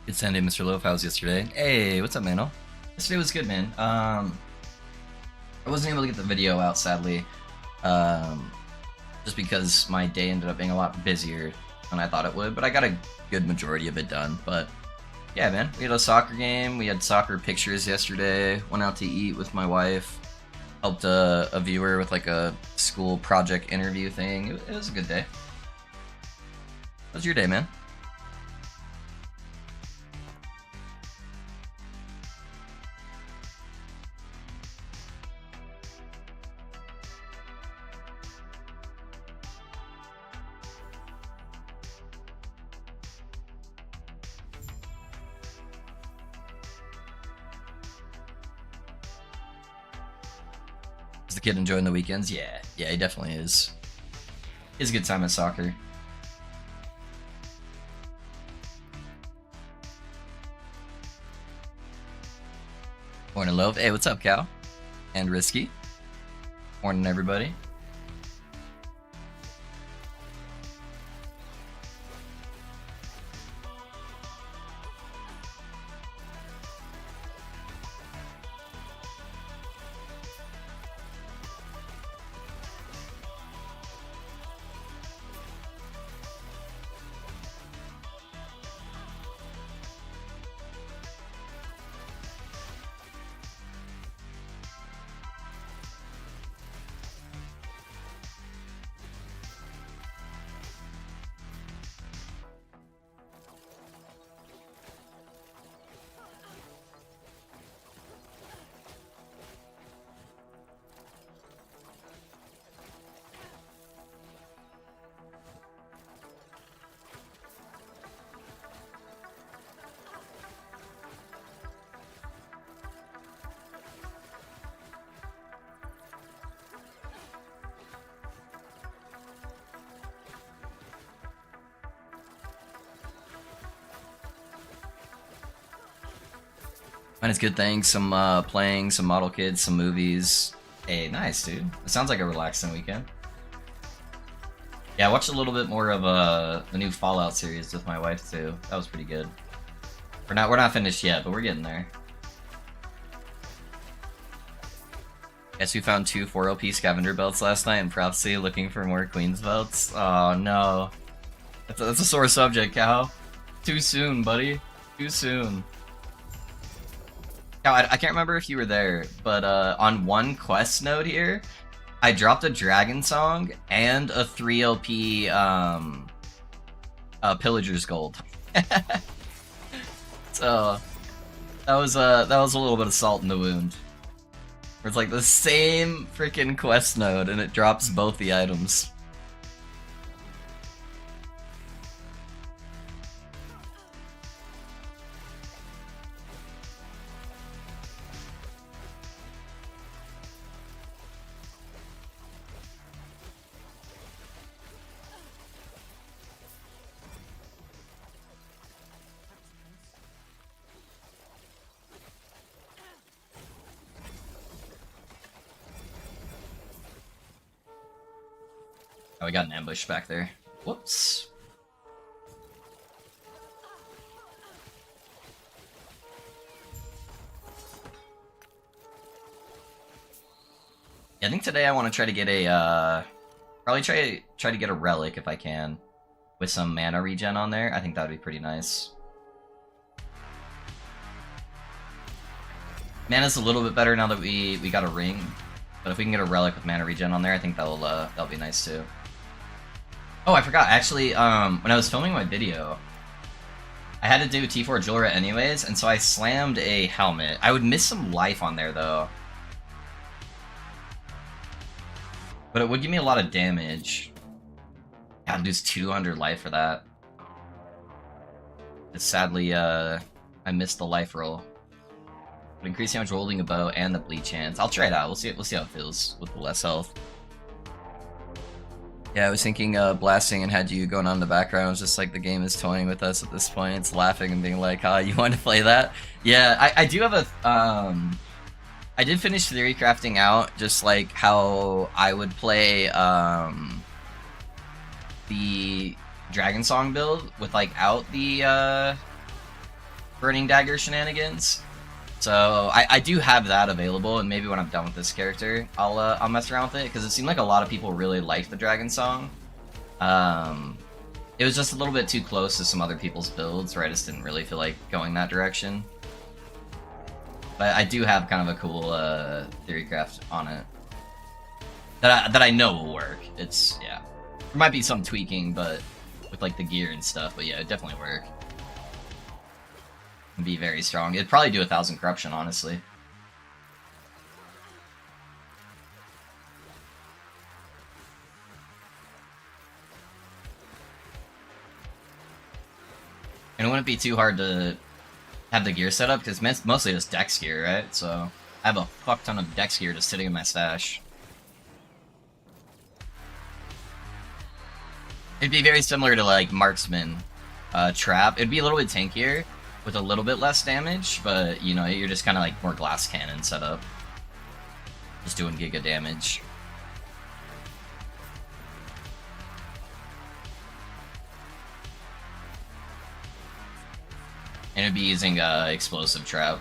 Good Sunday, Mr. Loaf. How was yesterday? Hey, what's up, man? Yesterday was good, man. I wasn't able to get the video out, sadly, um, just because my day ended up being a lot busier than I thought it would, but I got a good majority of it done. But yeah, man, we had a soccer game, we had soccer pictures yesterday, went out to eat with my wife, helped a viewer with like a school project interview thing. It was a good day. How was your day, man? Is the kid enjoying the weekends? Yeah, he definitely is. He has a good time at soccer. Morning, Love. Hey, what's up, Cal? And Risky. Morning, everybody. Mine is good, thanks. Some playing, some model kids, some movies. Hey, nice, dude. It sounds like a relaxing weekend. Yeah, I watched a little bit more of the new Fallout series with my wife too. That was pretty good. We're not finished yet, but we're getting there. Guess we found 2 4LP scavenger belts last night in Prophecy looking for more Queen's belts. Oh no. That's a sore subject, Cal. Too soon, buddy. Too soon. Cal, I can't remember if you were there, but on one quest node here, I dropped a Dragon Song and a 3LP Pillager's Gold. So that was a little bit of salt in the wound. It's like the same freaking quest node, and it drops both the items. Oh, we got an ambush back there. Whoops. Yeah, I think today I want to try to get a, probably try to get a relic if I can, with some mana regen on there. I think that would be pretty nice. Mana's a little bit better now that we got a ring, but if we can get a relic with mana regen on there, I think that'll be nice too. Oh, I forgot, actually, when I was filming my video, I had to do T4 Julra anyways, and so I slammed a helmet. I would miss some life on there, though. But it would give me a lot of damage. God, lose 200 life for that. But sadly, I missed the life roll. But increase damage rolling a bow and the bleed chance. I'll try it out, we'll see how it feels with the less health. Yeah, I was thinking blasting and had you going on in the background. It was just like the game is toying with us at this point. It's laughing and being like, you want to play that? Yeah, I do have a... I did finish theory crafting out just like how I would play the Dragon Song build with like out the Burning Dagger shenanigans. So I do have that available, and maybe when I'm done with this character, I'll mess around with it, because it seemed like a lot of people really liked the Dragon Song. It was just a little bit too close to some other people's builds, where I just didn't really feel like going that direction. But I do have kind of a cool theory craft on it that I know will work. It's, yeah, there might be some tweaking, but with like the gear and stuff. But yeah, it definitely work. Be very strong. It'd probably do 1,000 corruption, honestly. And it wouldn't be too hard to have the gear set up, because it's mostly just dex gear, right? So I have a fuck ton of dex gear just sitting in my stash. It'd be very similar to like Marksman Trap. It'd be a little bit tankier with a little bit less damage, but you know, you're just kind of like more glass cannon setup, just doing giga damage. And it'd be using explosive trap.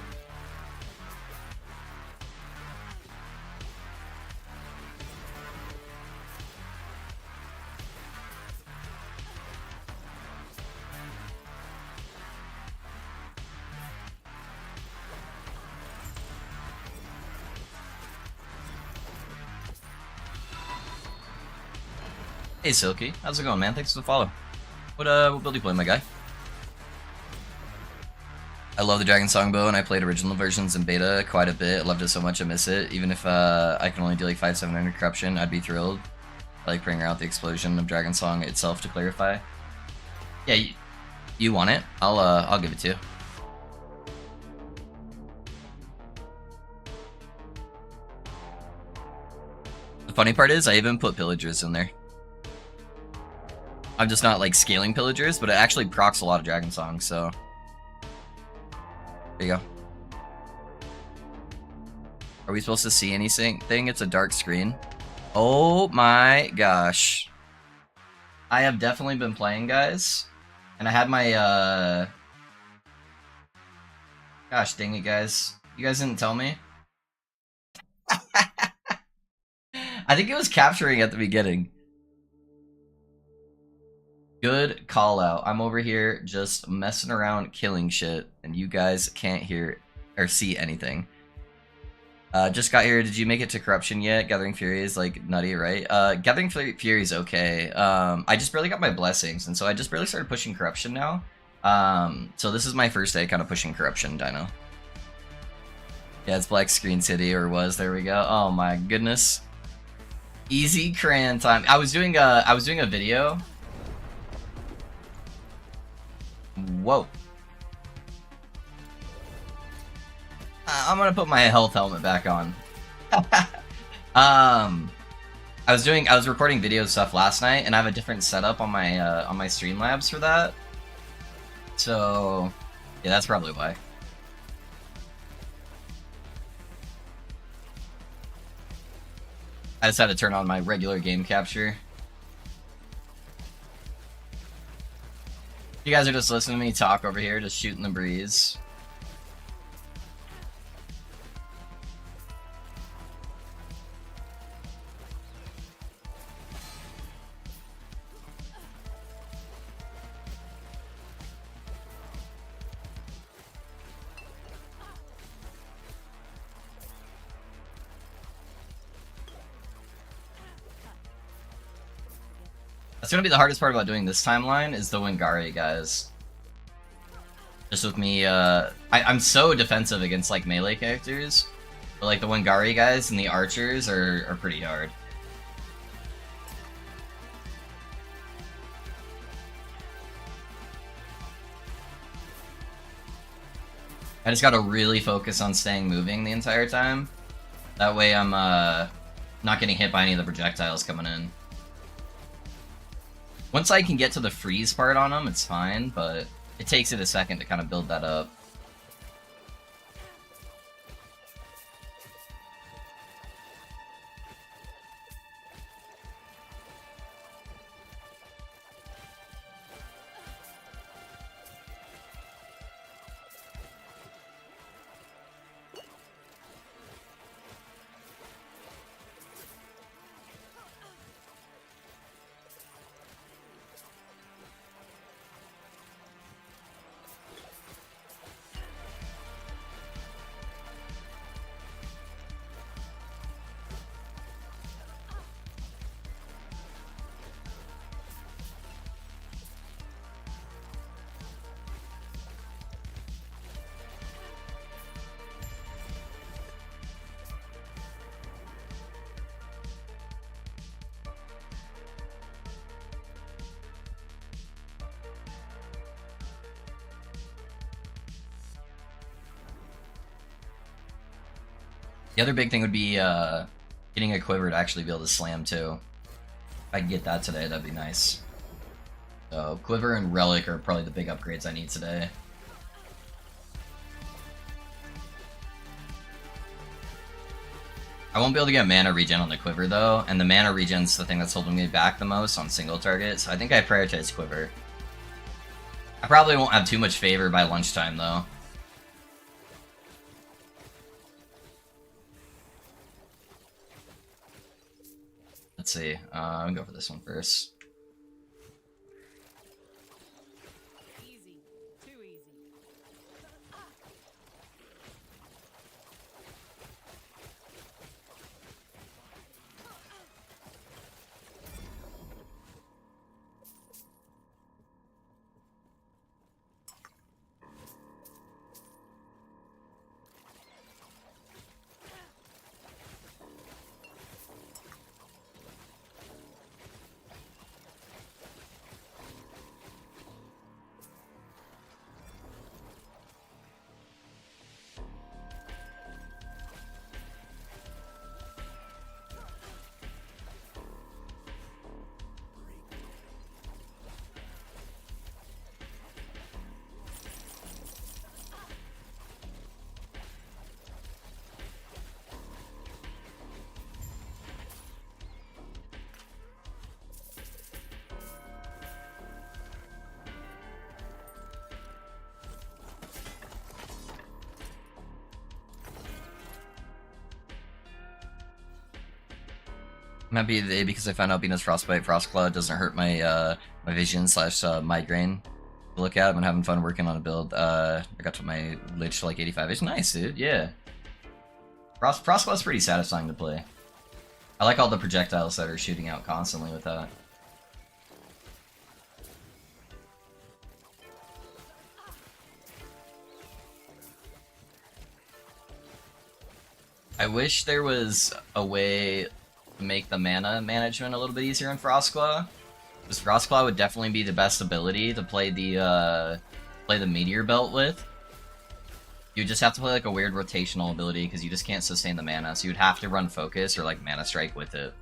Hey Silky, how's it going, man? Thanks for the follow. What build you play, my guy? I love the Dragon Song bow, and I played original versions in beta quite a bit. I loved it so much I miss it. Even if I can only do like 500-700 corruption, I'd be thrilled. I like bringing out the explosion of Dragon Song itself to clarify. Yeah, you want it? I'll give it to you. The funny part is I even put pillagers in there. I'm just not like scaling pillagers, but it actually procs a lot of Dragon Song, so there you go. Are we supposed to see anything? It's a dark screen. Oh my gosh. I have definitely been playing, guys. And I had my gosh dang it, guys. You guys didn't tell me. I think it was capturing at the beginning. Good call out. I'm over here just messing around killing shit, and you guys can't hear or see anything. Just got here. Did you make it to corruption yet? Gathering Fury is like nutty, right? Gathering Fury is okay. I just barely got my blessings, and so I just barely started pushing corruption now. So this is my first day kind of pushing corruption, Dino. Yeah, it's Black Screen City, or was. There we go. Oh my goodness. Easy cran time. I was doing a video. Whoa. I'm gonna put my health helmet back on. I was recording video stuff last night, and I have a different setup on my Streamlabs for that. So yeah, that's probably why. I just had to turn on my regular game capture. You guys are just listening to me talk over here, just shooting the breeze. That's gonna be the hardest part about doing this timeline, is the Wingari guys. Just with me, I'm so defensive against like melee characters, but like the Wingari guys and the archers are pretty hard. I just gotta really focus on staying moving the entire time. That way I'm not getting hit by any of the projectiles coming in. Once I can get to the freeze part on them, it's fine, but it takes it a second to kind of build that up. The other big thing would be getting a quiver to actually be able to slam too. If I can get that today, that'd be nice. So quiver and relic are probably the big upgrades I need today. I won't be able to get mana regen on the quiver though, and the mana regen's the thing that's holding me back the most on single target, so I think I prioritize quiver. I probably won't have too much favor by lunchtime though. Let's see, I'm gonna go for this one first. Easy. Too easy. I'm happy today because I found out Venus Frostbite Frostclaw doesn't hurt my my vision slash migraine to look at. I've been having fun working on a build. I got to my lich to like 85. It's nice, dude. Yeah. Frostclaw's pretty satisfying to play. I like all the projectiles that are shooting out constantly with that. I wish there was a way to make the mana management a little bit easier in Frostclaw. Because Frostclaw would definitely be the best ability to play the Meteor Belt with. You just have to play like a weird rotational ability because you just can't sustain the mana, so you'd have to run Focus or like Mana Strike with it.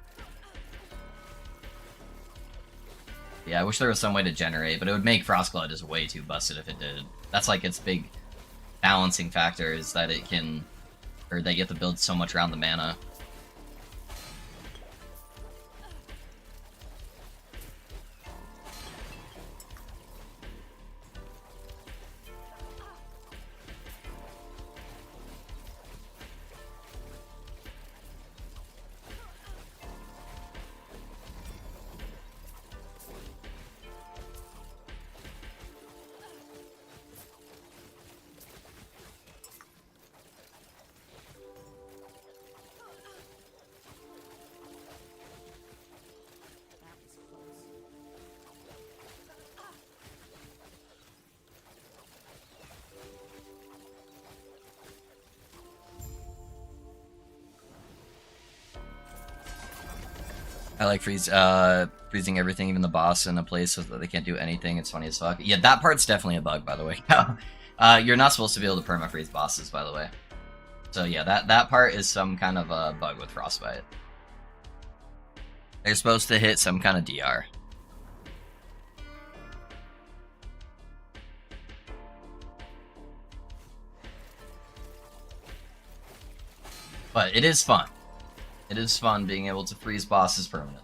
Yeah, I wish there was some way to generate, but it would make Frostclaw just way too busted if it did. That's like its big balancing factor, is that it can, or that you have to build so much around the mana. I like freezing everything, even the boss in a place so that they can't do anything. It's funny as fuck. Yeah, that part's definitely a bug, by the way. You're not supposed to be able to perma-freeze bosses, by the way. So yeah, that part is some kind of a bug with Frostbite. They're supposed to hit some kind of DR. But it is fun. It is fun being able to freeze bosses permanently.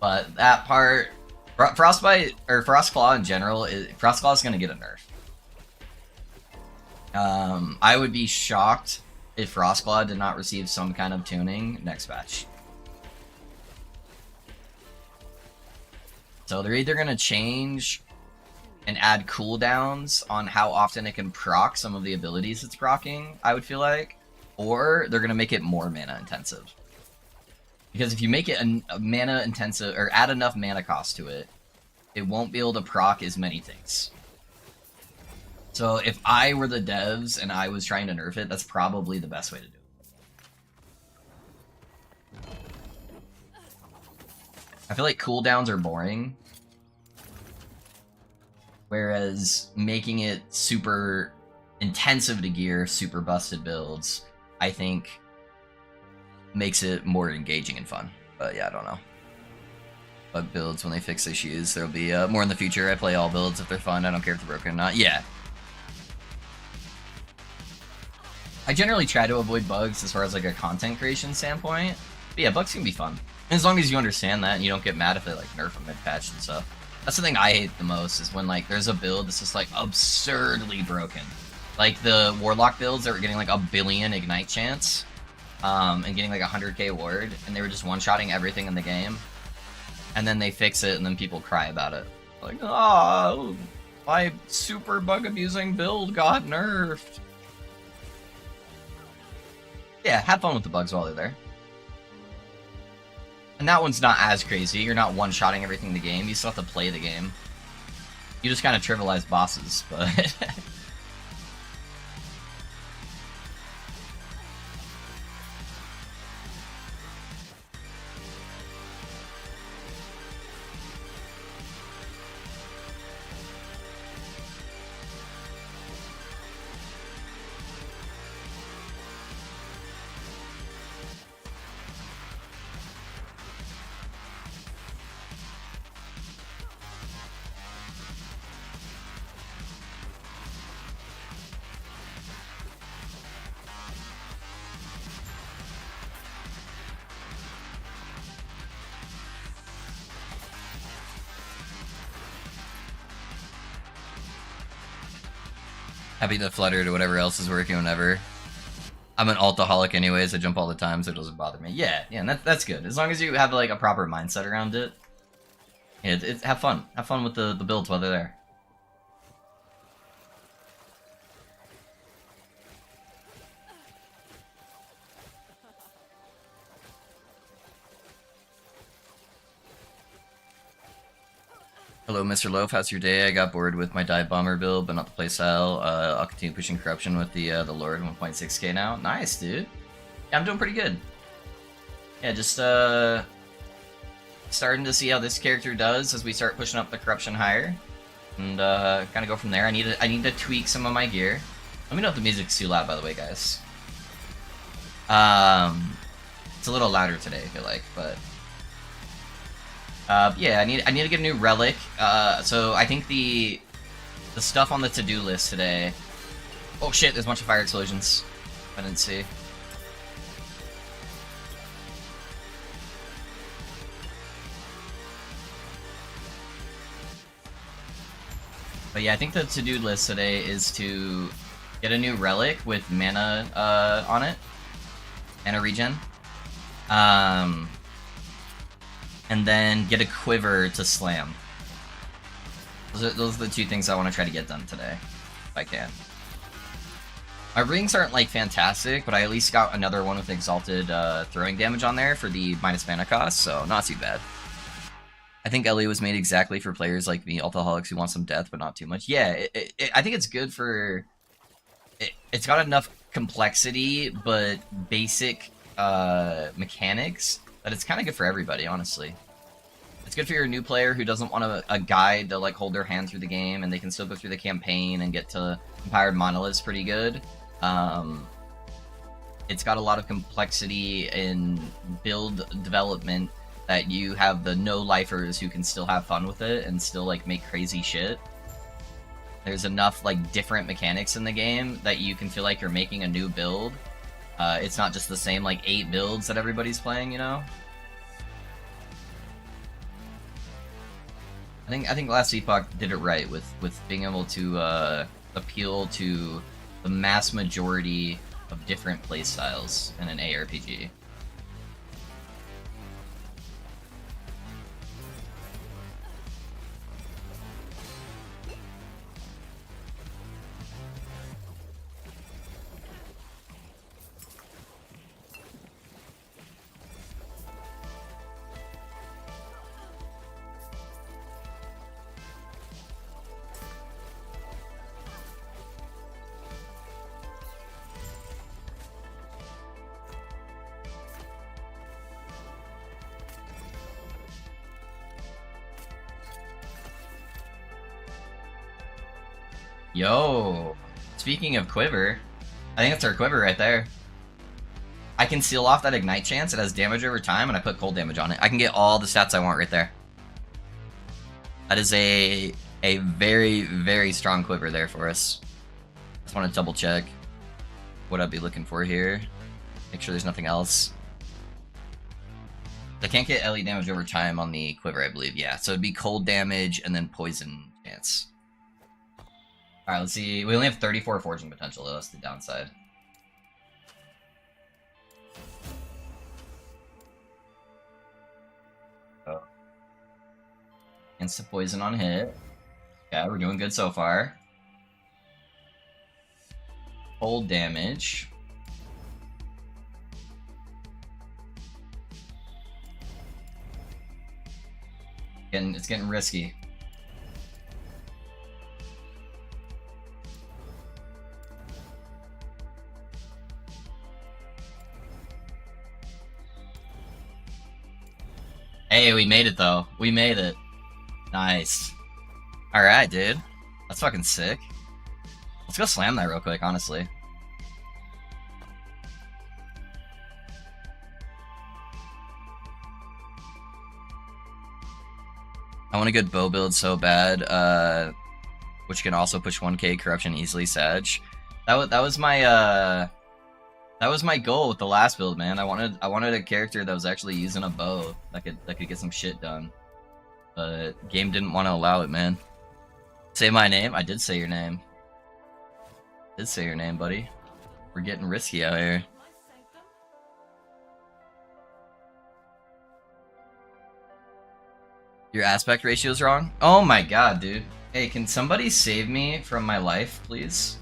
But that part, Frostbite, or Frostclaw in general, Frostclaw is going to get a nerf. I would be shocked if Frostclaw did not receive some kind of tuning next patch. So they're either going to change and add cooldowns on how often it can proc some of the abilities it's proccing, I would feel like, or they're going to make it more mana intensive. Because if you make it a mana intensive, or add enough mana cost to it, it won't be able to proc as many things. So if I were the devs and I was trying to nerf it, that's probably the best way to do it. I feel like cooldowns are boring, whereas making it super intensive to gear super busted builds, I think makes it more engaging and fun. But yeah, I don't know. Bug builds, when they fix issues, there'll be more in the future. I play all builds if they're fun. I don't care if they're broken or not. Yeah. I generally try to avoid bugs as far as like a content creation standpoint. But yeah, bugs can be fun. And as long as you understand that and you don't get mad if they like nerf them mid-patch and stuff. That's the thing I hate the most, is when like there's a build that's just like absurdly broken. Like the Warlock builds that were getting like a billion ignite chance, and getting like 100k ward, and they were just one-shotting everything in the game. And then they fix it, and then people cry about it. Like, oh, my super bug-abusing build got nerfed. Yeah, have fun with the bugs while they're there. And that one's not as crazy. You're not one-shotting everything in the game. You still have to play the game. You just kind of trivialize bosses, but... Happy to flutter to whatever else is working whenever. I'm an altaholic anyways, I jump all the time, so it doesn't bother me. Yeah, and that's good. As long as you have like a proper mindset around it. Yeah, have fun. Have fun with the builds while they're there. Hello, Mr. Loaf. How's your day? I got bored with my dive bomber build, but not the playstyle. I'll continue pushing corruption with the Lord 1.6k now. Nice, dude. Yeah, I'm doing pretty good. Yeah, just starting to see how this character does as we start pushing up the corruption higher, and kind of go from there. I need to tweak some of my gear. Let me know if the music's too loud, by the way, guys. It's a little louder today, I feel like, but. Yeah, I need to get a new relic. So I think the stuff on the to-do list today. Oh shit! There's a bunch of fire explosions. I didn't see. But yeah, I think the to-do list today is to get a new relic with mana on it, and a regen. And then get a quiver to slam. Those are the two things I want to try to get done today, if I can. My rings aren't like fantastic, but I at least got another one with exalted throwing damage on there for the minus mana cost, so not too bad. I think LE was made exactly for players like me, altaholics who want some death, but not too much. Yeah, I think it's good for... It's got enough complexity, but basic mechanics, that it's kind of good for everybody, honestly. It's good for your new player who doesn't want a guide to like hold their hand through the game, and they can still go through the campaign and get to Empowered Monoliths pretty good. It's got a lot of complexity in build development that you have the no-lifers who can still have fun with it and still like make crazy shit. There's enough like different mechanics in the game that you can feel like you're making a new build. It's not just the same like 8 builds that everybody's playing, you know? I think Last Epoch did it right with being able to appeal to the mass majority of different playstyles in an ARPG. Yo, speaking of quiver, I think that's our quiver right there. I can seal off that ignite chance. It has damage over time, and I put cold damage on it. I can get all the stats I want right there. That is a very, very strong quiver there for us. Just want to double check what I'd be looking for here. Make sure there's nothing else. I can't get elite damage over time on the quiver, I believe. Yeah, so it'd be cold damage and then poison chance. Alright, let's see. We only have 34 forging potential, though. That's the downside. Oh. Instant poison on hit. Yeah, we're doing good so far. Cold damage. And it's getting risky. Hey, we made it though. We made it. Nice. Alright, dude. That's fucking sick. Let's go slam that real quick, honestly. I want a good bow build so bad, which can also push 1k corruption easily, Sag. That was my goal with the last build, man. I wanted a character that was actually using a bow that could get some shit done. But game didn't want to allow it, man. Say my name? I did say your name. Did say your name, buddy. We're getting risky out here. Your aspect ratio's wrong? Oh my god, dude. Hey, can somebody save me from my life, please?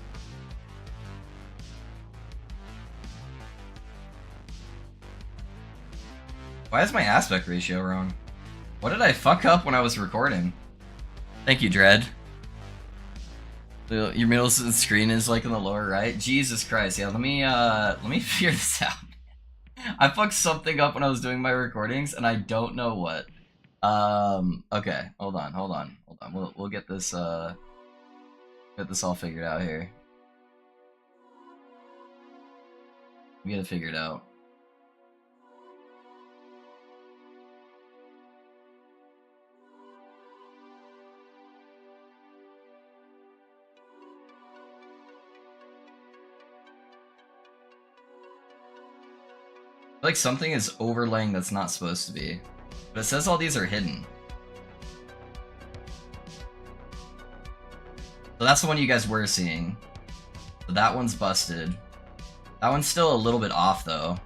Why is my aspect ratio wrong? What did I fuck up when I was recording? Thank you, Dread. Your middle screen is like in the lower right. Jesus Christ, yeah, let me figure this out. I fucked something up when I was doing my recordings, and I don't know what. Okay, hold on. We'll get this all figured out here. We gotta figure it out. Like something is overlaying that's not supposed to be. But it says all these are hidden. So that's the one you guys were seeing. So that one's busted. That one's still a little bit off though.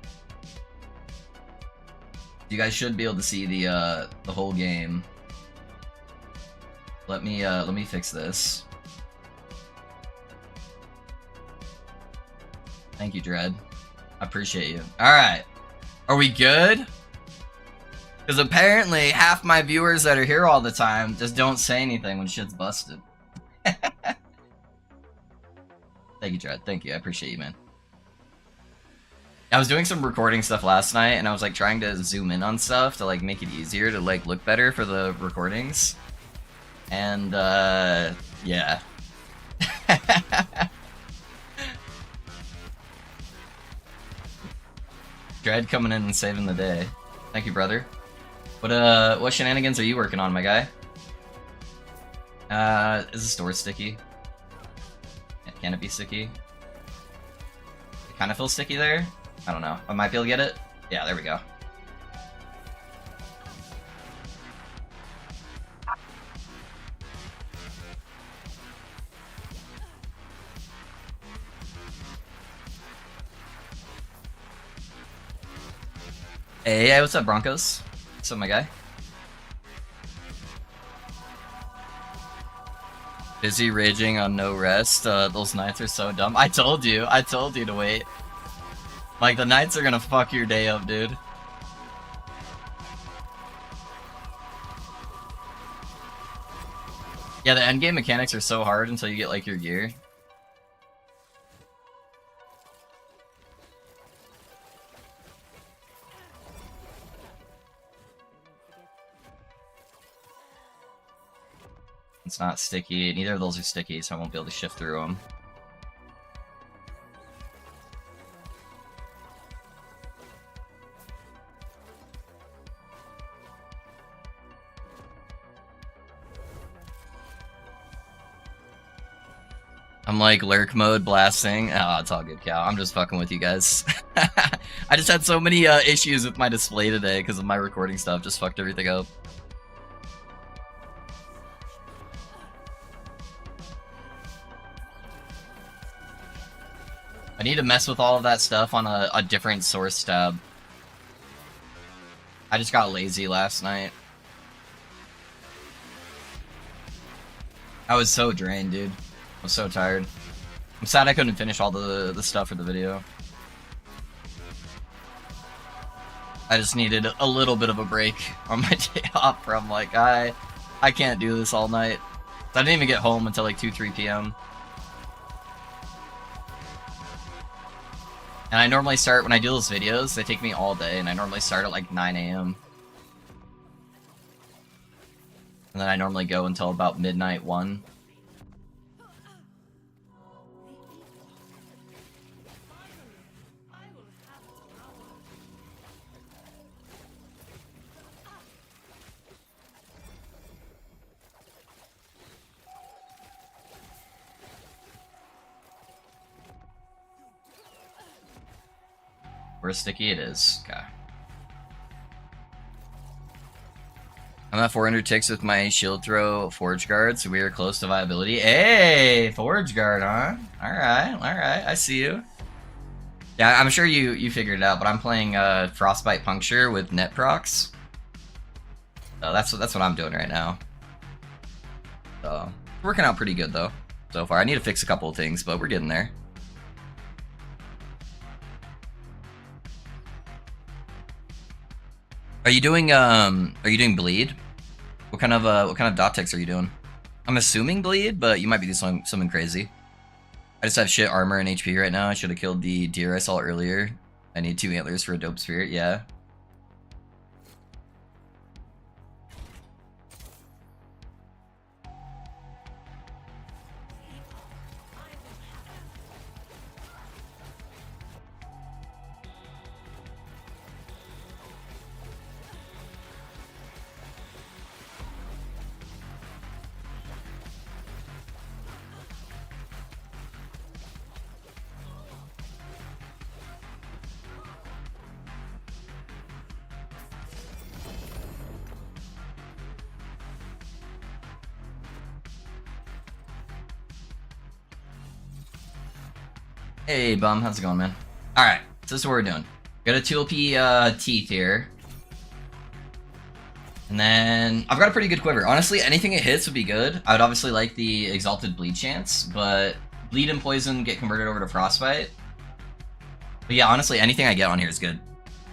You guys should be able to see the whole game. Let me fix this. Thank you, Dread. I appreciate you. Alright. Are we good? Because apparently half my viewers that are here all the time just don't say anything when shit's busted. Thank you, Dread. Thank you. I appreciate you, man. I was doing some recording stuff last night, and I was like trying to zoom in on stuff to like make it easier to like look better for the recordings. And yeah. Dread coming in and saving the day. Thank you, brother. What shenanigans are you working on, my guy? Is the store sticky? Can it be sticky? It kind of feels sticky there. I don't know. I might be able to get it. Yeah, there we go. Hey, what's up, Broncos? What's up, my guy? Busy raging on no rest. Those nights are so dumb. I told you to wait. Like, the nights are gonna fuck your day up, dude. Yeah, the endgame mechanics are so hard until you get, like, your gear. It's not sticky. Neither of those are sticky, so I won't be able to shift through them. I'm like lurk mode blasting. Oh, it's all good, Cal. I'm just fucking with you guys. I just had so many issues with my display today because of my recording stuff. Just fucked everything up. I need to mess with all of that stuff on a different source tab. I just got lazy last night. I was so drained, dude. I was so tired. I'm sad I couldn't finish all the stuff for the video. I just needed a little bit of a break on my day off where I'm like, I can't do this all night. So I didn't even get home until like 2, 3 p.m. And I normally start, when I do those videos, they take me all day, and I normally start at like 9 a.m. And then I normally go until about midnight, 1. Where sticky it is. Okay. I'm at 400 ticks with my shield throw forge guard, so we are close to viability. Hey, forge guard, huh? Alright, I see you. Yeah, I'm sure you figured it out, but I'm playing Frostbite Puncture with net procs. So that's what I'm doing right now. So working out pretty good though so far. I need to fix a couple of things, but we're getting there. Are you doing bleed? What kind of dot ticks are you doing? I'm assuming bleed, but you might be doing something crazy. I just have shit armor and HP right now. I should have killed the deer I saw earlier. I need 2 antlers for a dope spirit, yeah. Hey, Bum, how's it going, man? Alright, so this is what we're doing. Got a 2LP teeth here. And then, I've got a pretty good quiver. Honestly, anything it hits would be good. I would obviously like the Exalted Bleed chance, but Bleed and Poison get converted over to Frostbite. But yeah, honestly, anything I get on here is good.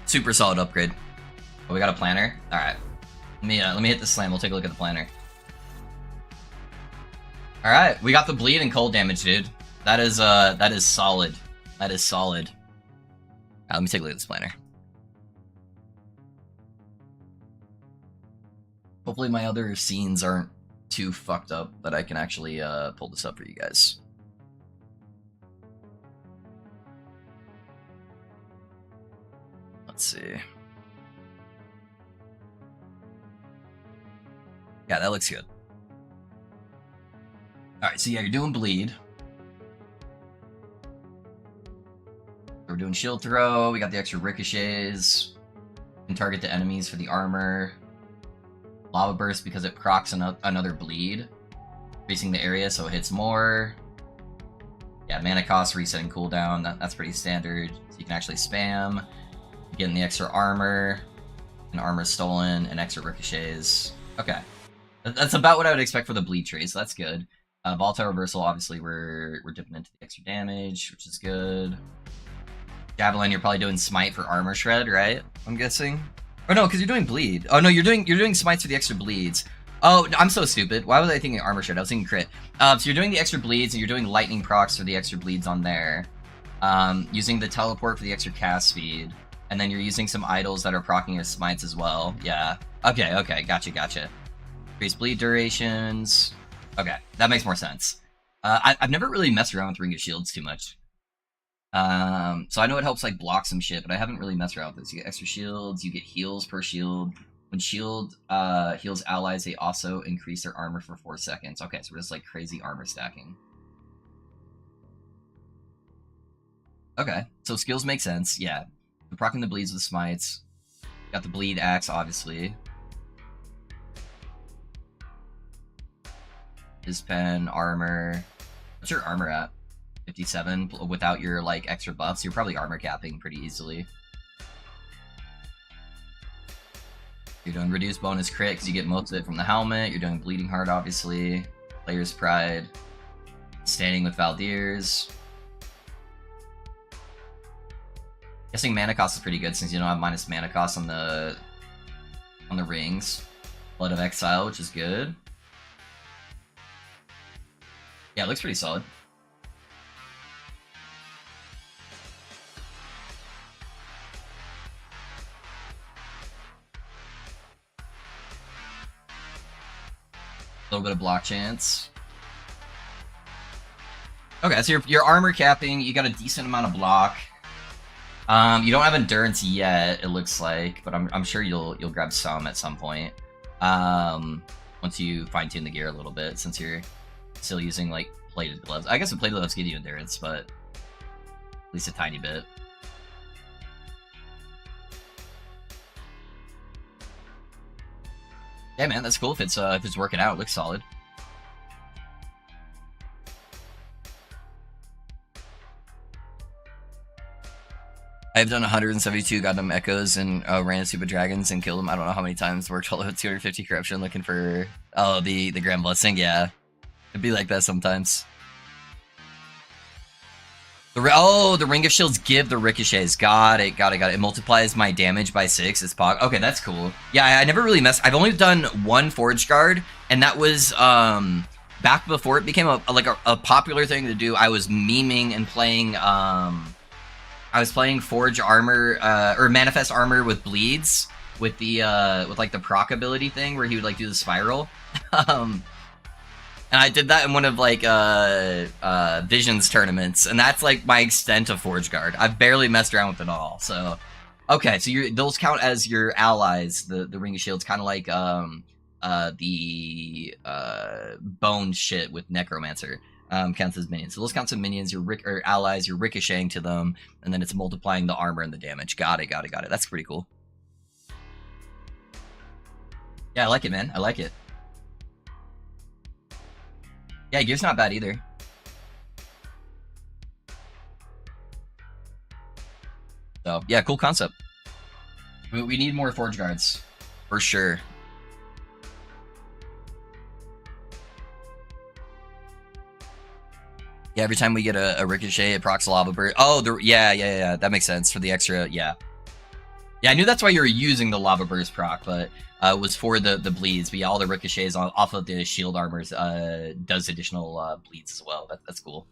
Super solid upgrade. Oh, we got a planner? Alright. Let me hit the slam, we'll take a look at the planner. Alright, we got the bleed and cold damage, dude. That is solid. That is solid. Let me take a look at this planner. Hopefully my other scenes aren't too fucked up that I can actually pull this up for you guys. Let's see. Yeah, that looks good. Alright, so yeah, you're doing bleed. We're doing shield throw, we got the extra ricochets. You can target the enemies for the armor. Lava burst because it procs another bleed. Increasing the area so it hits more. Yeah, mana cost, resetting cooldown, that's pretty standard. So you can actually spam. Getting the extra armor. And armor stolen, and extra ricochets. Okay. That's about what I would expect for the bleed tree, so that's good. Volatile reversal, obviously we're dipping into the extra damage, which is good. Javelin, you're probably doing smite for armor shred, right? I'm guessing. Or no, because you're doing bleed. Oh no, you're doing smites for the extra bleeds. Oh, I'm so stupid. Why was I thinking armor shred? I was thinking crit. So you're doing the extra bleeds, and you're doing lightning procs for the extra bleeds on there. Using the teleport for the extra cast speed, and then you're using some idols that are proccing your smites as well. Yeah. Okay, gotcha. Increase bleed durations. Okay, that makes more sense. I've never really messed around with Ring of Shields too much. So I know it helps like block some shit, but I haven't really messed around with this. You get extra shields, you get heals per shield. When shield heals allies, they also increase their armor for 4 seconds. Okay, so we're just like crazy armor stacking. Okay, so skills make sense. Yeah, proccing the bleeds with smites. Got the bleed axe, obviously. His pen, armor. What's your armor at? 57 without your like extra buffs. You're probably armor capping pretty easily. You're doing reduced bonus crit because you get most of it from the helmet. You're doing bleeding heart, obviously. Player's pride. Standing with Valdir's. Guessing mana cost is pretty good since you don't have minus mana cost on the rings. Blood of Exile, which is good. Yeah, it looks pretty solid. A little bit of block chance. Okay, so you're armor capping. You got a decent amount of block. You don't have endurance yet, it looks like, but I'm sure you'll grab some at some point. Once you fine tune the gear a little bit, since you're still using like plated gloves. I guess the plated gloves give you endurance, but at least a tiny bit. Yeah, man, that's cool if it's working out. It looks solid. I've done 172 goddamn echoes and ran Super Dragons and killed them. I don't know how many times. Worked all of 250 corruption looking for the Grand Blessing. Yeah, it'd be like that sometimes. The Ring of Shields give the ricochets. Got it. It multiplies my damage by 6. It's pog. Okay, that's cool. Yeah, I never really messed. I've only done one Forge Guard, and that was back before it became a popular thing to do. I was memeing and playing I was playing Forge Armor or Manifest Armor with bleeds with the with like the proc ability thing where he would like do the spiral. And I did that in one of like Visions tournaments, and that's like my extent of Forge Guard. I've barely messed around with it all. So okay, so those count as your allies. The Ring of Shields, kind of like the bone shit with Necromancer. Counts as minions. So those counts as minions, or allies, you're ricocheting to them, and then it's multiplying the armor and the damage. Got it. That's pretty cool. Yeah, I like it, man. I like it. Yeah, gear's not bad either. So, yeah, cool concept. We need more Forge Guards. For sure. Yeah, every time we get a ricochet, it procs Lava Burst. Oh, yeah. That makes sense for the extra, yeah. Yeah, I knew that's why you were using the Lava Burst proc, but it was for the bleeds. But yeah, all the ricochets off of the shield armors does additional bleeds as well. That's cool.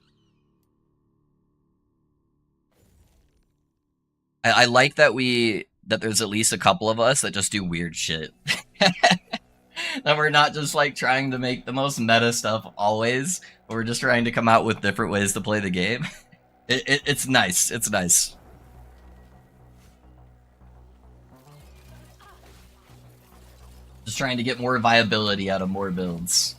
I like that there's at least a couple of us that just do weird shit. That we're not just like trying to make the most meta stuff always, but we're just trying to come out with different ways to play the game. It's nice. It's nice. Just trying to get more viability out of more builds.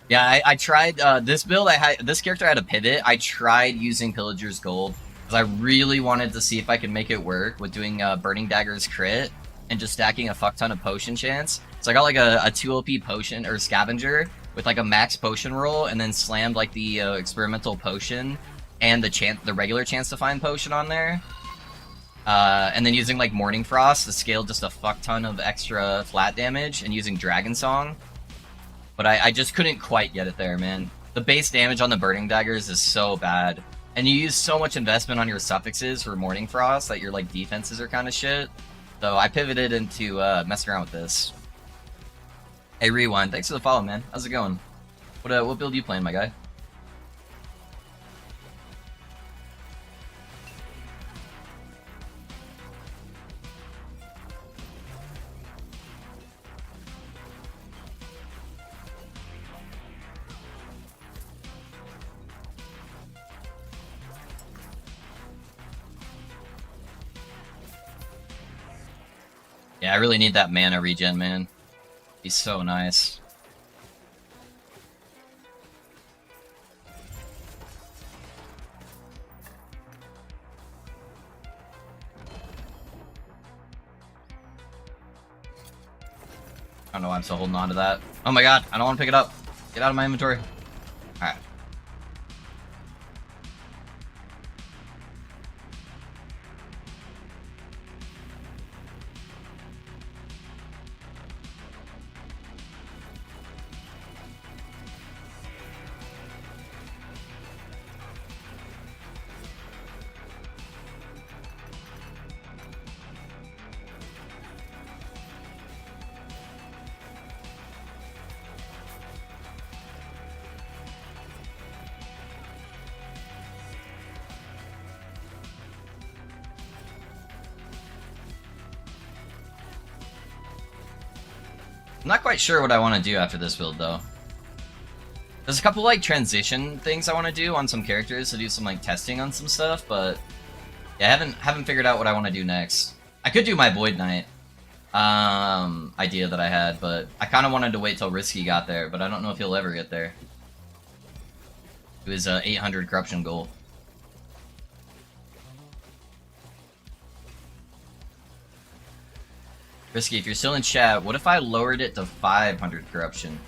Yeah, I tried this build. This character had a pivot. I tried using Pillager's Gold because I really wanted to see if I could make it work with doing Burning Dagger's crit and just stacking a fuck ton of potion chance. So I got like a 2 OP potion or scavenger with like a max potion roll, and then slammed like the experimental potion and the regular chance to find potion on there. And then using like Morning Frost to scale just a fuck ton of extra flat damage, and using Dragon Song. But I just couldn't quite get it there, man. The base damage on the Burning Daggers is so bad. And you use so much investment on your suffixes for Morning Frost that your like defenses are kind of shit. So I pivoted into messing around with this. Hey Rewind, thanks for the follow, man. How's it going? What build you playing, my guy? Yeah, I really need that mana regen, man. He's so nice. don't know why I'm still holding on to that. Oh my god, I don't want to pick it up. Get out of my inventory. Alright. I'm not quite sure what I want to do after this build, though. There's a couple, like, transition things I want to do on some characters to do some, like, testing on some stuff, but... yeah, I haven't figured out what I want to do next. I could do my Void Knight idea that I had, but I kind of wanted to wait till Risky got there, but I don't know if he'll ever get there. It was 800 corruption goal. Risky, if you're still in chat, what if I lowered it to 500 corruption?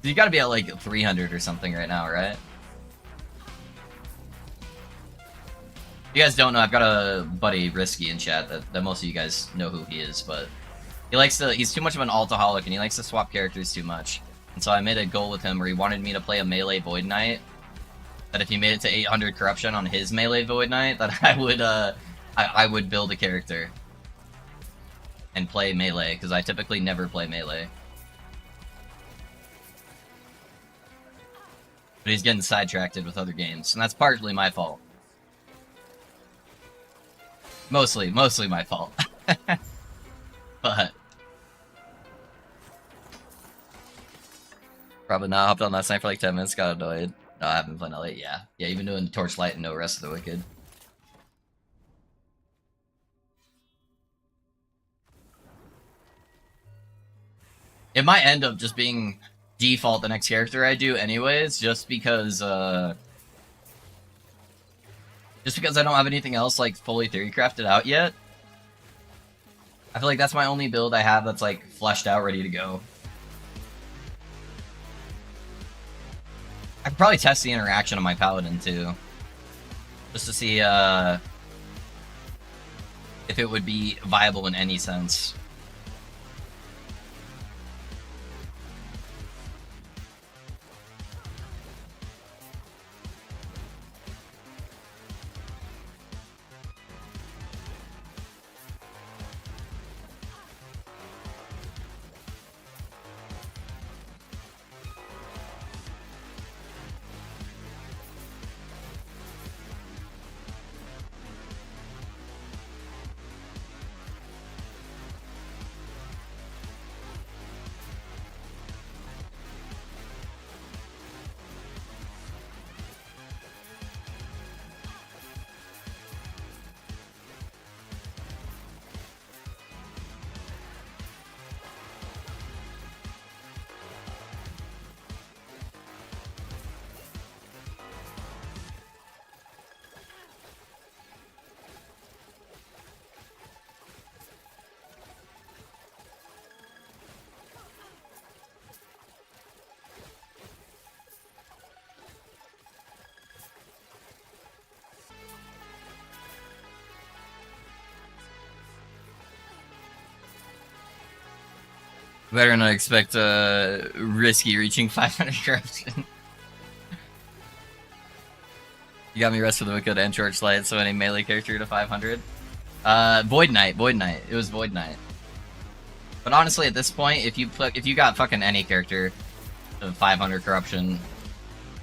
You gotta be at like 300 or something right now, right? You guys don't know, I've got a buddy, Risky, in chat that most of you guys know who he is, but he's too much of an altaholic and he likes to swap characters too much. And so I made a goal with him where he wanted me to play a melee Void Knight, that if he made it to 800 corruption on his melee Void Knight, that I would build a character and play melee, because I typically never play melee. But he's getting sidetracked with other games, and that's partly my fault. Mostly my fault. But probably not. Hopped on last night for like 10 minutes, got annoyed. No, I haven't been playing that late, yeah. Yeah, even doing Torchlight and no Rest of the Wicked. It might end up just being default the next character I do anyways, just because I don't have anything else like fully theory crafted out yet. I feel like that's my only build I have that's like fleshed out, ready to go. I could probably test the interaction of my paladin too, just to see if it would be viable in any sense. Better not expect Risky reaching 500 corruption. You got me Rest of the Wicked and Torchlight, so any melee character to 500. Void Knight. It was Void Knight. But honestly, at this point, if you got fucking any character to 500 corruption,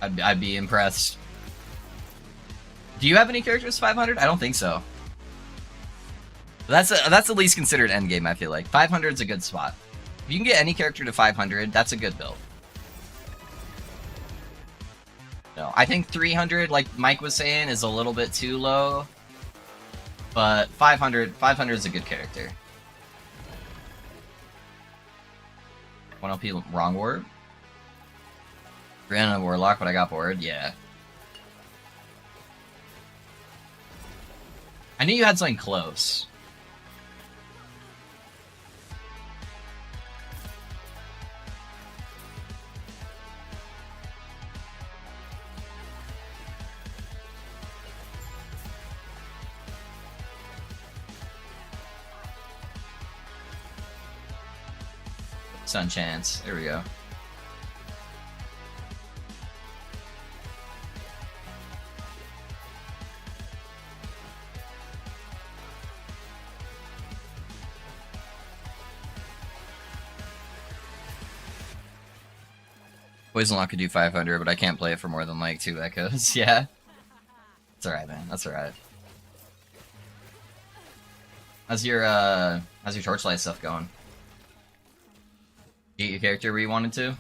I'd be impressed. Do you have any characters 500? I don't think so. That's at least considered endgame. I feel like 500 is a good spot. If you can get any character to 500, that's a good build. No, I think 300, like Mike was saying, is a little bit too low. But 500 is a good character. 1 LP wrong word? Ran a Warlock, but I got bored, yeah. I knew you had something close. 50% chance. There we go. Poison Lock could do 500, but I can't play it for more than like 2 echoes. Yeah. That's alright, man. That's alright. How's your Torchlight stuff going? You get your character where you wanted to?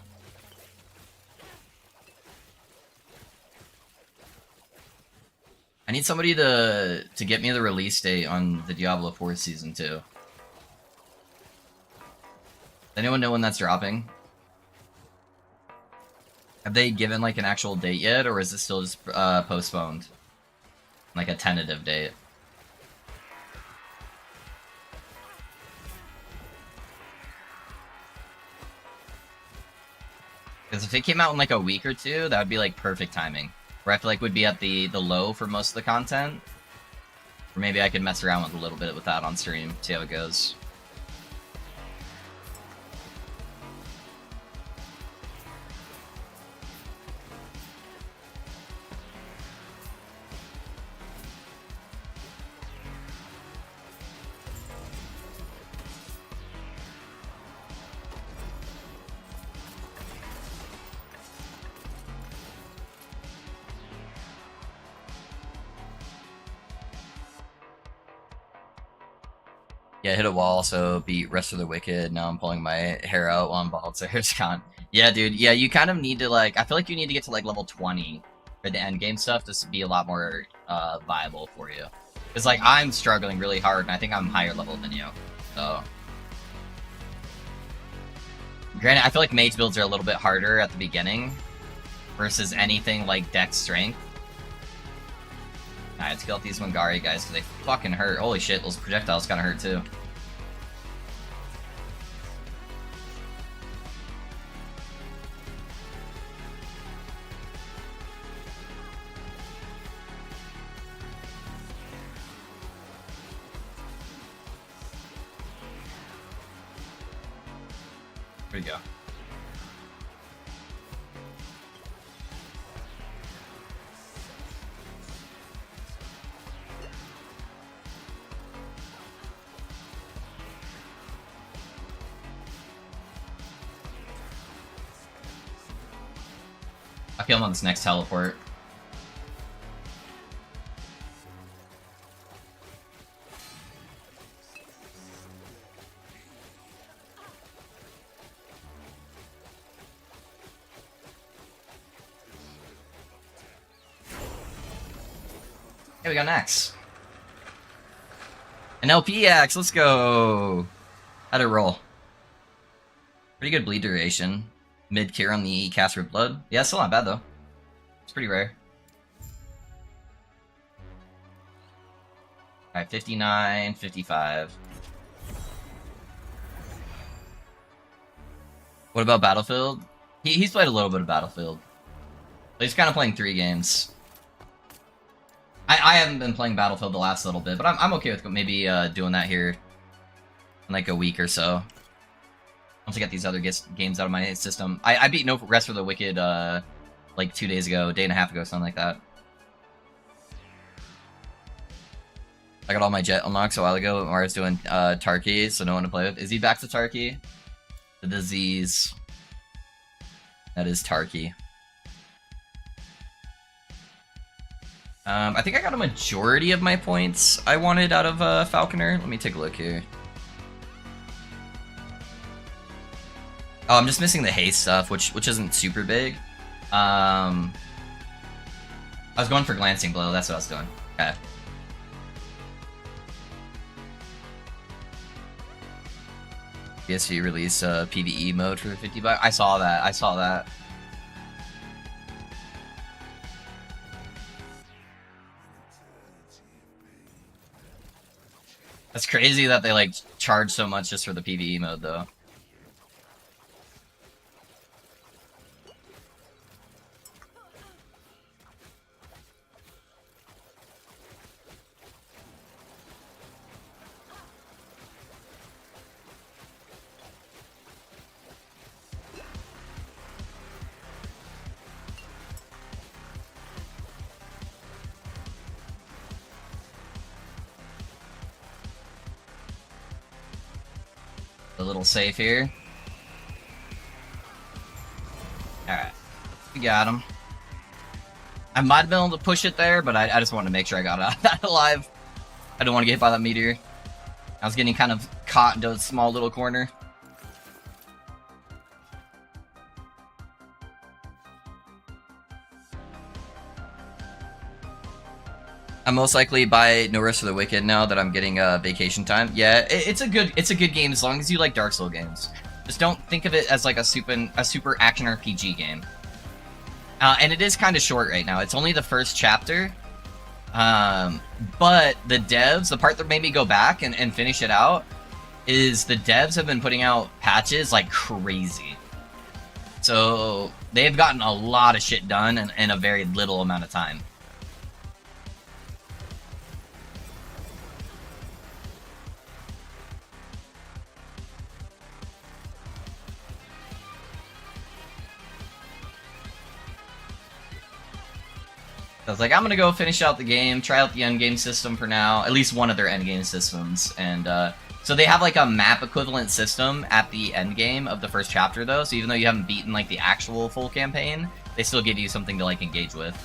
I need somebody to get me the release date on the Diablo 4 Season 2. Does anyone know when that's dropping? Have they given like an actual date yet, or is it still just postponed? Like a tentative date? Because if it came out in like a week or two, that would be like perfect timing. Where I feel like would be at the low for most of the content. Or maybe I could mess around with a little bit with that on stream, see how it goes. Yeah, hit a wall, so beat Rest of the Wicked. Now I'm pulling my hair out while I'm bald, so hair's gone. Yeah, dude. Yeah, you kind of need to, like... I feel like you need to get to, like, level 20 for the end game stuff to be a lot more viable for you. Because, like, I'm struggling really hard, and I think I'm higher level than you. So... Granted, I feel like mage builds are a little bit harder at the beginning versus anything like dex strength. Alright, let's kill out these Wangari guys, because they fucking hurt. Holy shit, those projectiles kind of hurt too. There you go. I'll kill him on this next teleport. Here we go next. An LP axe, let's go! How'd it roll? Pretty good bleed duration. Mid-cure on the cast for blood. Yeah, still not bad though. It's pretty rare. Alright, 59, 55. What about Battlefield? He's played a little bit of Battlefield. But he's kind of playing 3 games. I haven't been playing Battlefield the last little bit, but I'm okay with maybe doing that here in like a week or so. Once I get these other games out of my system. I beat No Rest for the Wicked like 2 days ago, a day and a half ago, something like that. I got all my jet unlocks a while ago. Mario's doing Tarky, so no one to play with. Is he back to Tarky? The disease. That is Tarky. I think I got a majority of my points I wanted out of Falconer. Let me take a look here. Oh, I'm just missing the haste stuff, which isn't super big. I was going for Glancing Blow, that's what I was doing. Okay. PSV release PvE mode for $50. I saw that. That's crazy that they like charge so much just for the PvE mode though. A little safe here. Alright. We got him. I might have been able to push it there, but I just wanted to make sure I got that alive. I don't want to get hit by that meteor. I was getting kind of caught into a small little corner. I'm most likely by No Rest for the Wicked now that I'm getting vacation time. Yeah, it's a good game as long as you like Dark Souls games. Just don't think of it as like a super action RPG game. And it is kind of short right now. It's only the first chapter. But the devs, the part that made me go back and finish it out, is the devs have been putting out patches like crazy. So they've gotten a lot of shit done in a very little amount of time. I was like, I'm gonna go finish out the game, try out the endgame system for now, at least one of their endgame systems, and so they have like a map equivalent system at the endgame of the first chapter though, so even though you haven't beaten like the actual full campaign, they still give you something to like engage with.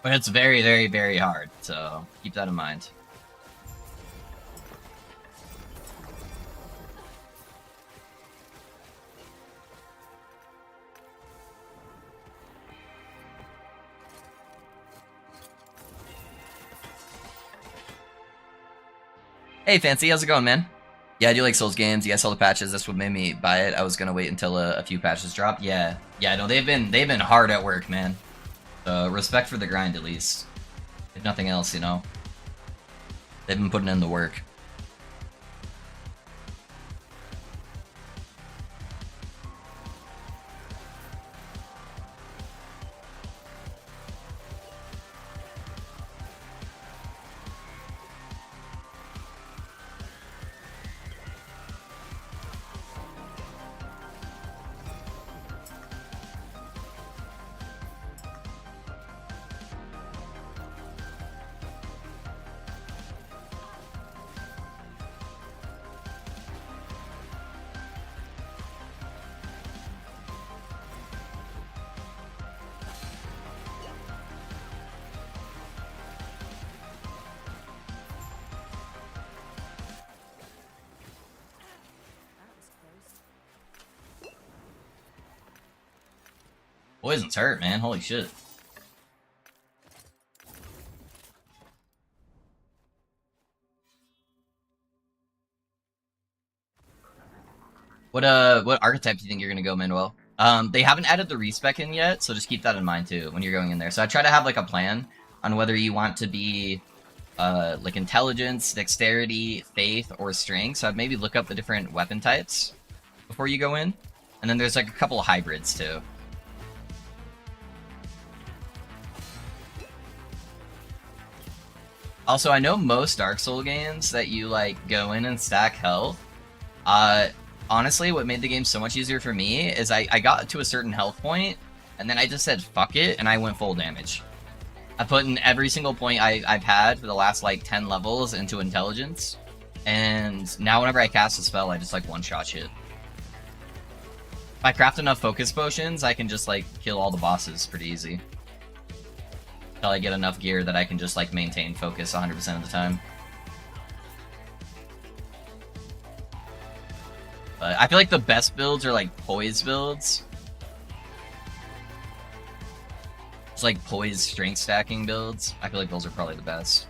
But it's very, very, very hard, so keep that in mind. Hey Fancy, how's it going, man? Yeah, I do like Souls games. Yeah, I saw the patches. That's what made me buy it. I was gonna wait until a few patches drop. Yeah, no, they've been hard at work, man. So respect for the grind, at least. If nothing else, you know, they've been putting in the work. Poison's hurt, man. Holy shit. What archetype do you think you're gonna go, Manuel? They haven't added the respec in yet, so just keep that in mind too when you're going in there. So I try to have like a plan on whether you want to be like intelligence, dexterity, faith, or strength. So I'd maybe look up the different weapon types before you go in. And then there's like a couple of hybrids too. Also, I know most Dark Souls games that you like go in and stack health. Honestly, what made the game so much easier for me is I got to a certain health point, and then I just said fuck it, and I went full damage. I put in every single point I've had for the last like 10 levels into intelligence, and now whenever I cast a spell, I just like one-shot shit. If I craft enough focus potions, I can just like kill all the bosses pretty easy. Until I get enough gear that I can just like maintain focus 100% of the time. But I feel like the best builds are like poise builds. It's like poise strength stacking builds. I feel like those are probably the best.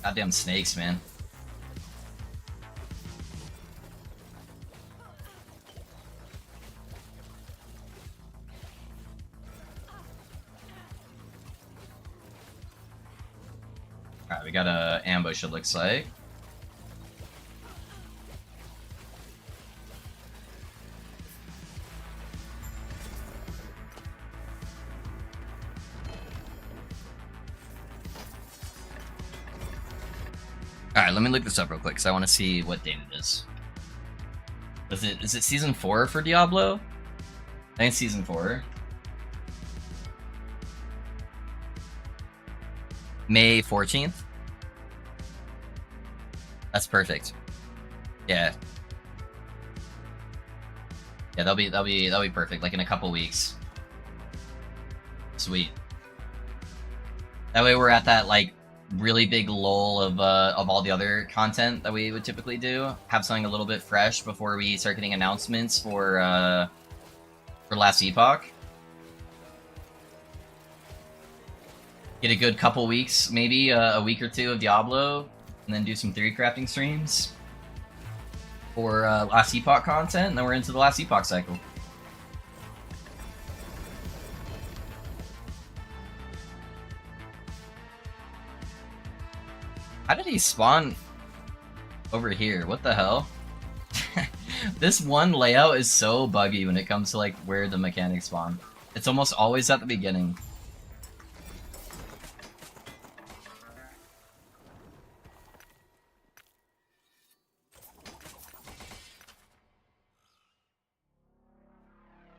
Goddamn snakes, man. Alright, we got a ambush, it looks like. Alright, let me look this up real quick, because I want to see what date it is. Is it season 4 for Diablo? I think it's season 4. May 14th? That's perfect. Yeah. Yeah, that'll be perfect, like in a couple weeks. Sweet. That way we're at that like really big lull of all the other content that we would typically do. Have something a little bit fresh before we start getting announcements for Last Epoch. Get a good couple weeks, maybe a week or two of Diablo, and then do some theory crafting streams for Last Epoch content, and then we're into the Last Epoch cycle. How did he spawn over here? What the hell? This one layout is so buggy when it comes to like where the mechanics spawn. It's almost always at the beginning.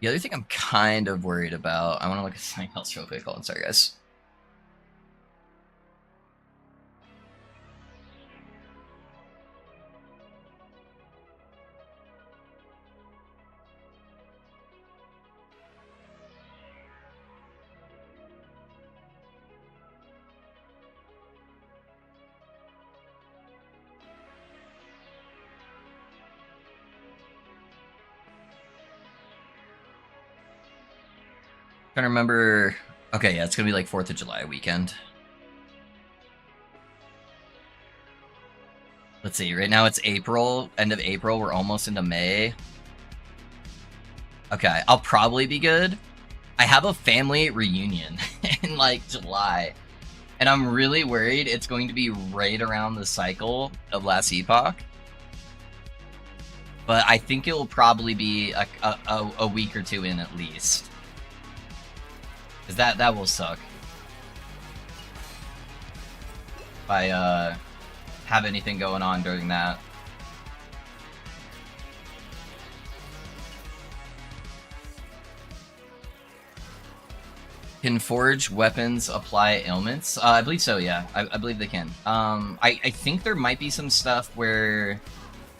The other thing I'm kind of worried about, I want to look at something else real quick. Hold on, sorry guys. Trying to remember. Okay, yeah, it's gonna be like 4th of July weekend. Let's see, right now it's April, end of April, we're almost into May. Okay, I'll probably be good. I have a family reunion in like July, and I'm really worried it's going to be right around the cycle of Last Epoch. But I think it will probably be a week or two in at least. Because that will suck. If I have anything going on during that. Can forge weapons apply ailments? I believe so, yeah. I believe they can. I think there might be some stuff where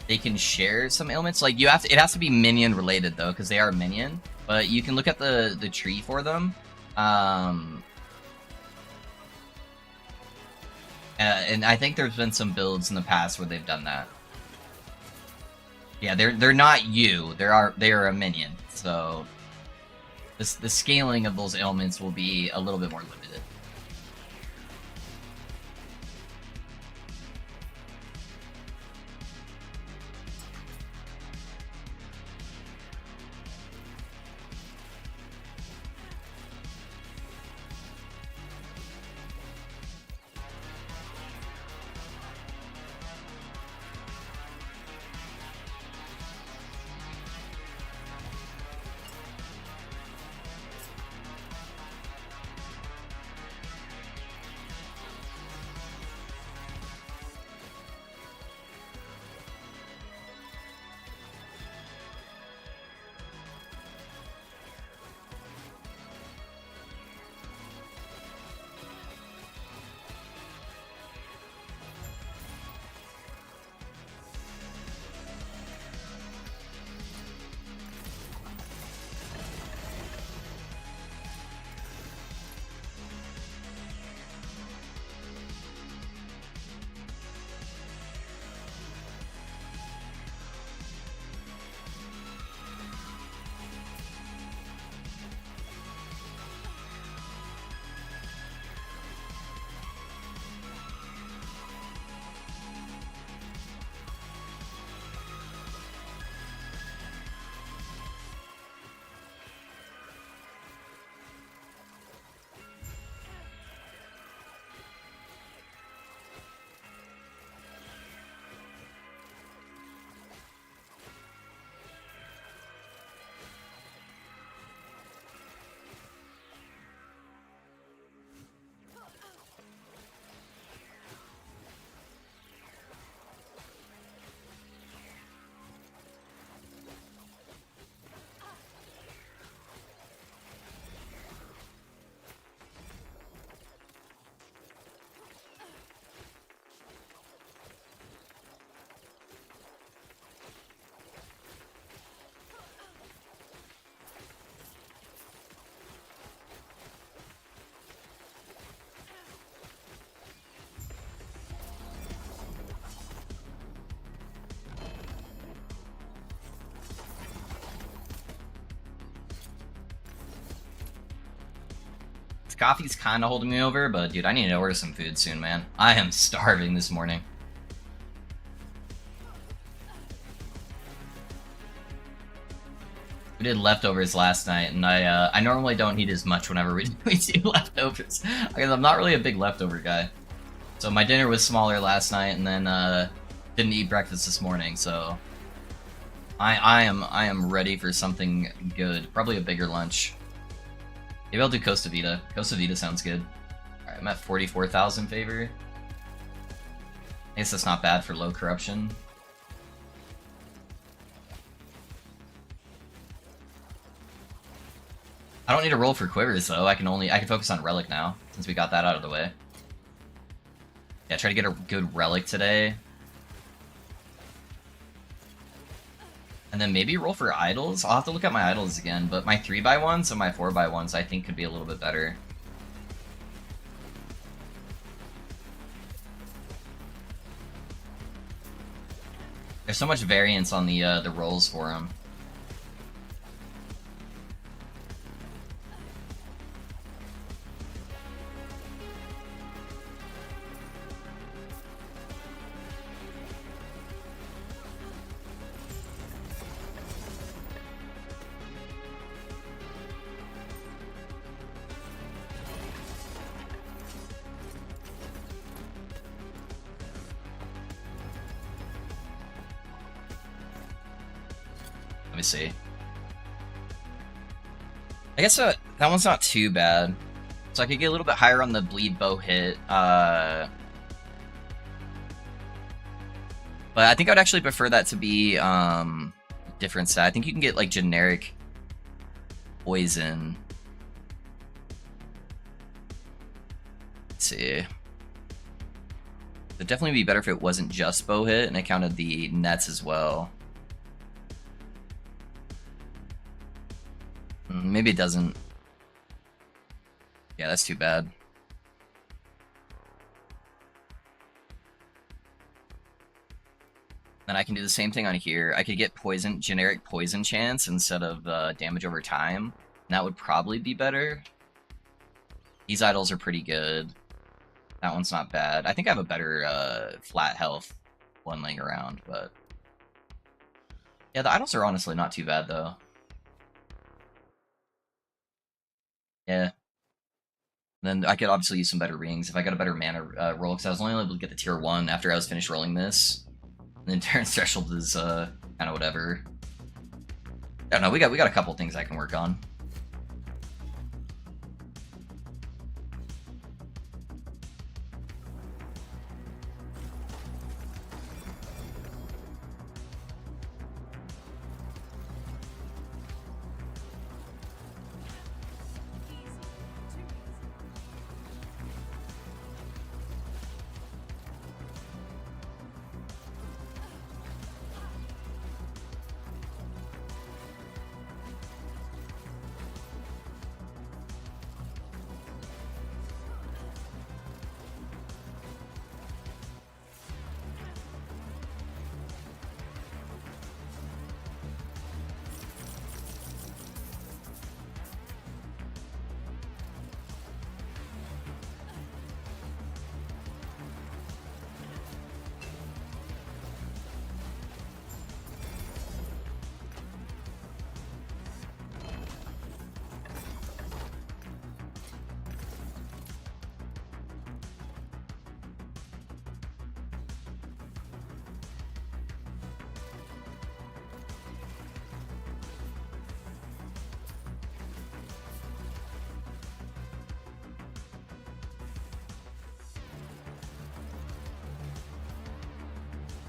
they can share some ailments. Like, it has to be minion related though, because they are minion. But you can look at the tree for them. And I think there's been some builds in the past where they've done that. Yeah, they're not you. They are a minion. So the scaling of those ailments will be a little bit more limited. Coffee's kind of holding me over, but dude, I need to order some food soon, man. I am starving this morning. We did leftovers last night, and I normally don't eat as much whenever we do leftovers, because I'm not really a big leftover guy. So my dinner was smaller last night, and then didn't eat breakfast this morning. So I am ready for something good, probably a bigger lunch. Maybe I'll do Costa Vida. Costa Vida sounds good. All right, I'm at 44,000 favor. I guess that's not bad for low corruption. I don't need to roll for quivers though. I can focus on relic now since we got that out of the way. Yeah, try to get a good relic today. And then maybe roll for idols. I'll have to look at my idols again, but my 3x1s and my 4x1s I think could be a little bit better. There's so much variance on the rolls for them. Let me see. I guess that one's not too bad. So I could get a little bit higher on the bleed bow hit. But I think I would actually prefer that to be different stat. I think you can get like generic poison. Let's see. It'd definitely be better if it wasn't just bow hit and it counted the nets as well. Maybe it doesn't. Yeah, that's too bad. Then I can do the same thing on here. I could get poison, generic poison chance instead of damage over time. And that would probably be better. These idols are pretty good. That one's not bad. I think I have a better flat health one laying around, but yeah, the idols are honestly not too bad though. Yeah. Then I could obviously use some better rings if I got a better mana roll, because I was only able to get the tier 1 after I was finished rolling this. And then Terran's Threshold is kind of whatever. I don't know, we got a couple things I can work on.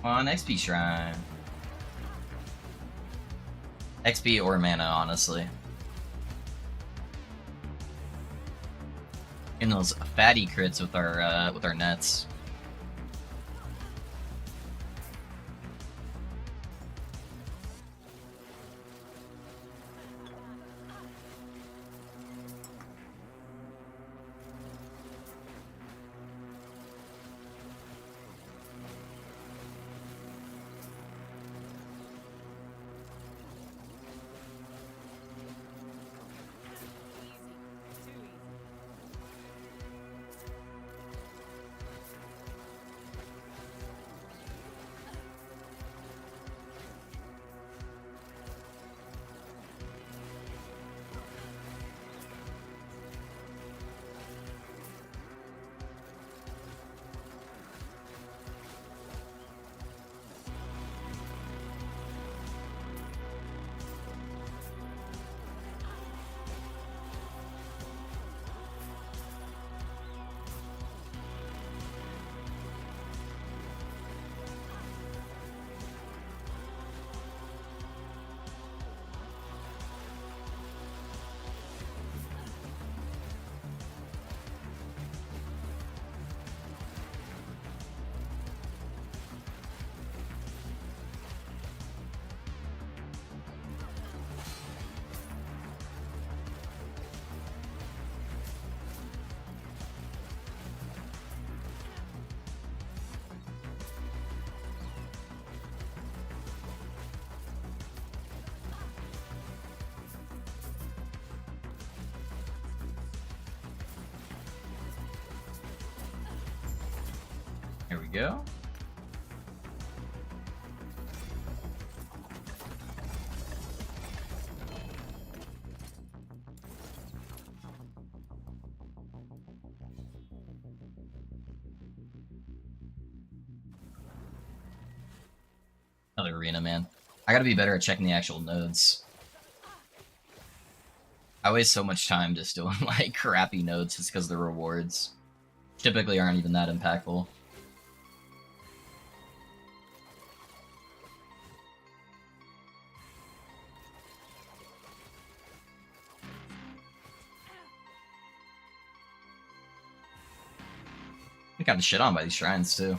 Come on, XP Shrine. XP or mana, honestly. In those fatty crits with our nets. Go. Another arena, man. I gotta be better at checking the actual nodes. I waste so much time just doing like crappy nodes just because the rewards typically aren't even that impactful. I got shit on by these shrines too.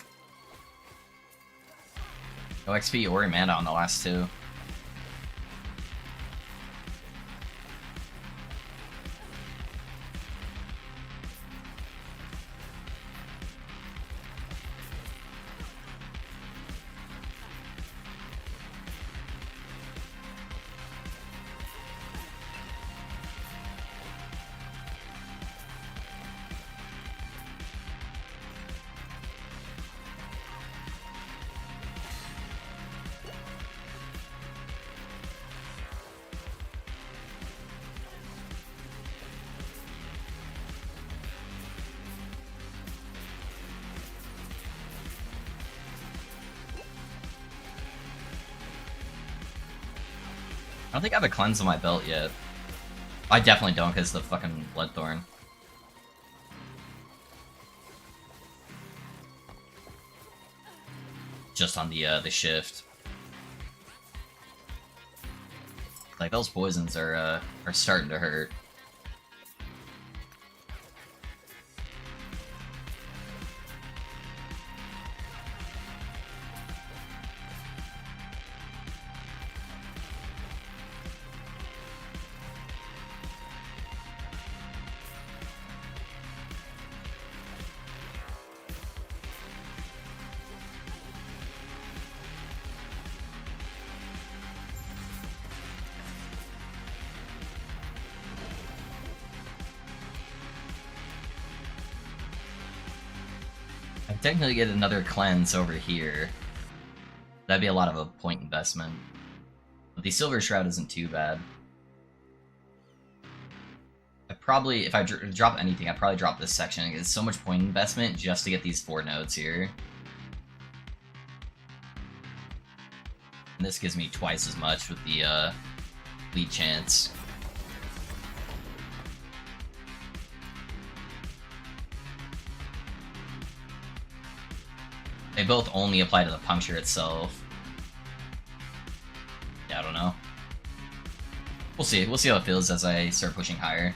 No XP or mana on the last two. I don't think I have a cleanse on my belt yet. I definitely don't because the fucking Bloodthorn. Just on the shift. Like those poisons are starting to hurt. I technically get another cleanse over here. That'd be a lot of a point investment. But the Silver Shroud isn't too bad. I probably, if I drop anything, I'd probably drop this section. It's so much point investment just to get these 4 nodes here. And this gives me twice as much with the lead chance. They both only apply to the puncture itself. Yeah, I don't know. We'll see. We'll see how it feels as I start pushing higher.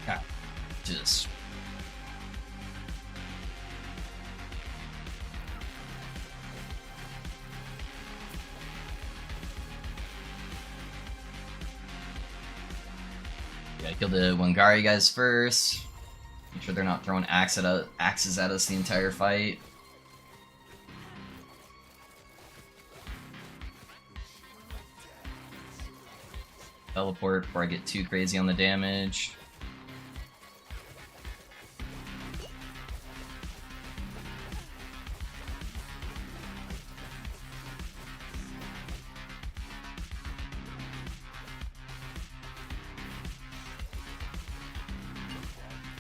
Ah, Jesus. Gotta kill the Wangari guys first. Make sure they're not throwing axes at us the entire fight. Teleport before I get too crazy on the damage.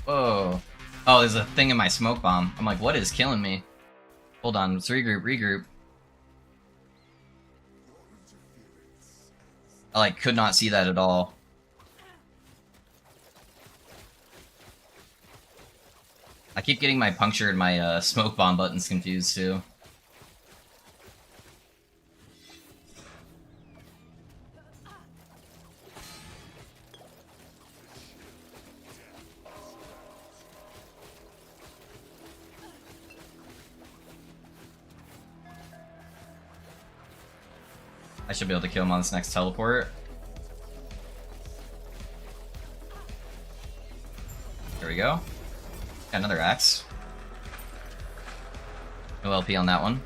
Whoa. Oh, there's a thing in my smoke bomb. I'm like, what is killing me? Hold on, let's regroup. I like could not see that at all. I keep getting my puncture and my smoke bomb buttons confused too. I should be able to kill him on this next teleport. There we go. Got another axe. No LP on that one.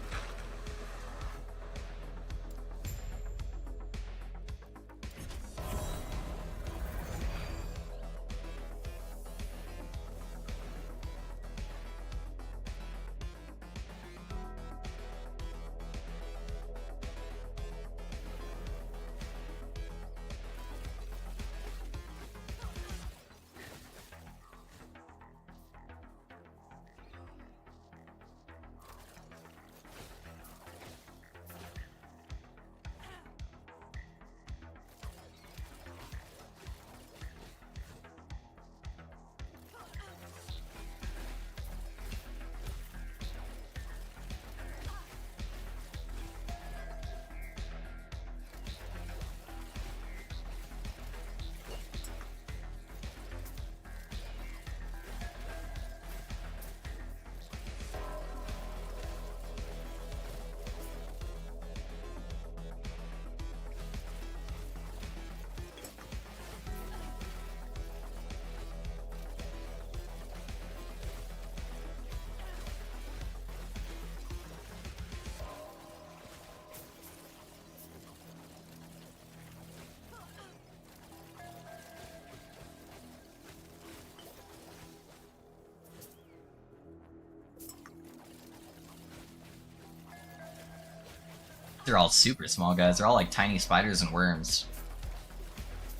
They're all super small guys. They're all like tiny spiders and worms.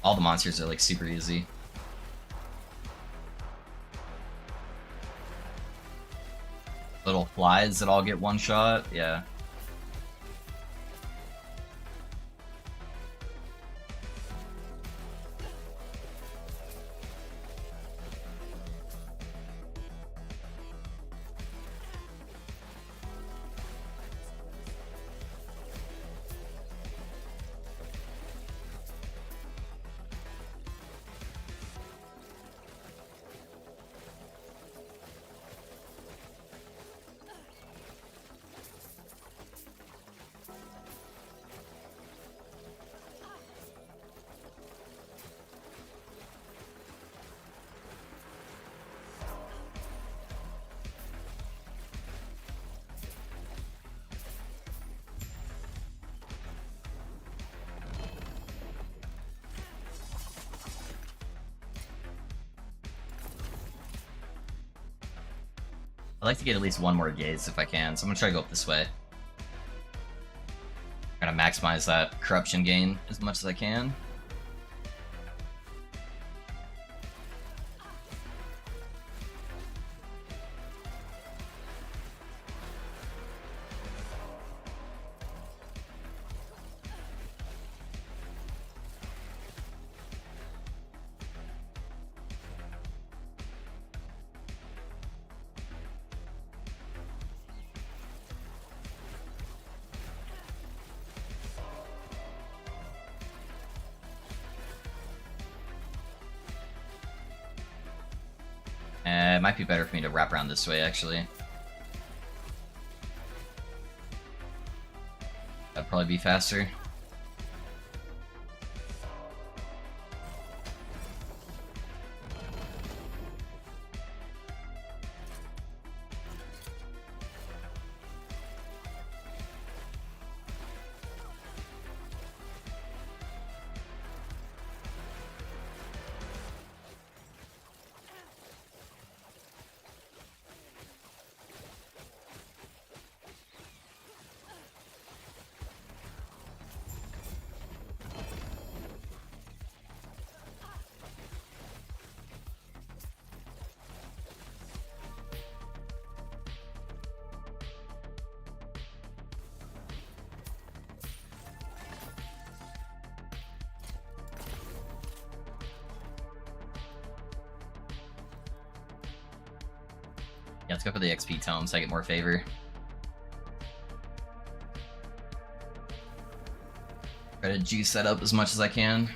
All the monsters are like super easy. Little flies that all get one shot, yeah. I'd like to get at least one more gaze if I can, so I'm gonna try to go up this way. Trying to maximize that corruption gain as much as I can. It might be better for me to wrap around this way, actually. That'd probably be faster. Yeah, let's go for the XP tome so I get more favor. Try to juice that up as much as I can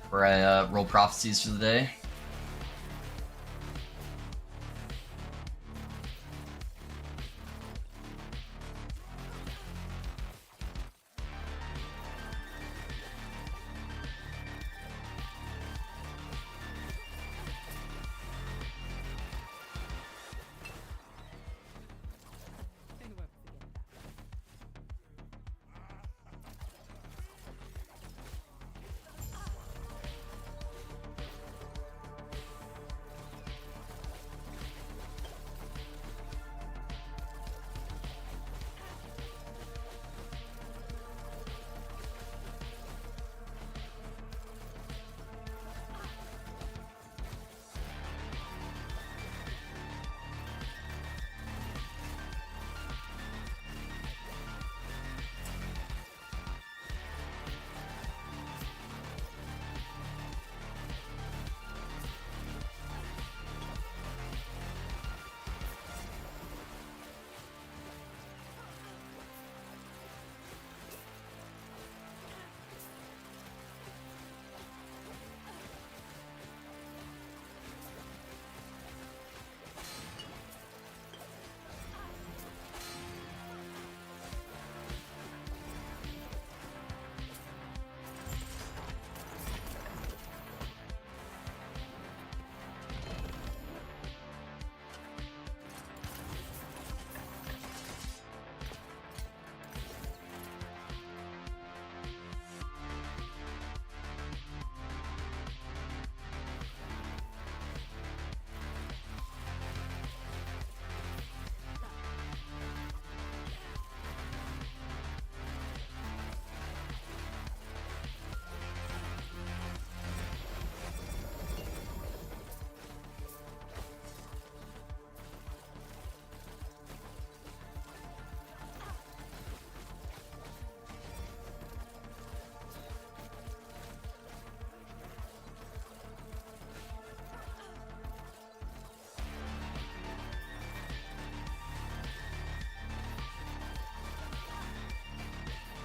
before I roll prophecies for the day.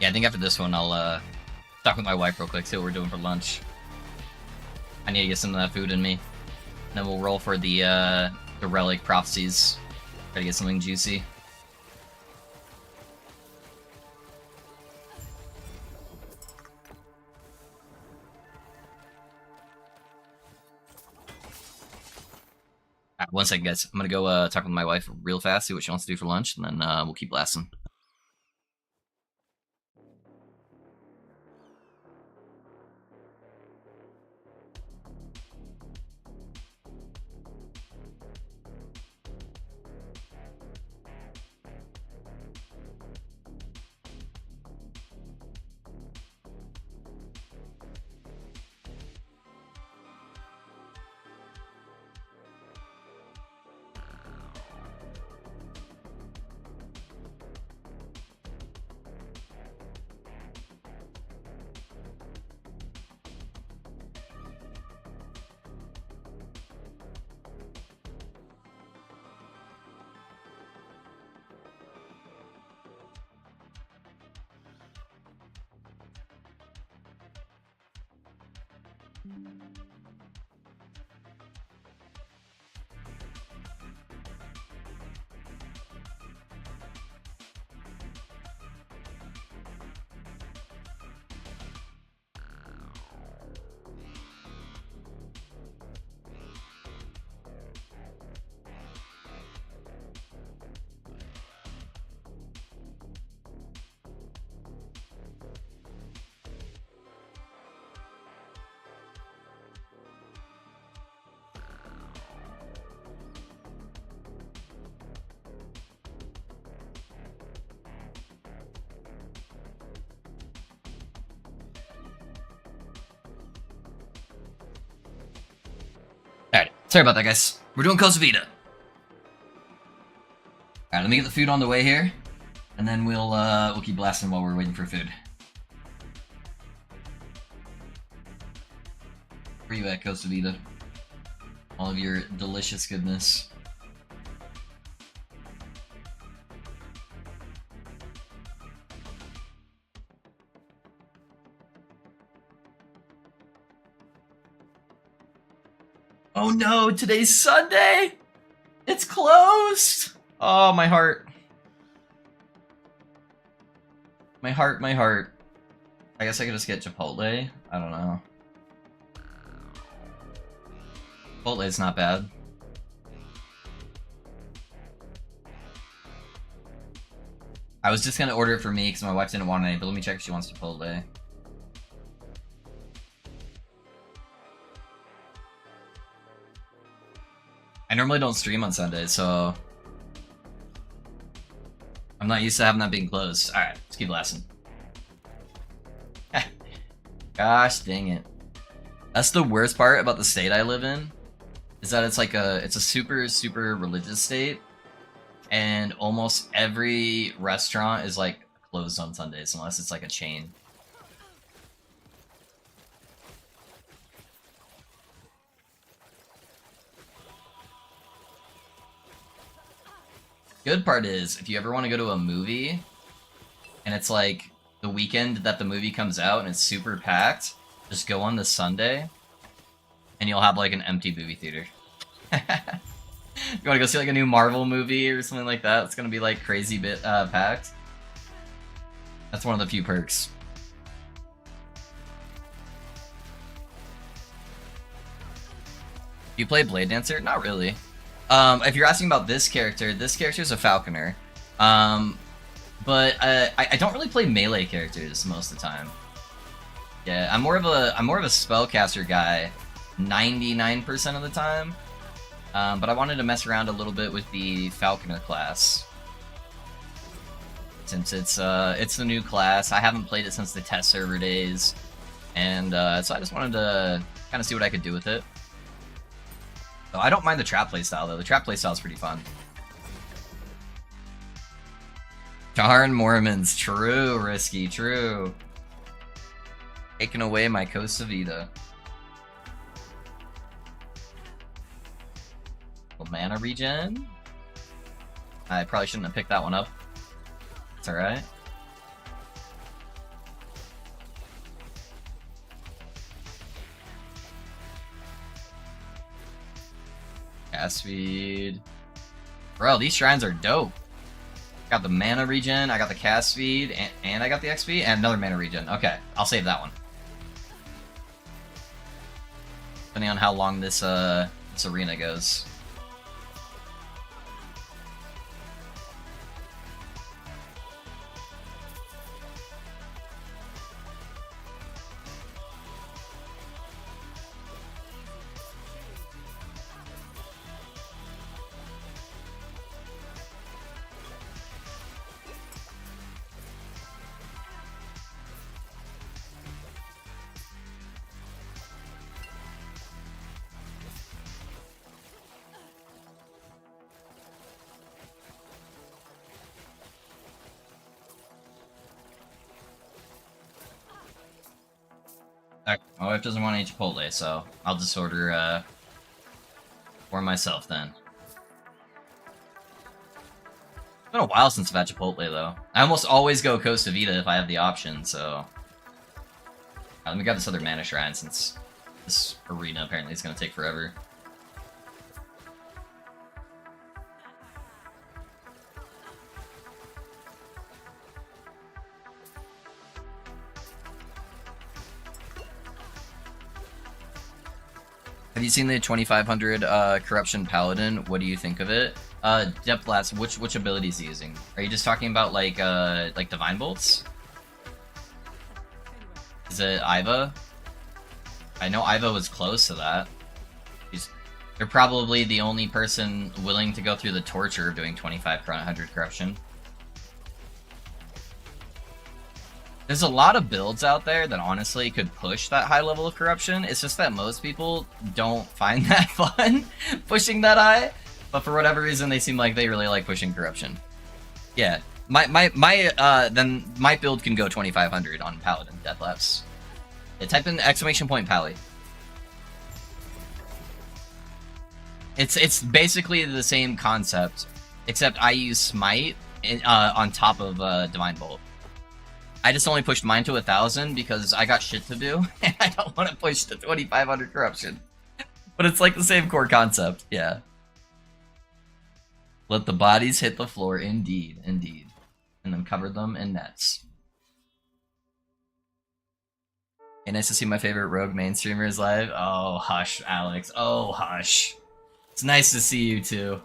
Yeah, I think after this one, I'll talk with my wife real quick, see what we're doing for lunch. I need to get some of that food in me. Then we'll roll for the relic prophecies. Try to get something juicy. Alright, one second, guys. I'm gonna go talk with my wife real fast, see what she wants to do for lunch, and then we'll keep blasting. Alright, sorry about that, guys. We're doing Costa Vida. Alright, let me get the food on the way here, and then we'll keep blasting while we're waiting for food. Where you at, Costa Vida? All of your delicious goodness. Oh no, today's Sunday! It's closed! Oh, my heart. My heart, my heart. I guess I could just get Chipotle. I don't know. Chipotle's not bad. I was just gonna order it for me because my wife didn't want any, but let me check if she wants Chipotle. I normally don't stream on Sundays, so I'm not used to having that being closed. Alright, let's keep blasting. Gosh dang it. That's the worst part about the state I live in, is that it's a super, super religious state, and almost every restaurant is like closed on Sundays unless it's like a chain. Good part is, if you ever want to go to a movie, and it's like the weekend that the movie comes out and it's super packed, just go on this Sunday, and you'll have like an empty movie theater. You want to go see like a new Marvel movie or something like that? It's gonna be like crazy bit packed. That's one of the few perks. You play Blade Dancer? Not really. If you're asking about this character is a Falconer. But I don't really play melee characters most of the time. Yeah, I'm more of a spellcaster guy 99% of the time. But I wanted to mess around a little bit with the Falconer class. Since it's the new class. I haven't played it since the test server days. And so I just wanted to kind of see what I could do with it. So I don't mind the trap playstyle though. The trap playstyle is pretty fun. Darn Mormons, true, Risky, true. Taking away my Costa Vida. Little mana regen. I probably shouldn't have picked that one up. It's alright. Cast speed. Bro, these shrines are dope. Got the mana regen, I got the cast speed, and I got the XP, and another mana regen. Okay, I'll save that one. Depending on how long this arena goes. My wife doesn't want any Chipotle, so I'll just order for myself then. It's been a while since I've had Chipotle though. I almost always go Costa Vida if I have the option, so... let me grab this other mana shrine since this arena apparently is going to take forever. Have you seen the 2500 Corruption Paladin? What do you think of it? Depth Blast, which ability is he using? Are you just talking about like Divine Bolts? Is it Iva? I know Iva was close to that. They're probably the only person willing to go through the torture of doing 2500 Corruption. There's a lot of builds out there that honestly could push that high level of Corruption. It's just that most people don't find that fun, pushing that high. But for whatever reason, they seem like they really like pushing Corruption. Yeah, then my build can go 2500 on Paladin Deathlapse. Yeah, type in ! Pally. It's basically the same concept, except I use Smite on top of Divine Bolt. I just only pushed mine to 1000 because I got shit to do, and I don't want to push to 2500 Corruption. But it's like the same core concept, yeah. Let the bodies hit the floor, indeed, indeed. And then cover them in nets. Hey, nice to see my favorite rogue main streamers live. Oh, hush, Alex. Oh, hush. It's nice to see you, too.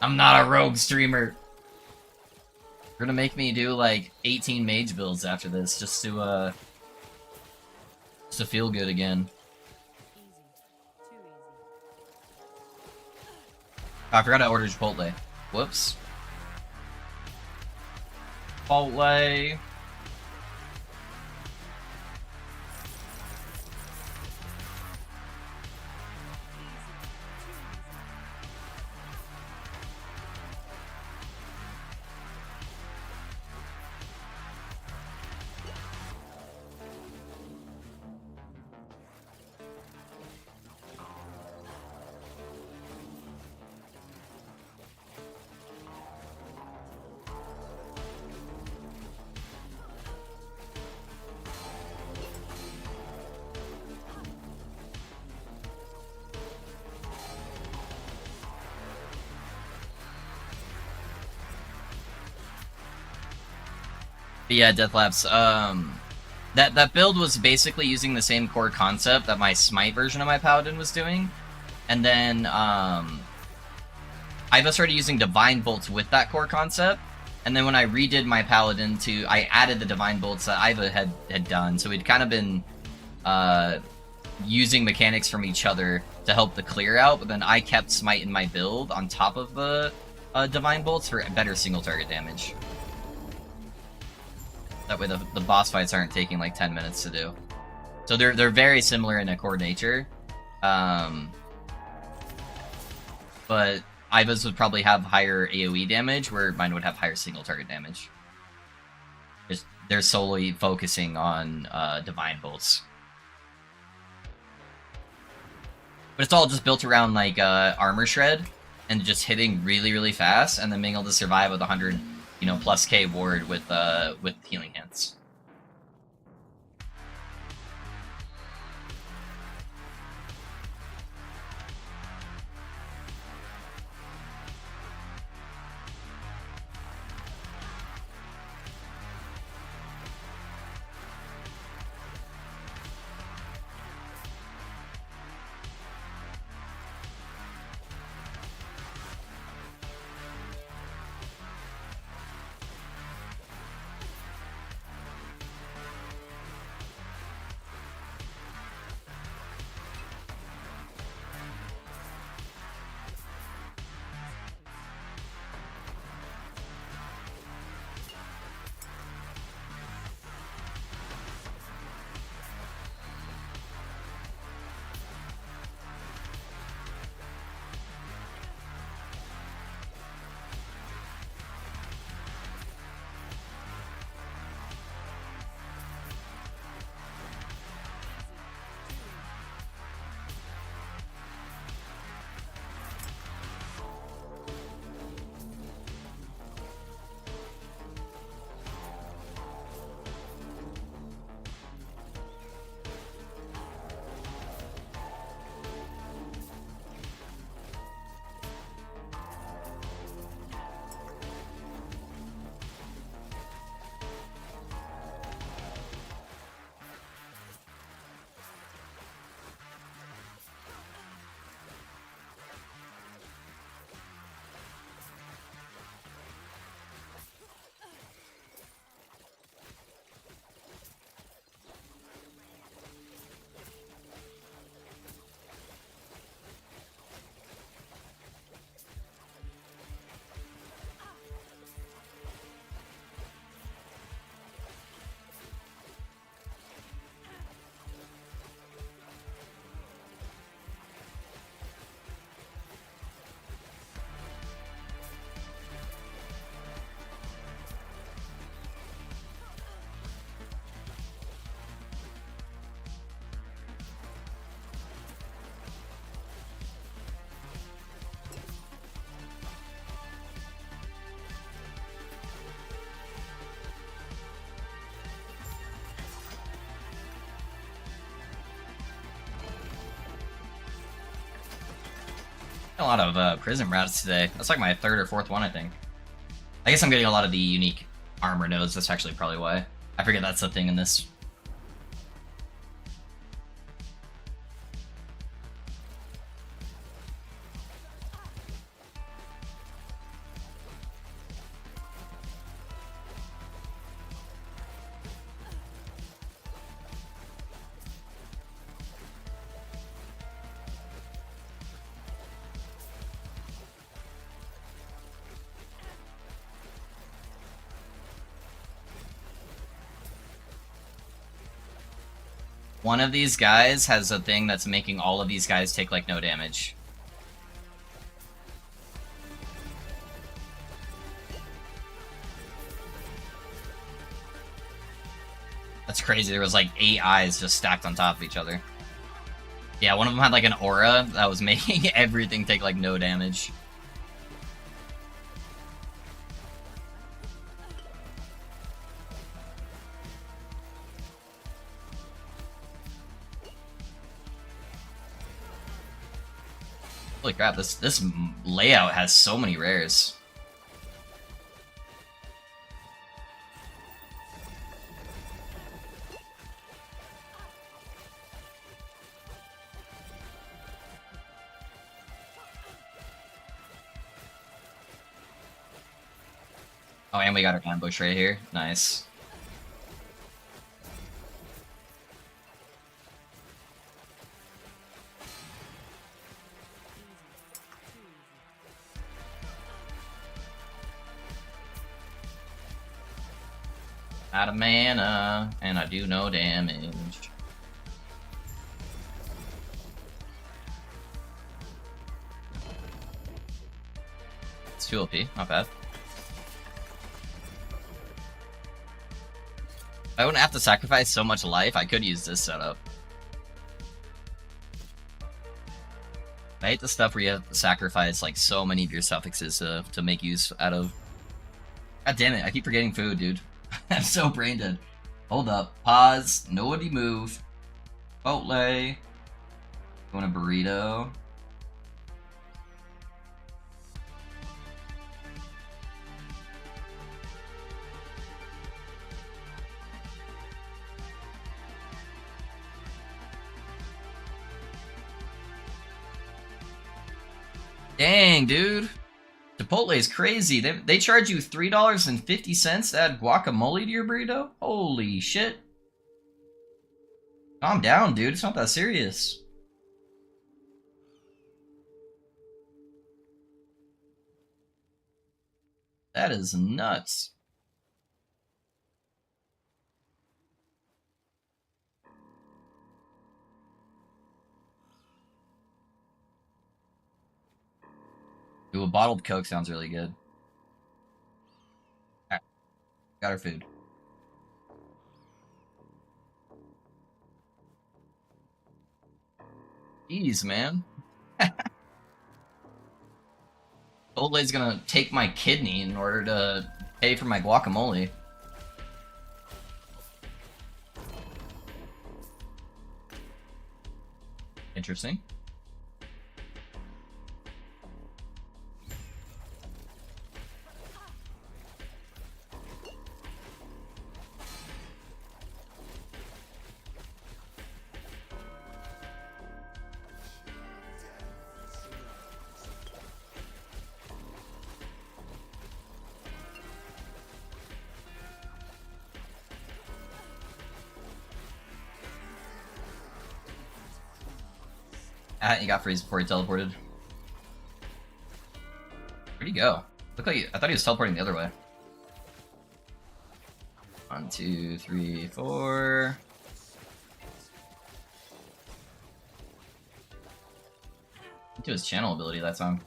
I'm not a rogue streamer. You're gonna make me do, like, 18 mage builds after this, just to feel good again. Oh, I forgot I ordered Chipotle. Whoops. Chipotle. But yeah, Deathlapse, that build was basically using the same core concept that my Smite version of my Paladin was doing. And then, Iva started using Divine Bolts with that core concept. And then when I redid my Paladin I added the Divine Bolts that Iva had done. So we'd kind of been, using mechanics from each other to help the clear out. But then I kept Smite in my build on top of the, Divine Bolts for better single target damage. That way the boss fights aren't taking like 10 minutes to do. So they're very similar in a core nature. But Iva's would probably have higher AoE damage, where mine would have higher single target damage. They're solely focusing on Divine Bolts. But it's all just built around like Armor Shred, and just hitting really, really fast, and then being able to survive with 100... plus K ward with healing hands. A lot of prism rats today. That's like my third or fourth one, I think. I guess I'm getting a lot of the unique armor nodes. That's actually probably why. I forget that's the thing in this. One of these guys has a thing that's making all of these guys take like no damage. That's crazy. There was like 8 eyes just stacked on top of each other. Yeah, one of them had like an aura that was making everything take like no damage. Holy crap, this layout has so many rares. Oh, and we got our ambush right here. Nice. Out of mana, and I do no damage. It's 2 OP, not bad. If I wouldn't have to sacrifice so much life, I could use this setup. I hate the stuff where you have to sacrifice like so many of your suffixes to make use out of. God damn it, I keep forgetting food, dude. I'm so brain dead. Hold up, pause, nobody move. Chipotle. Want a burrito? Dang, dude. Chipotle is crazy. They charge you $3.50 to add guacamole to your burrito? Holy shit. Calm down, dude. It's not that serious. That is nuts. Ooh, a bottled Coke sounds really good. Alright, got our food. Jeez, man. Chipotle's gonna take my kidney in order to pay for my guacamole. Interesting. Ah, he got freeze before he teleported. Where'd he go? Looked like I thought he was teleporting the other way. 1, 2, 3, 4. Into his channel ability that time.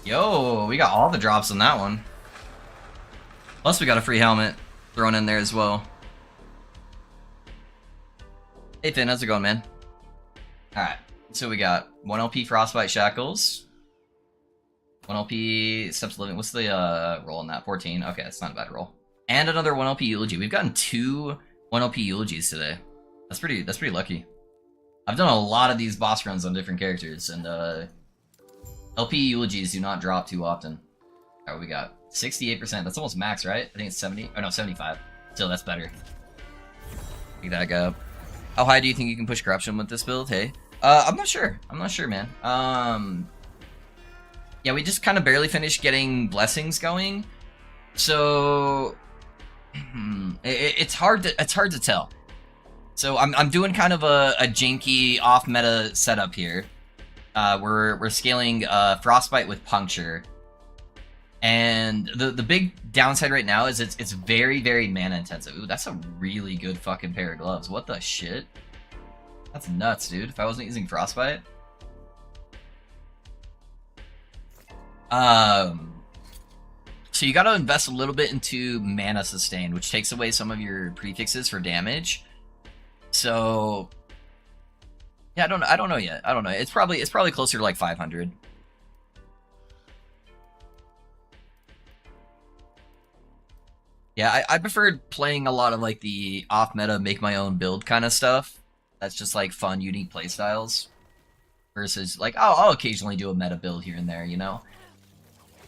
Yo, we got all the drops on that one. Plus we got a free helmet thrown in there as well. Hey Finn, how's it going, man? Alright, so we got 1 LP Frostbite Shackles. 1 LP Steps Living. What's the roll on that? 14. Okay, that's not a bad roll. And another 1 LP Eulogy. We've gotten 2 1 LP Eulogies today. That's pretty lucky. I've done a lot of these boss runs on different characters, and LP Eulogies do not drop too often. Alright, we got 68%. That's almost max, right? I think it's 70. Oh no, 75. Still, that's better. Pick that guy up. How high do you think you can push corruption with this build? Hey, I'm not sure. I'm not sure, man. Yeah, we just kind of barely finished getting blessings going, so it's hard to tell. So I'm doing kind of a janky off meta setup here. We're scaling Frostbite with Puncture, and the big downside right now is it's very mana intensive. Ooh, that's a really good fucking pair of gloves. What the shit? That's nuts, dude. If I wasn't using Frostbite. So you gotta invest a little bit into mana sustain, which takes away some of your prefixes for damage. So yeah, I don't know yet. I don't know. It's probably closer to like 500. Yeah, I preferred playing a lot of like the off meta, make my own build kind of stuff. That's just like fun, unique playstyles. Versus like, I'll occasionally do a meta build here and there, you know?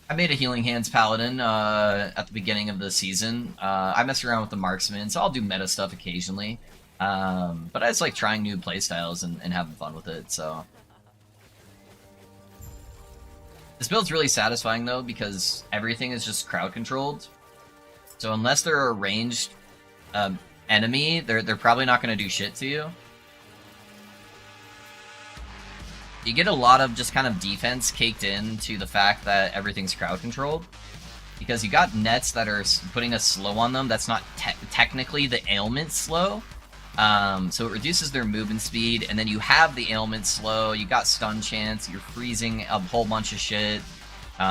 I made a Healing Hands Paladin at the beginning of the season. I mess around with the Marksman, so I'll do meta stuff occasionally. But I just like trying new playstyles and having fun with it, so. This build's really satisfying though, because everything is just crowd controlled. So unless they're a ranged enemy, they're probably not going to do shit to you. You get a lot of just kind of defense caked into the fact that everything's crowd controlled. Because you got nets that are putting a slow on them that's not technically the ailment slow. So it reduces their movement speed, and then you have the ailment slow, you got stun chance, you're freezing a whole bunch of shit. You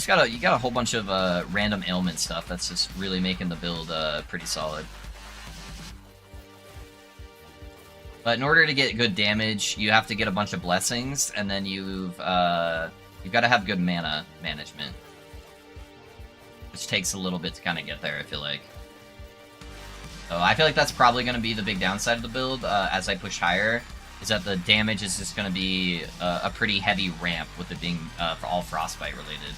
got a whole bunch of random ailment stuff that's just really making the build pretty solid. But in order to get good damage, you have to get a bunch of blessings, and then you've got to have good mana management, which takes a little bit to kind of get there, I feel like. So I feel like that's probably going to be the big downside of the build as I push higher, is that the damage is just going to be a pretty heavy ramp with it being all Frostbite related.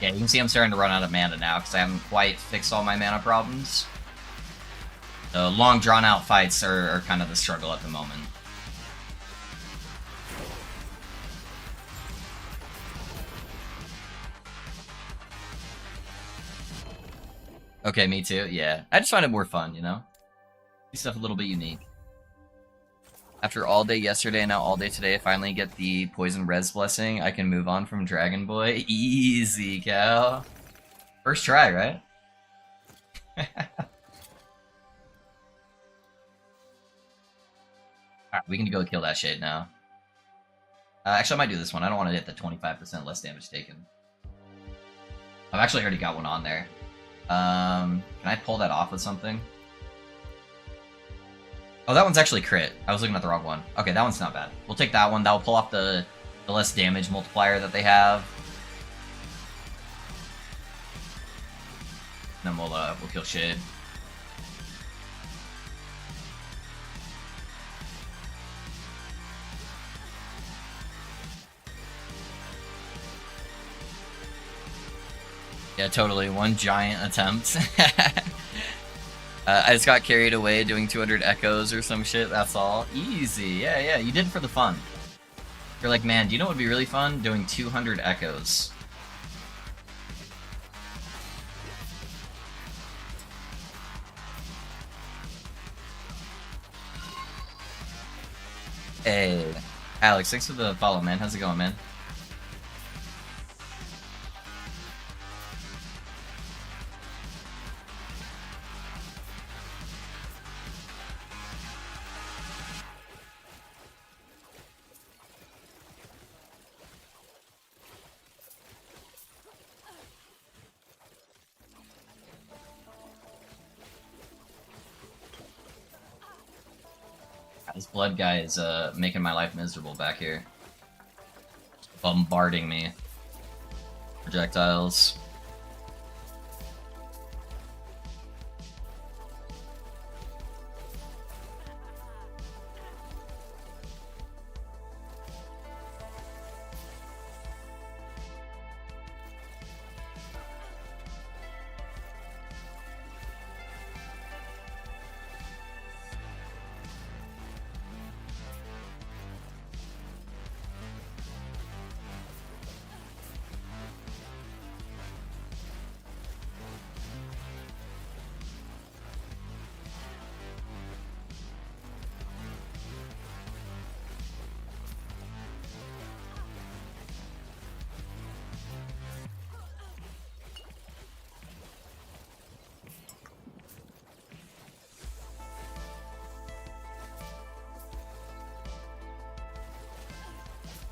Yeah, you can see I'm starting to run out of mana now because I haven't quite fixed all my mana problems. The long drawn-out fights are kind of the struggle at the moment. Okay, me too, yeah. I just find it more fun, you know? Do stuff a little bit unique. After all day yesterday and now all day today, I finally get the Poison Res Blessing. I can move on from Dragon Boy. Easy, cow. First try, right? Alright, we can go kill that shit now. Actually, I might do this one. I don't want to hit the 25% less damage taken. I've actually already got one on there. Can I pull that off with something? Oh, that one's actually crit. I was looking at the wrong one. Okay, that one's not bad. We'll take that one. That'll pull off the less damage multiplier that they have. And then we'll kill Shade. Yeah, totally. One giant attempt. I just got carried away doing 200 echoes or some shit, that's all. Easy, yeah, you did it for the fun. You're like, man, do you know what would be really fun? Doing 200 echoes. Hey, Alex, thanks for the follow, man. How's it going, man? This blood guy is making my life miserable back here. Bombarding me. Projectiles.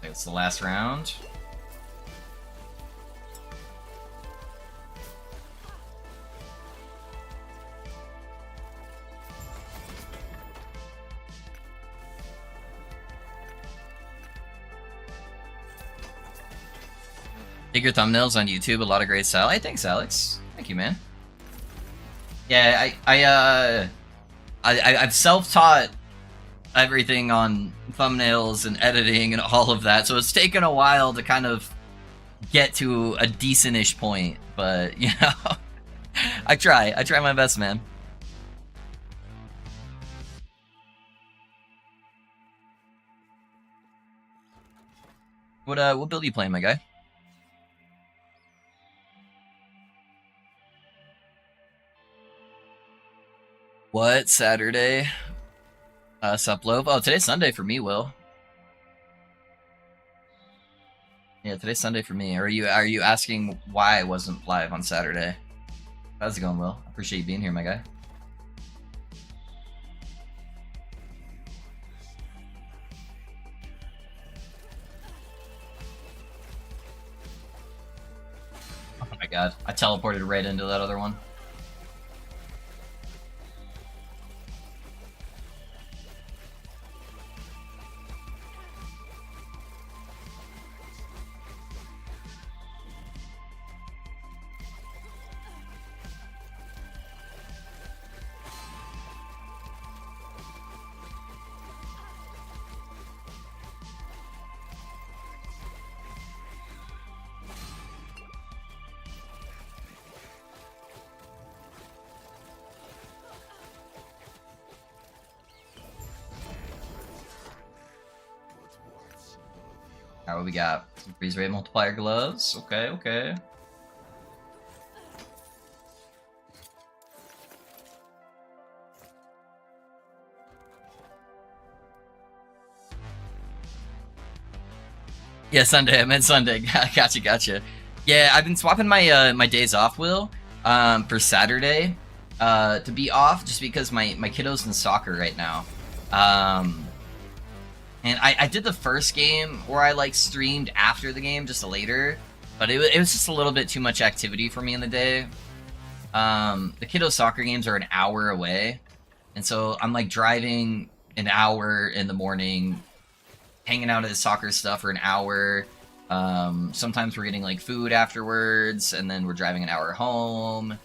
It's the last round. Bigger thumbnails on YouTube, a lot of great style. Hey, thanks, Alex. Thank you, man. Yeah, I've self-taught everything on thumbnails and editing and all of that, so it's taken a while to kind of get to a decent-ish point, but you know, I try my best, man. What build are you playing, my guy? What Saturday? Sup, Love? Oh, today's Sunday for me, Will. Yeah, today's Sunday for me. Are you asking why I wasn't live on Saturday? How's it going, Will? I appreciate you being here, my guy. Oh my god, I teleported right into that other one. Alright, what we got? Some freeze rate multiplier gloves. Okay, okay. Yeah, Sunday. I meant Sunday. Gotcha. Yeah, I've been swapping my my days off, Will, for Saturday, to be off, just because my kiddo's in soccer right now. And I did the first game where I like streamed after the game, just later, but it was just a little bit too much activity for me in the day. The kiddo soccer games are an hour away, and so I'm like driving an hour in the morning, hanging out at the soccer stuff for an hour. Sometimes we're getting like food afterwards, and then we're driving an hour home.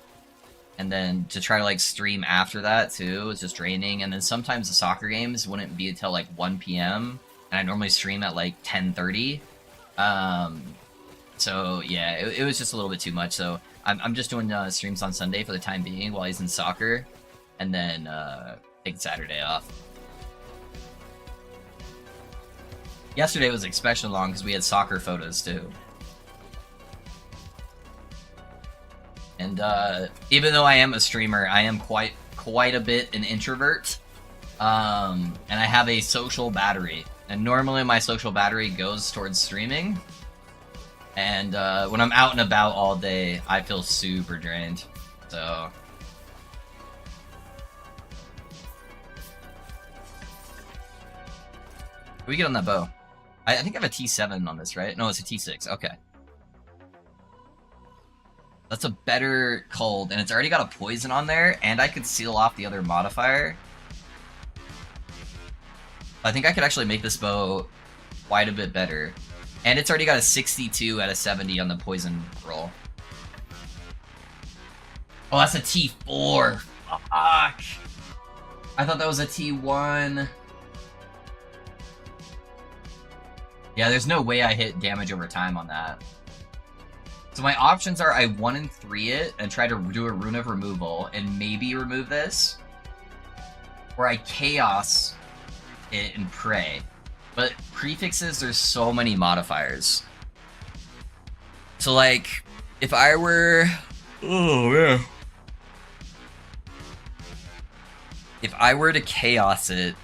And then to try to like stream after that too, it's just draining. And then sometimes the soccer games wouldn't be until like 1 p.m. and I normally stream at like 10:30. So yeah, it was just a little bit too much. So I'm just doing streams on Sunday for the time being while he's in soccer, and then take Saturday off. Yesterday was especially long because we had soccer photos too. And even though I am a streamer, I am quite a bit an introvert. And I have a social battery. And normally my social battery goes towards streaming. And when I'm out and about all day, I feel super drained. So... What do we get on that bow? I think I have a T7 on this, right? No, it's a T6. Okay. That's a better cold, and it's already got a poison on there, and I could seal off the other modifier. I think I could actually make this bow quite a bit better. And it's already got a 62 out of 70 on the poison roll. Oh, that's a T4. Fuck. I thought that was a T1. Yeah, there's no way I hit damage over time on that. So my options are I 1 and 3 it and try to do a rune of removal and maybe remove this. Or I chaos it and pray. But prefixes, there's so many modifiers. So like, if I were... Oh, yeah. If I were to chaos it,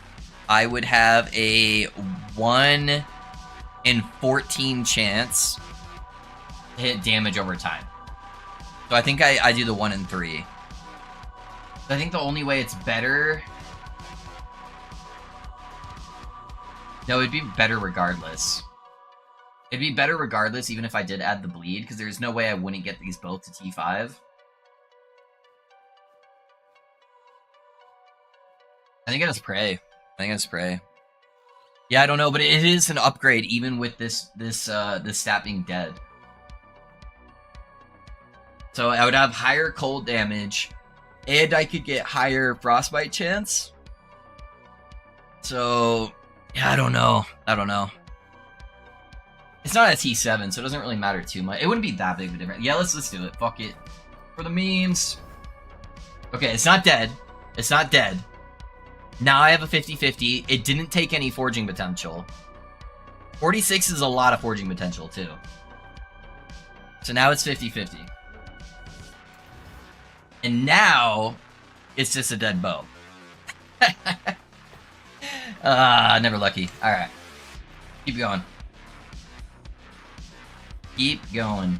I would have a 1 in 14 chance to hit damage over time. So I think I do the 1 in 3. So I think the only way it's better... No, it'd be better regardless. It'd be better regardless even if I did add the bleed, because there's no way I wouldn't get these both to T5. I think I just pray. I think I just pray. Yeah, I don't know, but it is an upgrade even with this stat being dead. So I would have higher cold damage, and I could get higher frostbite chance. So yeah, I don't know. I don't know. It's not a T7, so it doesn't really matter too much. It wouldn't be that big of a difference. Yeah, let's do it. Fuck it. For the memes. Okay, it's not dead. It's not dead. Now I have a 50-50. It didn't take any forging potential. 46 is a lot of forging potential, too. So now it's 50-50. And now, it's just a dead bow. Never lucky. Alright. Keep going. Keep going.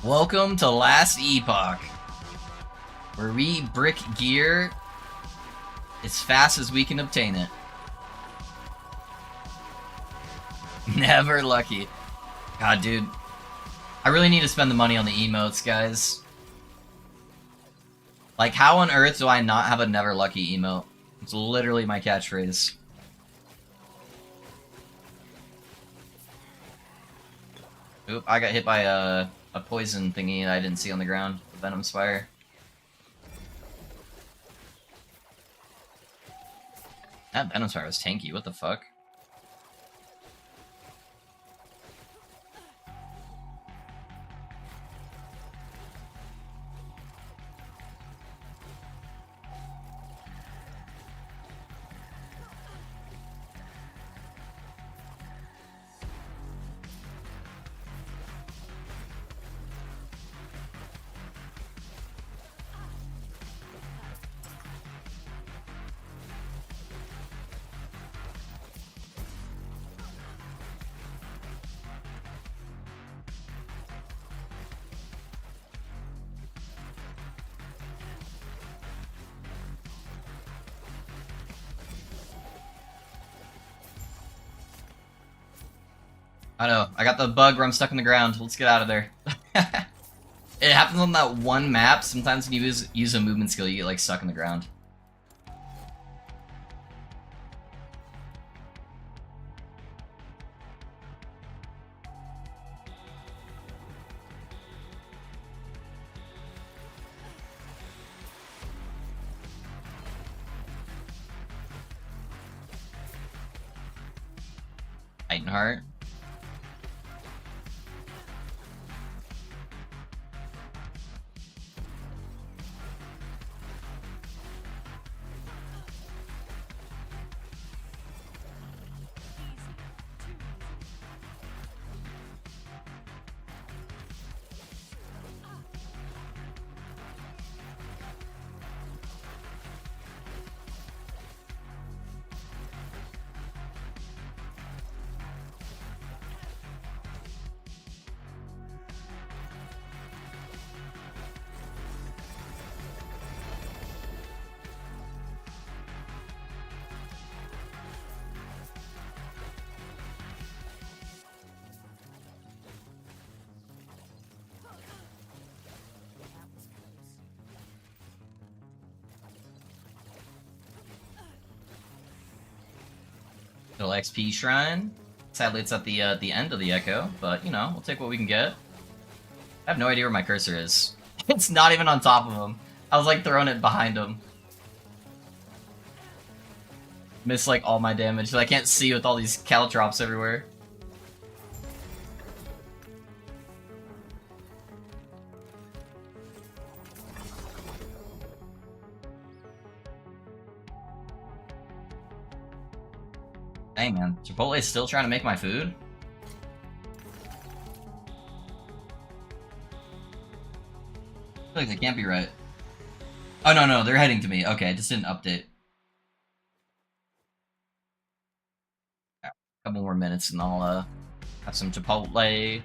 Welcome to Last Epoch, where we brick gear as fast as we can obtain it. Never lucky. God, dude. I really need to spend the money on the emotes, guys. Like, how on earth do I not have a never lucky emote? It's literally my catchphrase. Oop, I got hit by a poison thingy I didn't see on the ground. The Venom Spire. That Venom Spire was tanky, what the fuck? I know. I got the bug where I'm stuck in the ground. Let's get out of there. It happens on that one map. Sometimes when you use a movement skill, you get like stuck in the ground. Titanheart. Little XP shrine. Sadly, it's at the end of the echo, but you know, we'll take what we can get. I have no idea where my cursor is. It's not even on top of him. I was like throwing it behind him. Missed like all my damage, so I can't see with all these caltrops everywhere. Dang, man. Chipotle's still trying to make my food? I feel like that can't be right. Oh, no, they're heading to me. Okay, it just didn't update. A couple more minutes and I'll, have some Chipotle. Easy.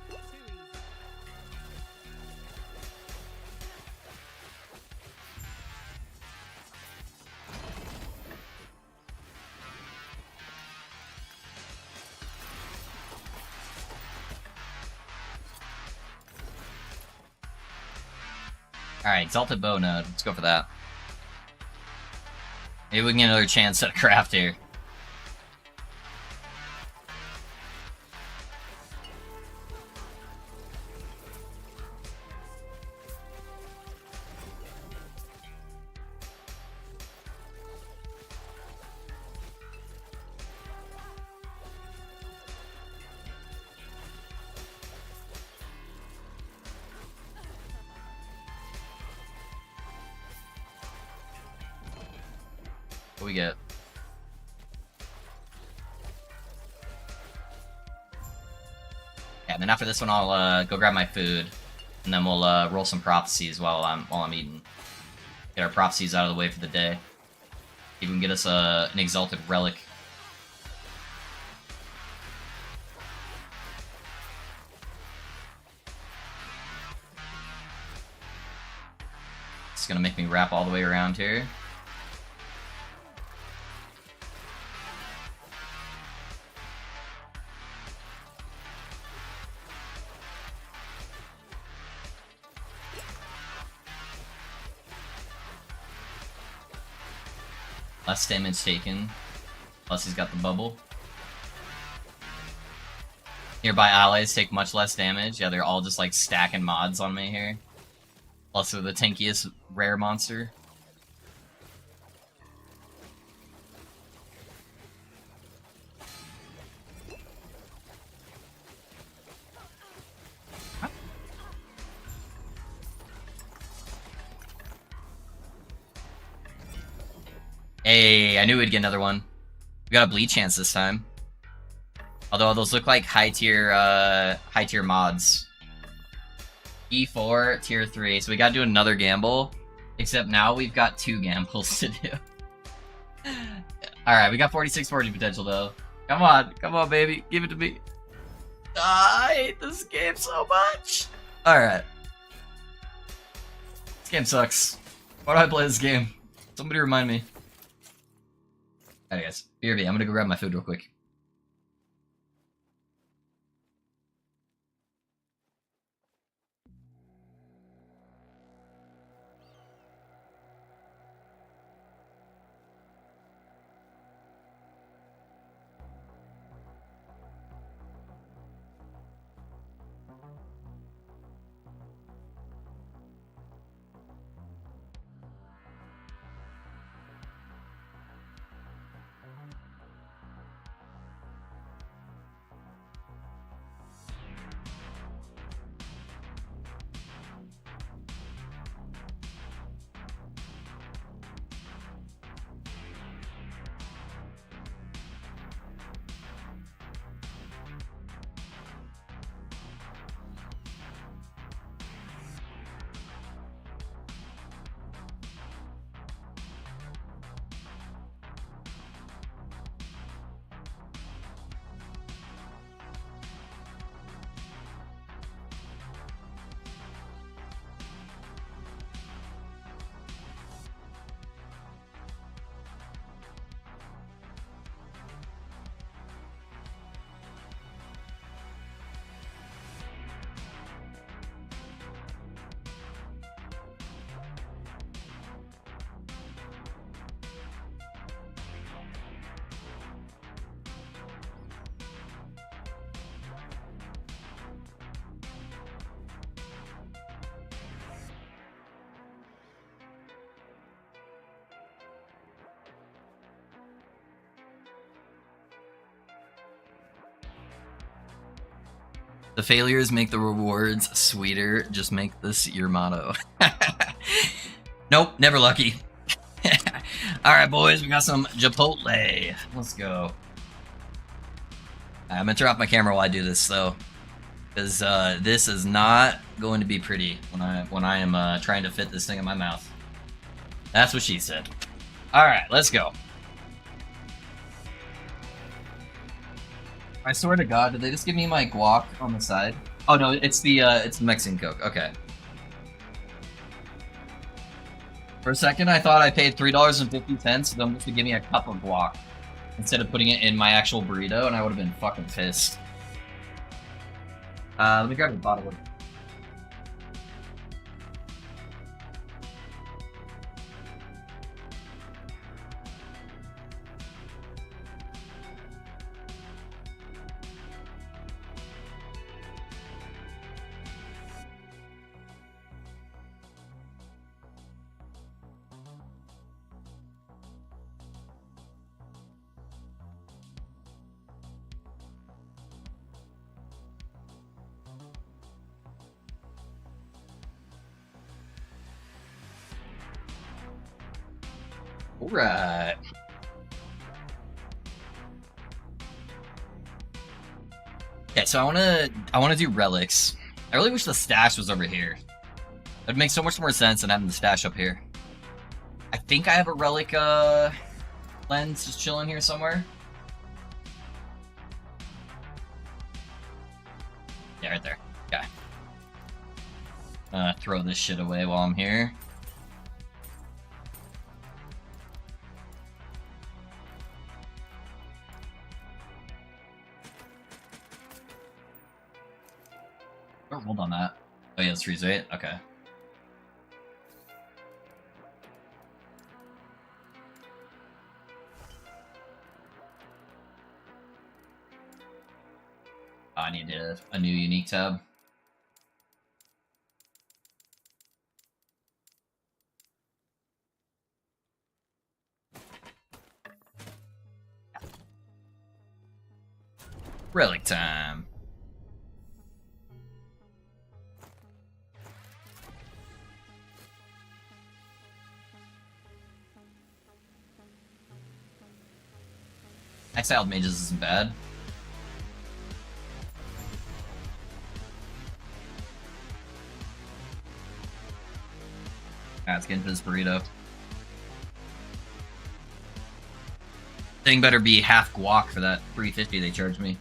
Too easy. Alright, Exalted Bow Node. Let's go for that. Maybe we can get another chance at a craft here. What we get? Yeah, and then after this one, I'll go grab my food, and then we'll roll some prophecies while I'm eating. Get our prophecies out of the way for the day. See if we can get us an exalted relic. It's gonna make me wrap all the way around here. Less damage taken. Plus he's got the bubble. Nearby allies take much less damage. Yeah, they're all just like stacking mods on me here. Plus they're the tankiest rare monster. Hey, I knew we'd get another one. We got a bleed chance this time. Although those look like high tier mods. E4, tier 3. So we gotta do another gamble. Except now we've got 2 gambles to do. Alright, we got 46 fortune potential though. Come on, baby. Give it to me. I hate this game so much. Alright. This game sucks. Why do I play this game? Somebody remind me. Alright guys, BRB, I'm gonna go grab my food real quick. The failures make the rewards sweeter. Just make this your motto. Nope, never lucky. Alright, boys, we got some Chipotle. Let's go. I'm gonna turn off my camera while I do this, though. Because this is not going to be pretty when I am trying to fit this thing in my mouth. That's what she said. Alright, let's go. I swear to God, did they just give me my guac on the side? Oh no, it's the Mexican Coke. Okay. For a second, I thought I paid $3.50 for them just to give me a cup of guac instead of putting it in my actual burrito, and I would have been fucking pissed. Let me grab a bottle of. Alright. Okay, so I wanna do relics. I really wish the stash was over here. That'd make so much more sense than having the stash up here. I think I have a relic lens just chilling here somewhere. Yeah, right there. Okay. Throw this shit away while I'm here. Oh, hold on that. Oh yeah, it's freeze, right? Okay. I need a new unique tab. Relic time. Exiled mages isn't bad. Let's get into this burrito. Thing better be half guac for that $3.50 they charged me.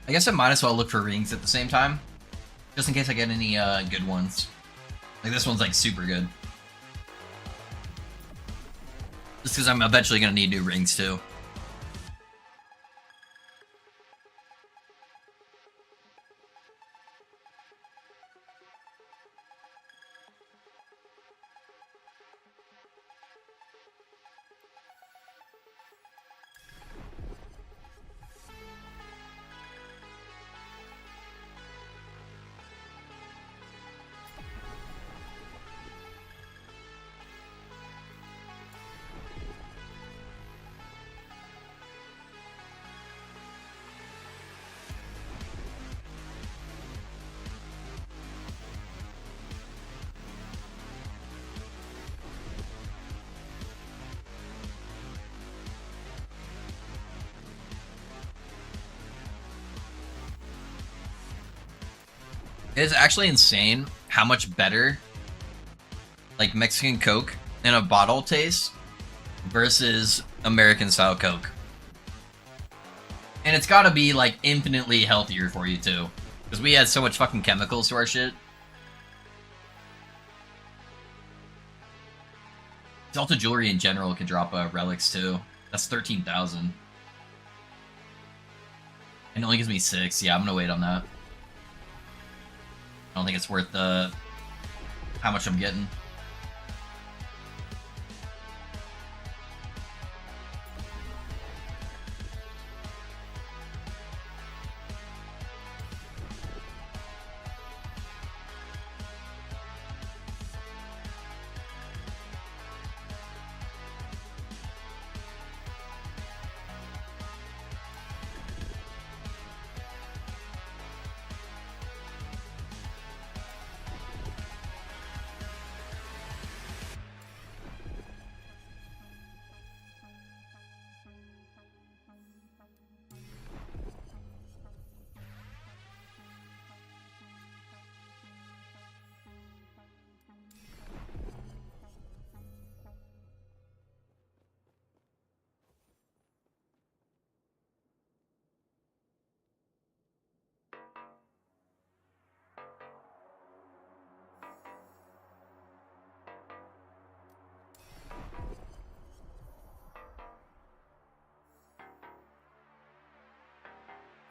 I guess I might as well look for rings at the same time, just in case I get any good ones. Like this one's like super good. Just because I'm eventually gonna need new rings too. It's actually insane how much better like Mexican Coke in a bottle tastes versus American style Coke. And it's gotta be like infinitely healthier for you too. Because we add so much fucking chemicals to our shit. Delta jewelry in general could drop relics too. That's 13,000. And it only gives me 6. Yeah, I'm gonna wait on that. I don't think it's worth how much I'm getting.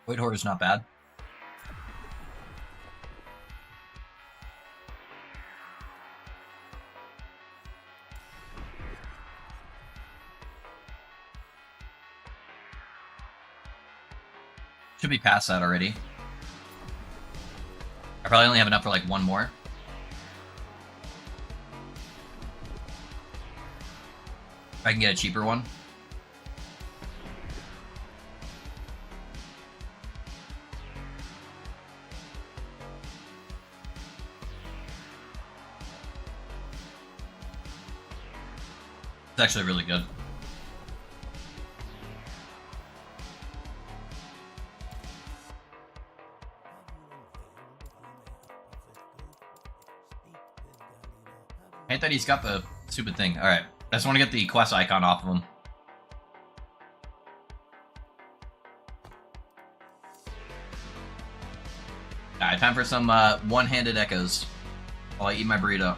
Void Horror is not bad. Should be past that already. I probably only have enough for like one more. If I can get a cheaper one. It's actually really good. Ain't that he's got the stupid thing. Alright. I just want to get the quest icon off of him. Alright, time for some one-handed echoes while I eat my burrito.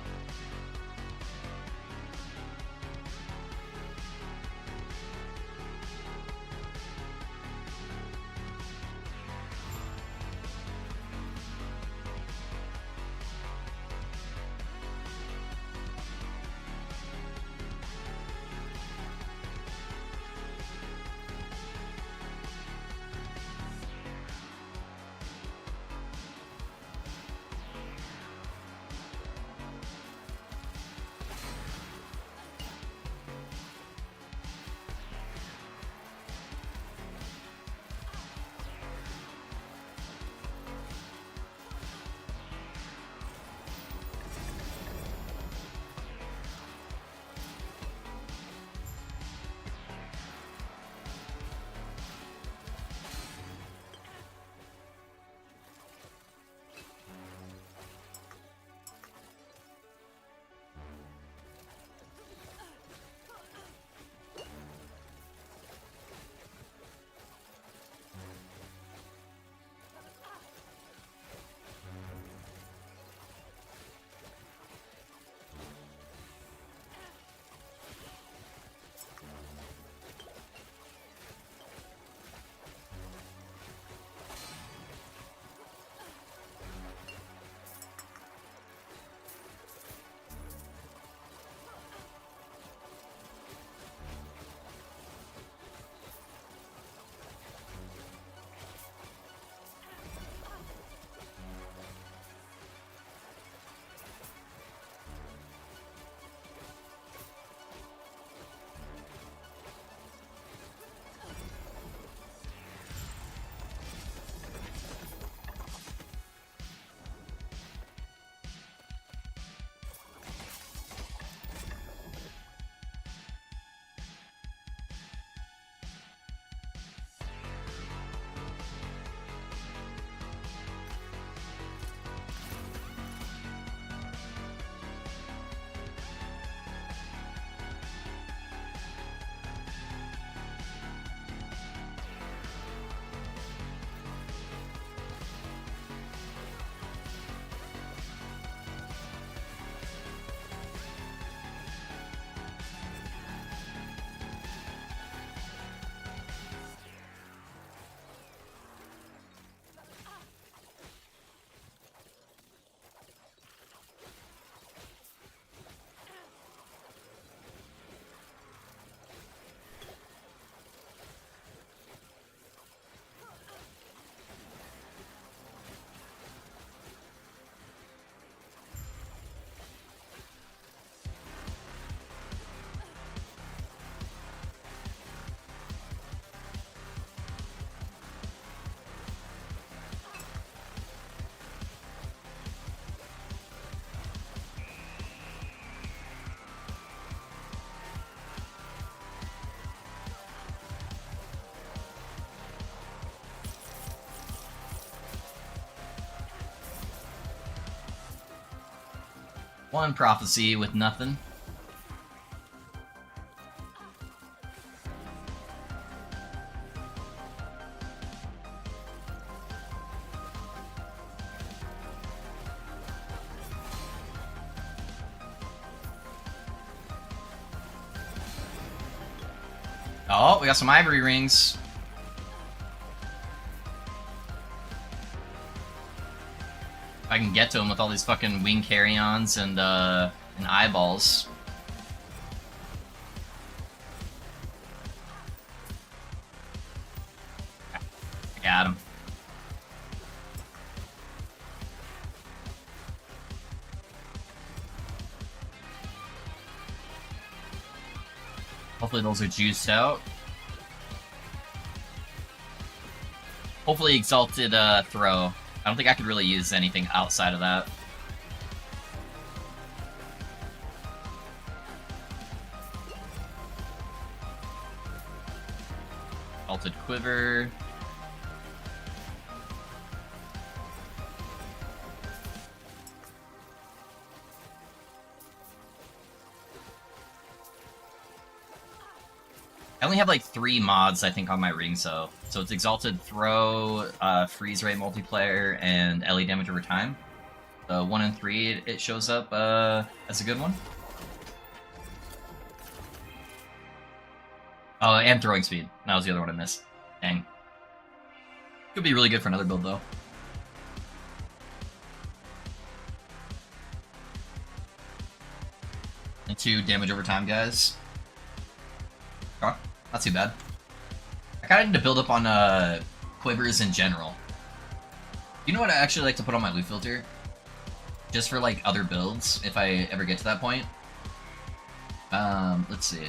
One prophecy with nothing. Oh, we got some ivory rings. If I can get to him with all these fucking wing carry-ons and eyeballs. I got him. Hopefully those are juiced out. Hopefully Exalted Throw. I don't think I could really use anything outside of that. Exalted Quiver. I only have like 3 mods, I think, on my ring, so it's Exalted Throw, Freeze Ray Multiplayer, and LE Damage over time. So 1 and 3, it shows up as a good one. Oh, and Throwing Speed. That was the other one I missed. Dang. Could be really good for another build, though. And 2 damage over time, guys. Oh, not too bad. I kind of need to build up on quivers in general. You know what I actually like to put on my loot filter? Just for like other builds, if I ever get to that point. Let's see.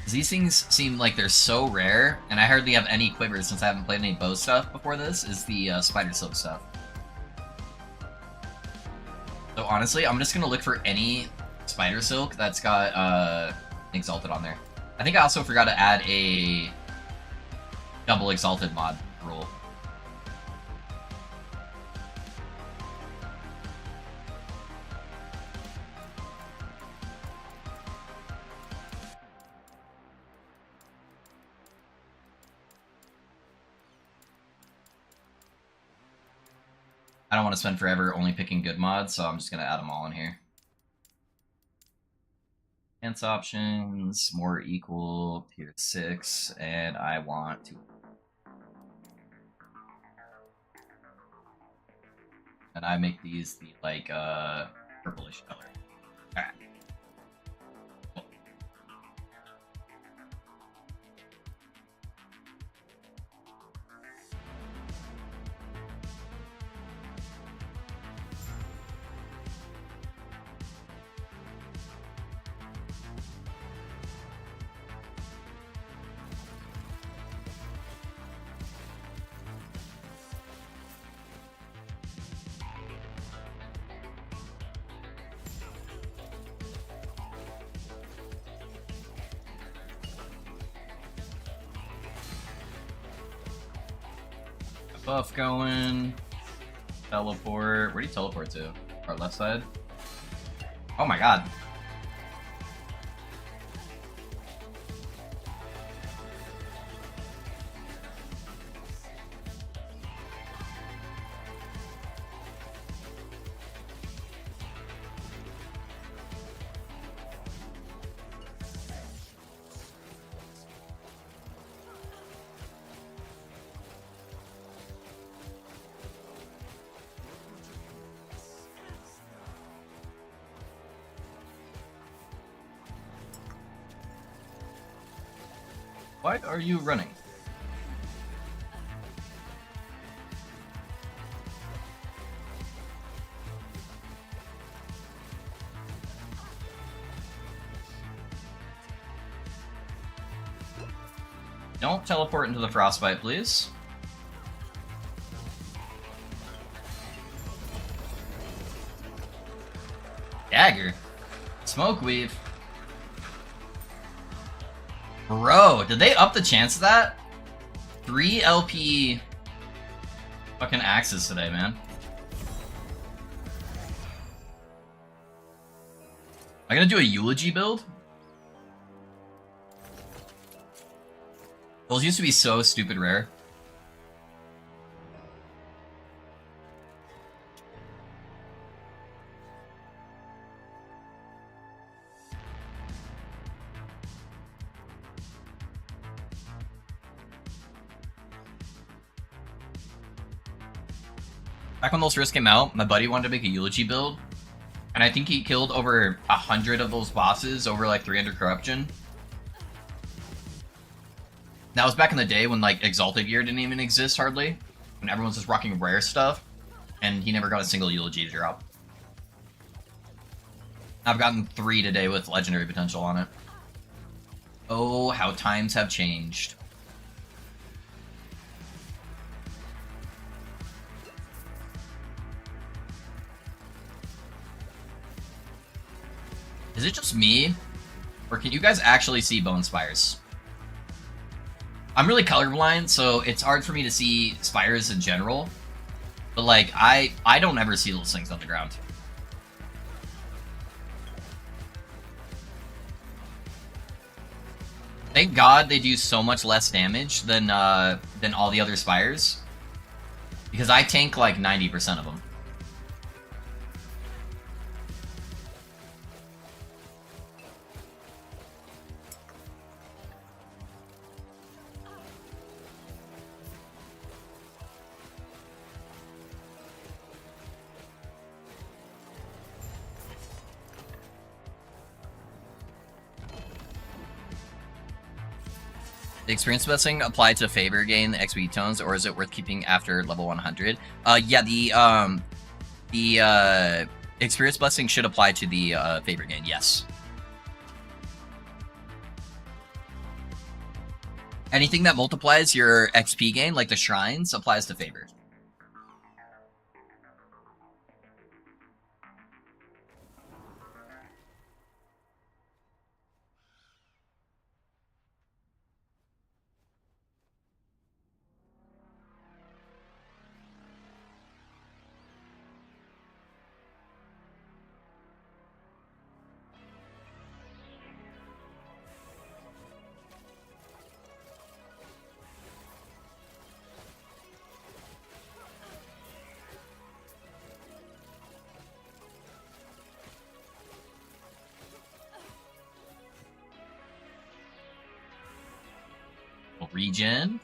These things seem like they're so rare, and I hardly have any quivers since I haven't played any bow stuff before this, is the Spider Silk stuff. So honestly, I'm just gonna look for any Spider Silk that's got Exalted on there. I think I also forgot to add a double Exalted mod rule. I don't want to spend forever only picking good mods, so I'm just going to add them all in here. Dance options, more equal, tier 6, and I want to. And I make these the like purplish color. Alright. Cool. Buff going. Teleport. Where do you teleport to? Our left side? Oh my god. Why are you running? Don't teleport into the frostbite, please. Dagger. Smoke weave. Bro, did they up the chance of that? 3 LP fucking axes today, man. I'm gonna do a eulogy build. Those used to be so stupid rare. Back when those first came out, my buddy wanted to make a eulogy build, and I think he killed over 100 of those bosses over like 300 corruption. That was back in the day when like Exalted Gear didn't even exist hardly, when everyone's just rocking rare stuff, and he never got a single eulogy to drop. I've gotten 3 today with legendary potential on it. Oh, how times have changed. Is it just me? Or can you guys actually see bone spires? I'm really colorblind, so it's hard for me to see spires in general. But like, I don't ever see those things on the ground. Thank God they do so much less damage than all the other spires. Because I tank like 90% of them. The experience blessing apply to favor gain XP tones, or is it worth keeping after level 100? Yeah, the experience blessing should apply to the favor gain. Yes. Anything that multiplies your XP gain, like the shrines, applies to favor. Regen.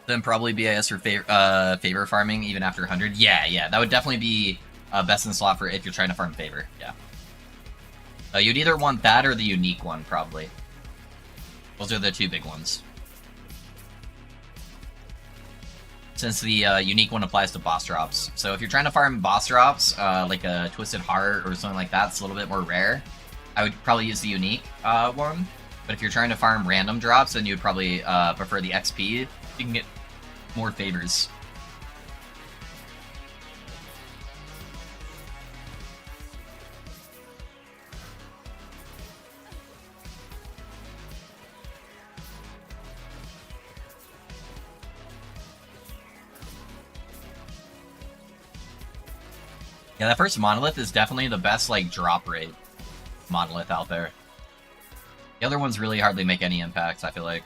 Then probably BIS or favor farming even after 100. Yeah, that would definitely be best in slot for if you're trying to farm favor. Yeah. You'd either want that or the unique one, probably. Those are the 2 big ones. Since the unique one applies to boss drops. So if you're trying to farm boss drops, like a Twisted Heart or something like that, it's a little bit more rare. I would probably use the unique one. But if you're trying to farm random drops, then you would probably prefer the XP. You can get more favors. Yeah, that first monolith is definitely the best, like, drop rate monolith out there. The other ones really hardly make any impacts, I feel like.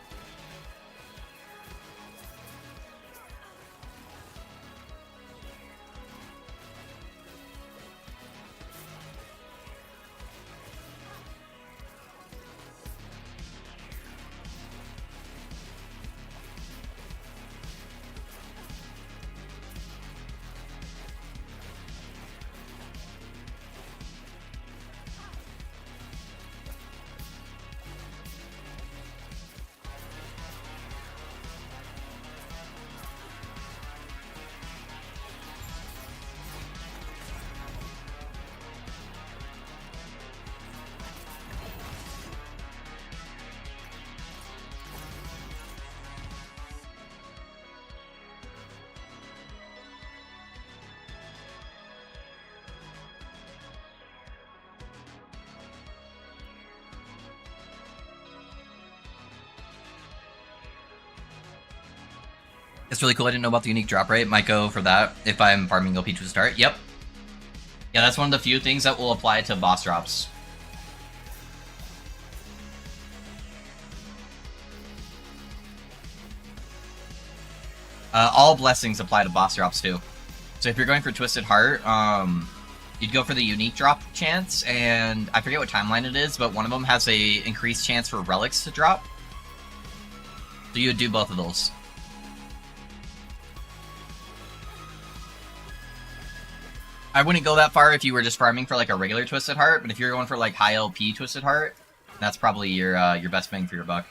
It's really cool. I didn't know about the unique drop rate. Might go for that if I'm farming LP to start. Yep. Yeah, that's one of the few things that will apply to boss drops. All blessings apply to boss drops too. So if you're going for Twisted Heart, you'd go for the unique drop chance, and I forget what timeline it is, but one of them has a increased chance for relics to drop. So you would do both of those. I wouldn't go that far if you were just farming for like a regular Twisted Heart, but if you're going for like high LP Twisted Heart, that's probably your best bang for your buck.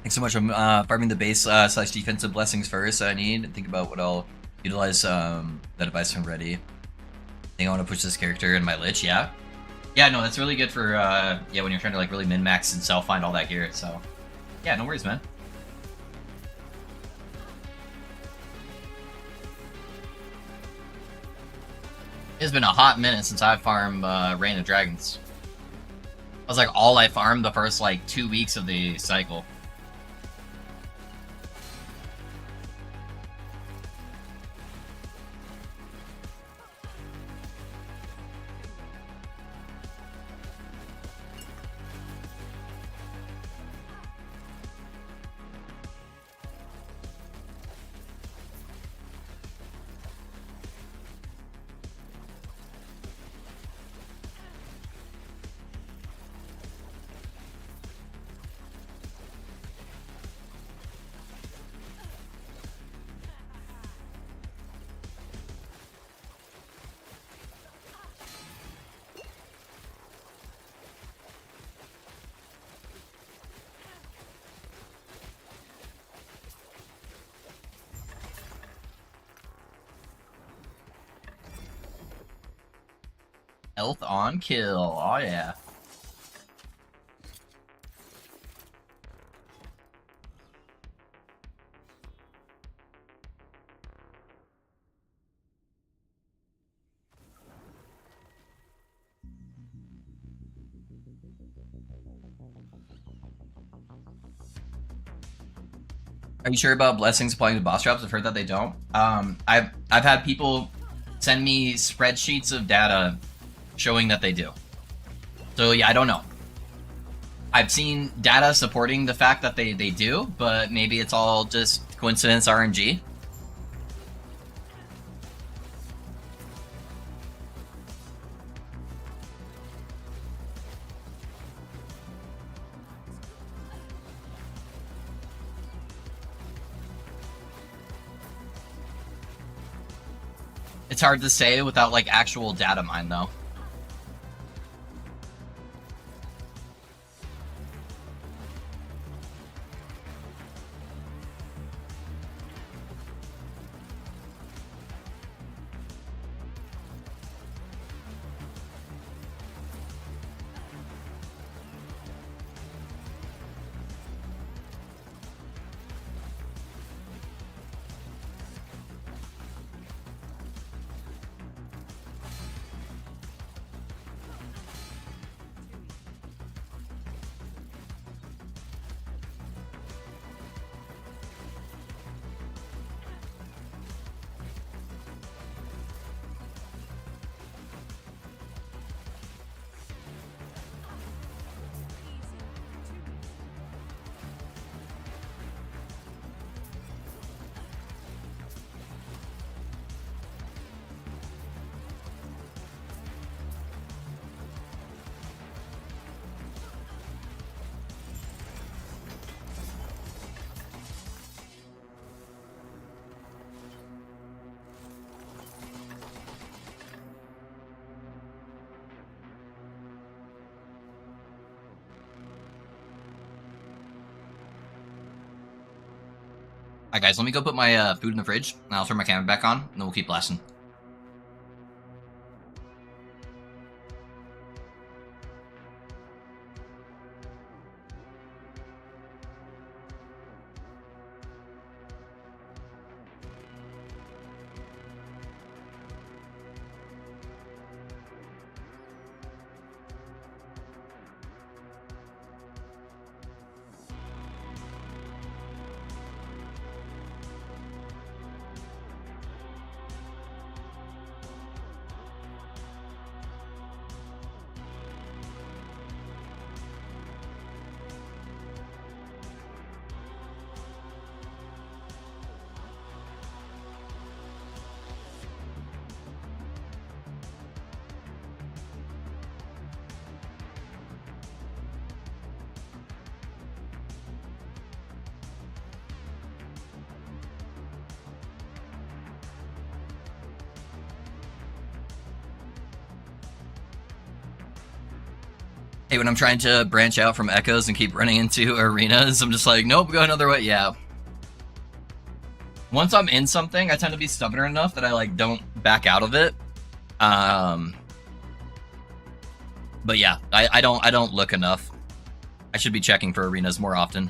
Thanks so much. I'm farming the base slash defensive blessings first. I need to think about what I'll utilize that advice from Ready. I think I want to push this character in my Lich, yeah. Yeah, no, that's really good for, yeah, when you're trying to, like, really min-max and self-find all that gear, so. Yeah, no worries, man. It's been a hot minute since I farmed Reign of Dragons. That was, like, all I farmed the first, like, 2 weeks of the cycle. Health on kill. Oh, yeah. Are you sure about blessings applying to boss drops? I've heard that they don't. I've had people send me spreadsheets of data showing that they do. So yeah, I don't know. I've seen data supporting the fact that they do, but maybe it's all just coincidence RNG. It's hard to say without like actual data mine though. Alright guys, let me go put my food in the fridge, and I'll turn my camera back on, and then we'll keep blasting. Hey, when I'm trying to branch out from echoes and keep running into arenas, I'm just like, nope, go another way. Yeah. Once I'm in something, I tend to be stubborn enough that I like don't back out of it. But yeah, I don't look enough. I should be checking for arenas more often.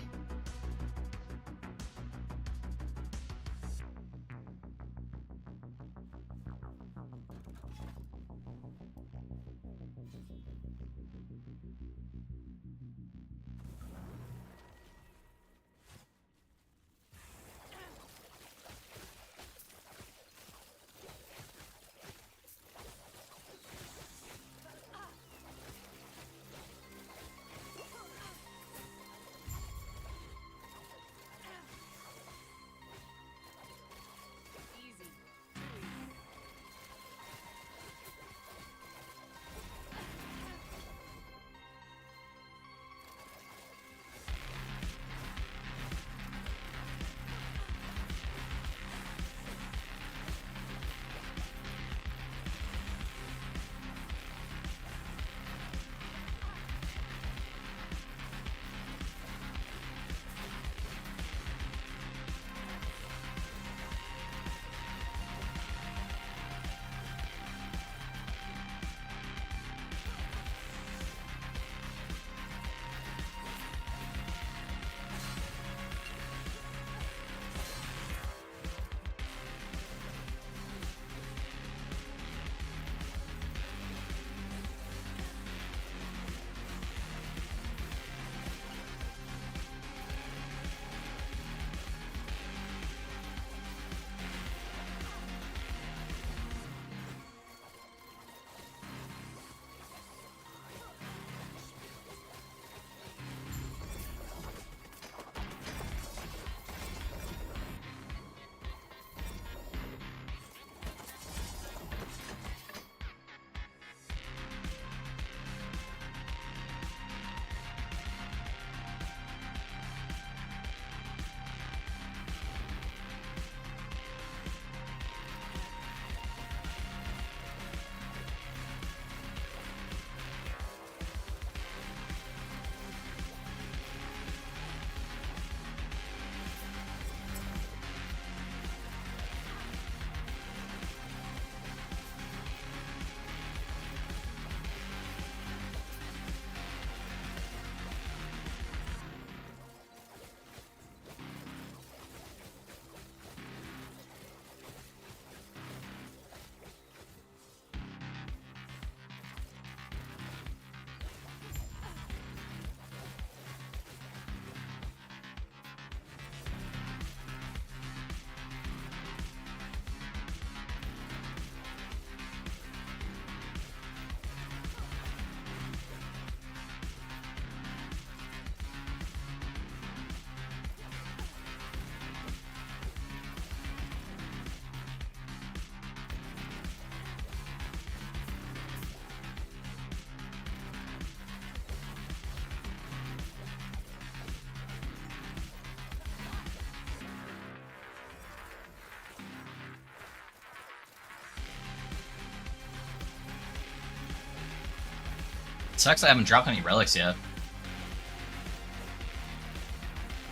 Sucks I haven't dropped any relics yet.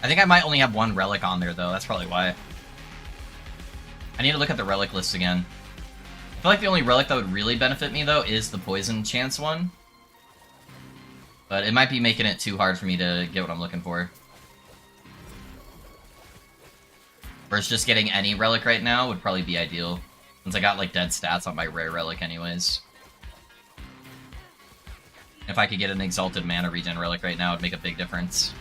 I think I might only have one relic on there, though. That's probably why. I need to look at the relic list again. I feel like the only relic that would really benefit me, though, is the poison chance one. But it might be making it too hard for me to get what I'm looking for. Versus just getting any relic right now would probably be ideal. Since I got, like, dead stats on my rare relic anyways. If I could get an Exalted Mana Regen relic right now, it would make a big difference.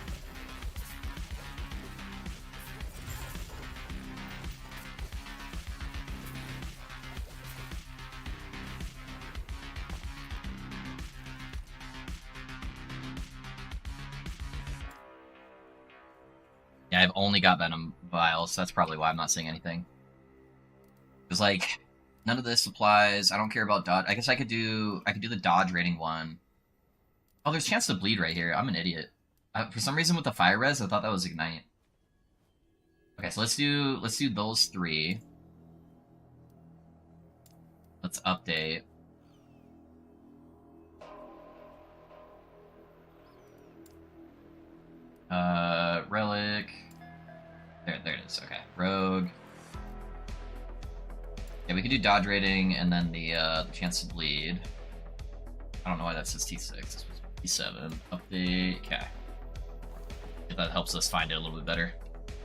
Yeah, I've only got Venom Vials, so that's probably why I'm not seeing anything. Because, like, none of this applies. I don't care about dodge. I guess I could do the dodge rating one. Oh, there's chance to bleed right here. I'm an idiot. For some reason with the fire res, I thought that was ignite. Okay, so let's do those three. Let's update. Relic. There it is. Okay, Rogue. Yeah, we could do dodge rating and then the chance to bleed. I don't know why that says T6. It's supposed to be T7. Update. Okay. If that helps us find it a little bit better.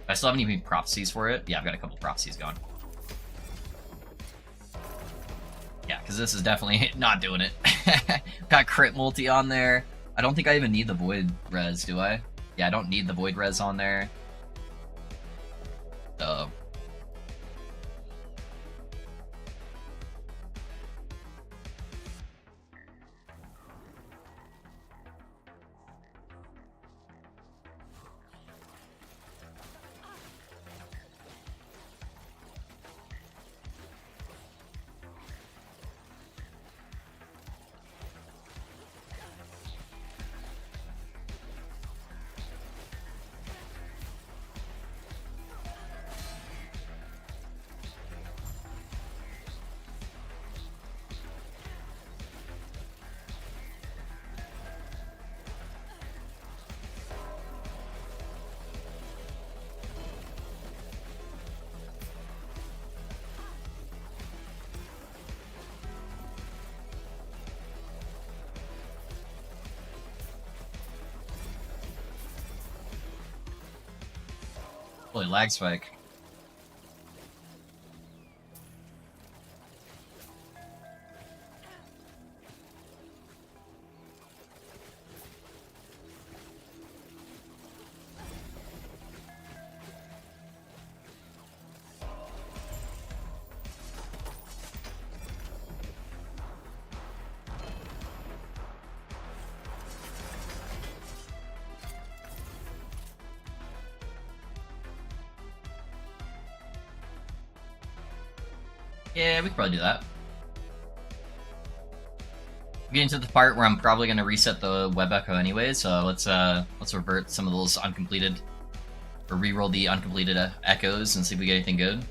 I still haven't even prophecies for it. Yeah, I've got a couple prophecies going. Yeah, because this is definitely not doing it. Got crit multi on there. I don't think I even need the void res, do I? Yeah, I don't need the void res on there. So. Holy lag spike. Yeah, we could probably do that. I'm getting to the part where I'm probably gonna reset the web echo anyway, so let's revert some of those uncompleted, or reroll the uncompleted echoes and see if we get anything good.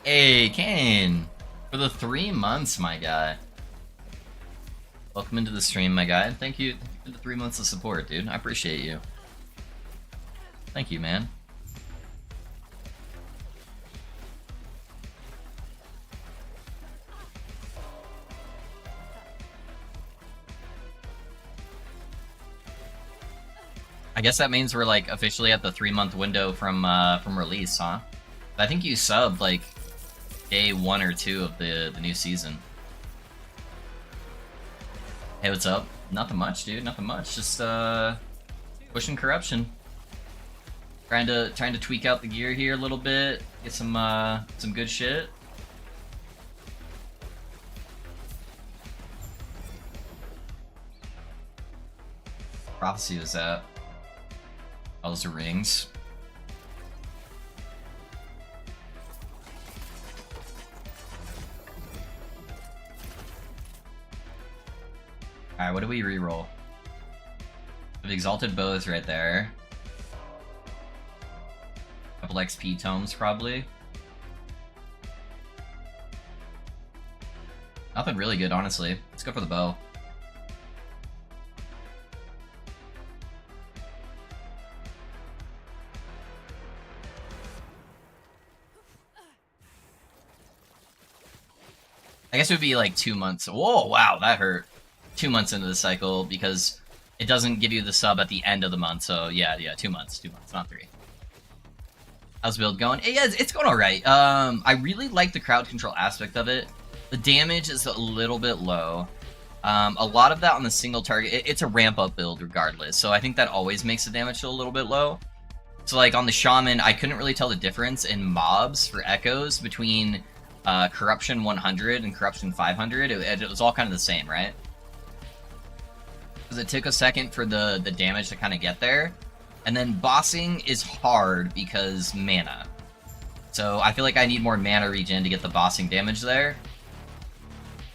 Hey, Kane! For the 3 months, my guy. Welcome into the stream, my guy. Thank you for the 3 months of support, dude. I appreciate you. Thank you, man. I guess that means we're like officially at the 3-month window from release, huh? I think you subbed like day 1 or 2 of the new season. Hey, what's up? Nothing much, dude. Nothing much. Just pushing corruption. Trying to tweak out the gear here a little bit. Get some good shit. Prophecy was that. Oh, those are rings. Alright, what do we reroll? The Exalted Bow is right there. Couple XP tomes, probably. Nothing really good, honestly. Let's go for the bow. I guess it would be like 2 months. Whoa, wow, that hurt. 2 months into the cycle because it doesn't give you the sub at the end of the month. So yeah, 2 months, 2 months, not 3. How's the build going? Yeah, it's going all right. I really like the crowd control aspect of it. The damage is a little bit low. A lot of that on the single target. It's a ramp up build regardless. So I think that always makes the damage a little bit low. So like on the Shaman, I couldn't really tell the difference in mobs for echoes between Corruption 100 and Corruption 500. It was all kind of the same, right? Because it took a second for the damage to kind of get there. And then bossing is hard because mana. So I feel like I need more mana regen to get the bossing damage there.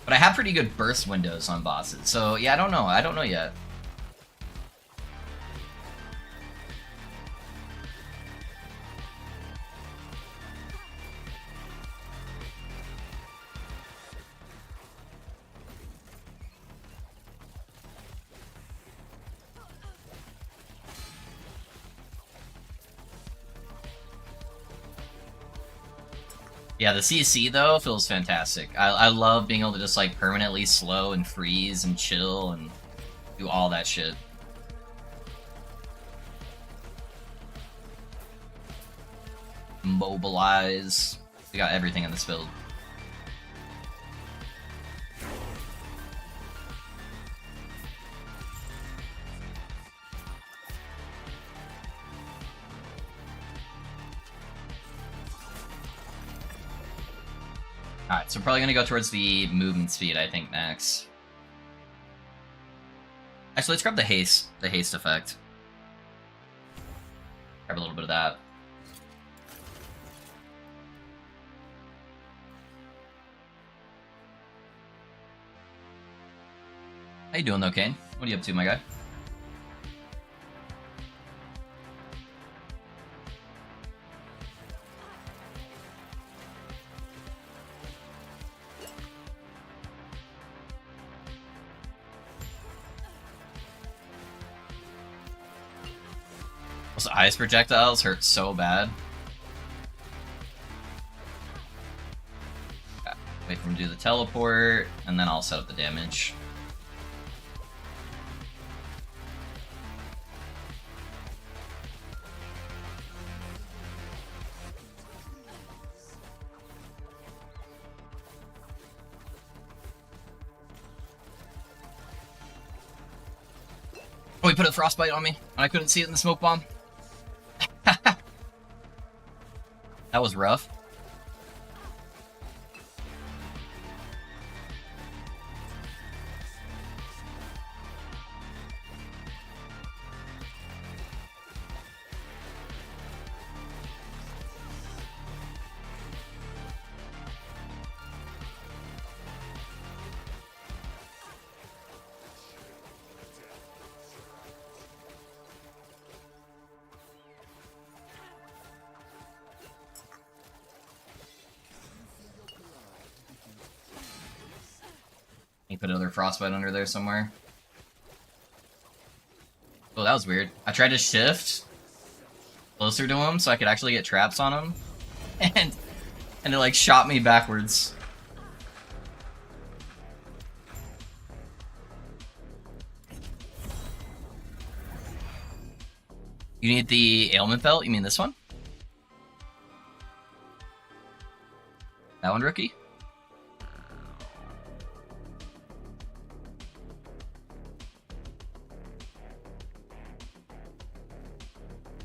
But I have pretty good burst windows on bosses. So yeah, I don't know. I don't know yet. Yeah, the CC though feels fantastic. I love being able to just like permanently slow and freeze and chill and do all that shit. Mobilize. We got everything in this build. Alright, so we're probably gonna go towards the movement speed, I think, max. Actually, let's grab the haste effect. Grab a little bit of that. How you doing though, Kane? What are you up to, my guy? Those ice projectiles hurt so bad. Okay, wait for him to do the teleport, and then I'll set up the damage. Oh, he put a frostbite on me, and I couldn't see it in the smoke bomb. That was rough. He put another frostbite under there somewhere. Oh, that was weird. I tried to shift closer to him so I could actually get traps on him, and it like shot me backwards. You need the ailment belt? You mean this one? That one, rookie?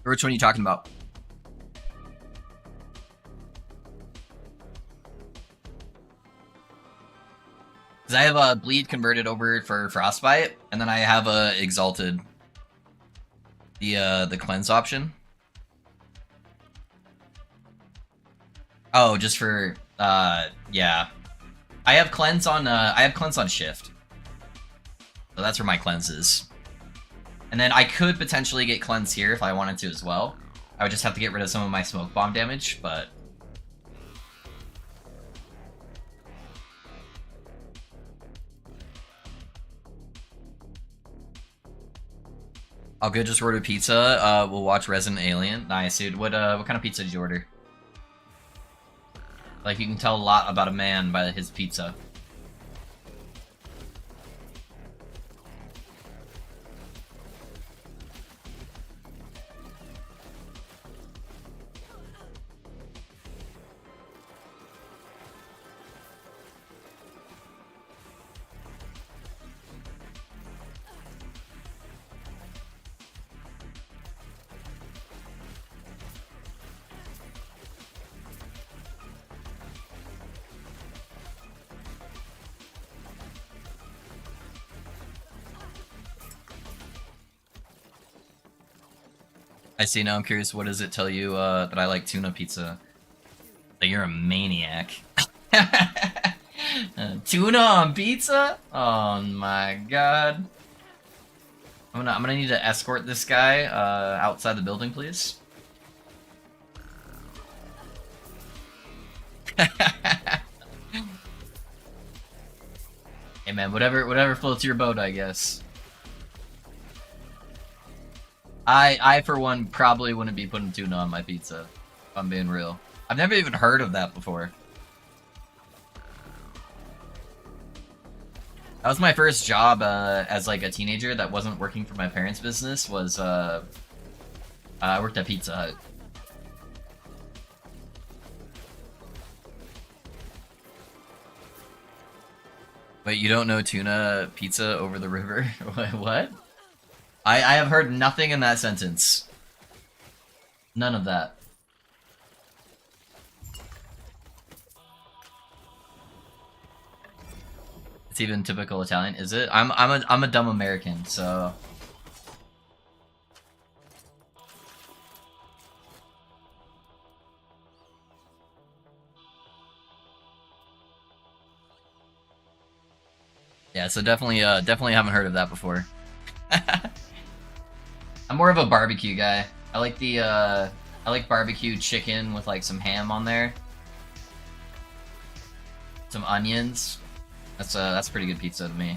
Which one are you talking about? Because I have a bleed converted over for frostbite, and then I have a exalted. The cleanse option. Oh, just for yeah. I have cleanse on shift. So that's where my cleanse is. And then I could potentially get cleanse here if I wanted to as well. I would just have to get rid of some of my smoke bomb damage, but... I'll go just order pizza. We'll watch Resident Alien. Nice, dude. What kind of pizza did you order? Like, you can tell a lot about a man by his pizza. I see, now I'm curious, what does it tell you that I like tuna pizza? That you're a maniac. Tuna on pizza? Oh my god. I'm gonna need to escort this guy outside the building, please. Hey man, whatever floats your boat, I guess. I for one probably wouldn't be putting tuna on my pizza, if I'm being real. I've never even heard of that before. That was my first job as like a teenager that wasn't working for my parents' business. Was I worked at Pizza Hut. Wait, you don't know tuna pizza over the river? What? I have heard nothing in that sentence. None of that. It's even typical Italian, is it? I'm a dumb American, so. Yeah, so definitely haven't heard of that before. I'm more of a barbecue guy. I like the I like barbecue chicken with like some ham on there, some onions. That's pretty good pizza to me.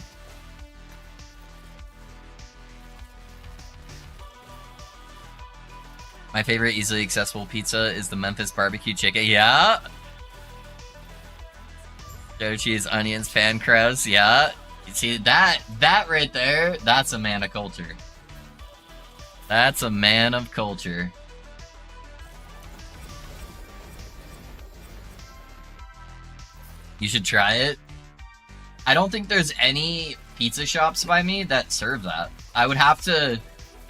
My favorite easily accessible pizza is the Memphis barbecue chicken. Yeah. Cheddar cheese, onions, pan crust. Yeah. You see that right there? That's a man of culture. That's a man of culture. You should try it. I don't think there's any pizza shops by me that serve that. I would have to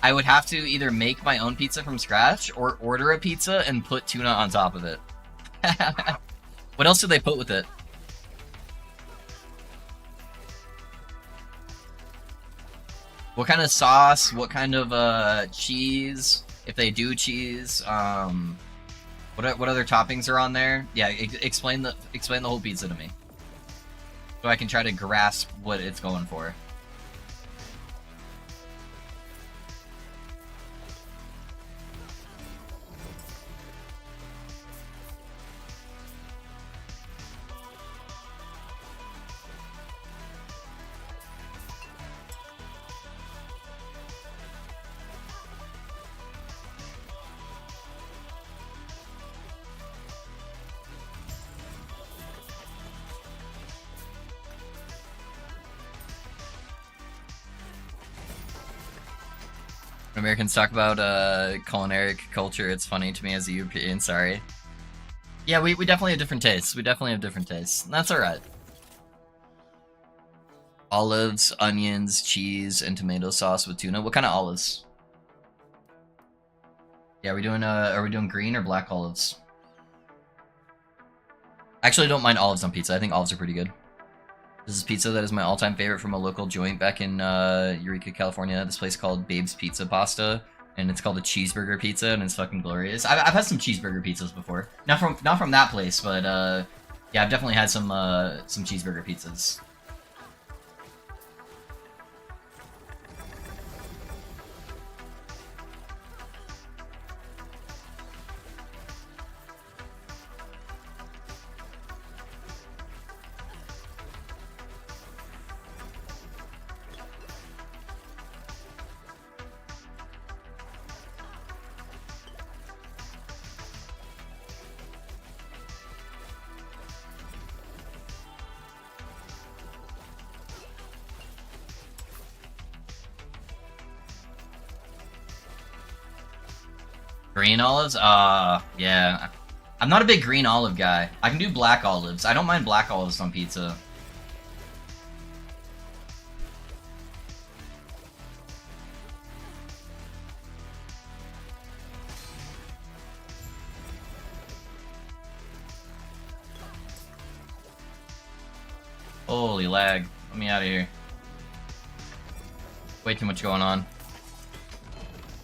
either make my own pizza from scratch or order a pizza and put tuna on top of it. What else do they put with it? What kind of sauce? What kind of cheese? If they do cheese, what other toppings are on there? Yeah, explain the whole pizza to me, so I can try to grasp what it's going for. When Americans talk about culinary culture, it's funny to me as a European, sorry. Yeah, we definitely have different tastes. We definitely have different tastes. That's alright. Olives, onions, cheese, and tomato sauce with tuna. What kind of olives? Yeah, are we doing green or black olives? Actually, I don't mind olives on pizza. I think olives are pretty good. This is pizza that is my all-time favorite from a local joint back in Eureka, California. This place called Babe's Pizza Pasta, and it's called a cheeseburger pizza, and it's fucking glorious. I've had some cheeseburger pizzas before, not from that place, but yeah, I've definitely had some cheeseburger pizzas. Green olives? Yeah. I'm not a big green olive guy. I can do black olives. I don't mind black olives on pizza. Holy lag. Let me out of here. Way too much going on.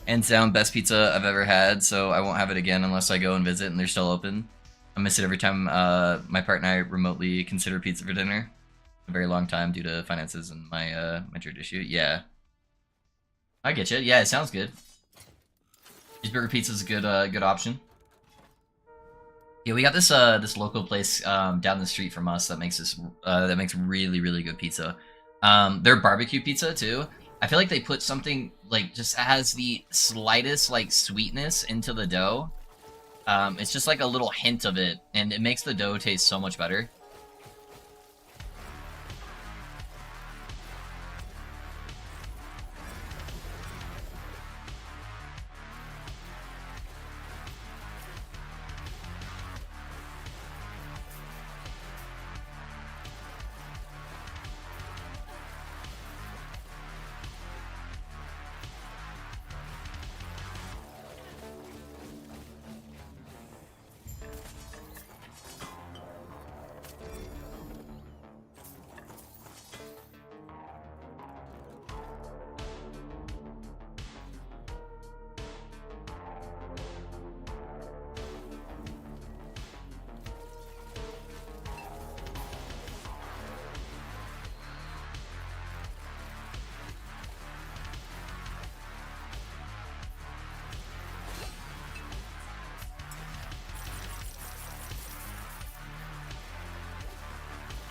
Hands down, best pizza I've ever had, so I won't have it again unless I go and visit and they're still open. I miss it every time my partner and I remotely consider pizza for dinner. A very long time due to finances and my drink issue. Yeah. I get you. Yeah, it sounds good. Cheeseburger pizza is a good option. Yeah, we got this local place down the street from us that makes really good pizza. Their barbecue pizza too. I feel like they put something like just has the slightest like sweetness into the dough. It's just like a little hint of it, and it makes the dough taste so much better.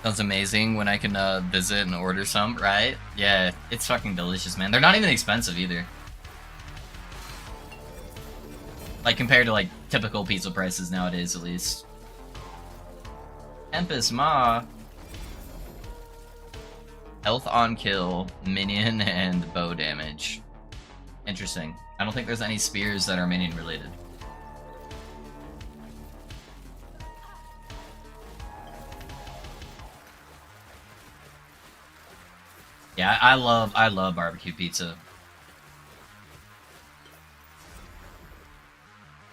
Sounds amazing when I can visit and order some, right? Yeah, it's fucking delicious, man. They're not even expensive either. Like compared to like typical pizza prices nowadays, at least. Tempest Ma. Health on kill, minion, and bow damage. Interesting. I don't think there's any spears that are minion related. Yeah, I love barbecue pizza.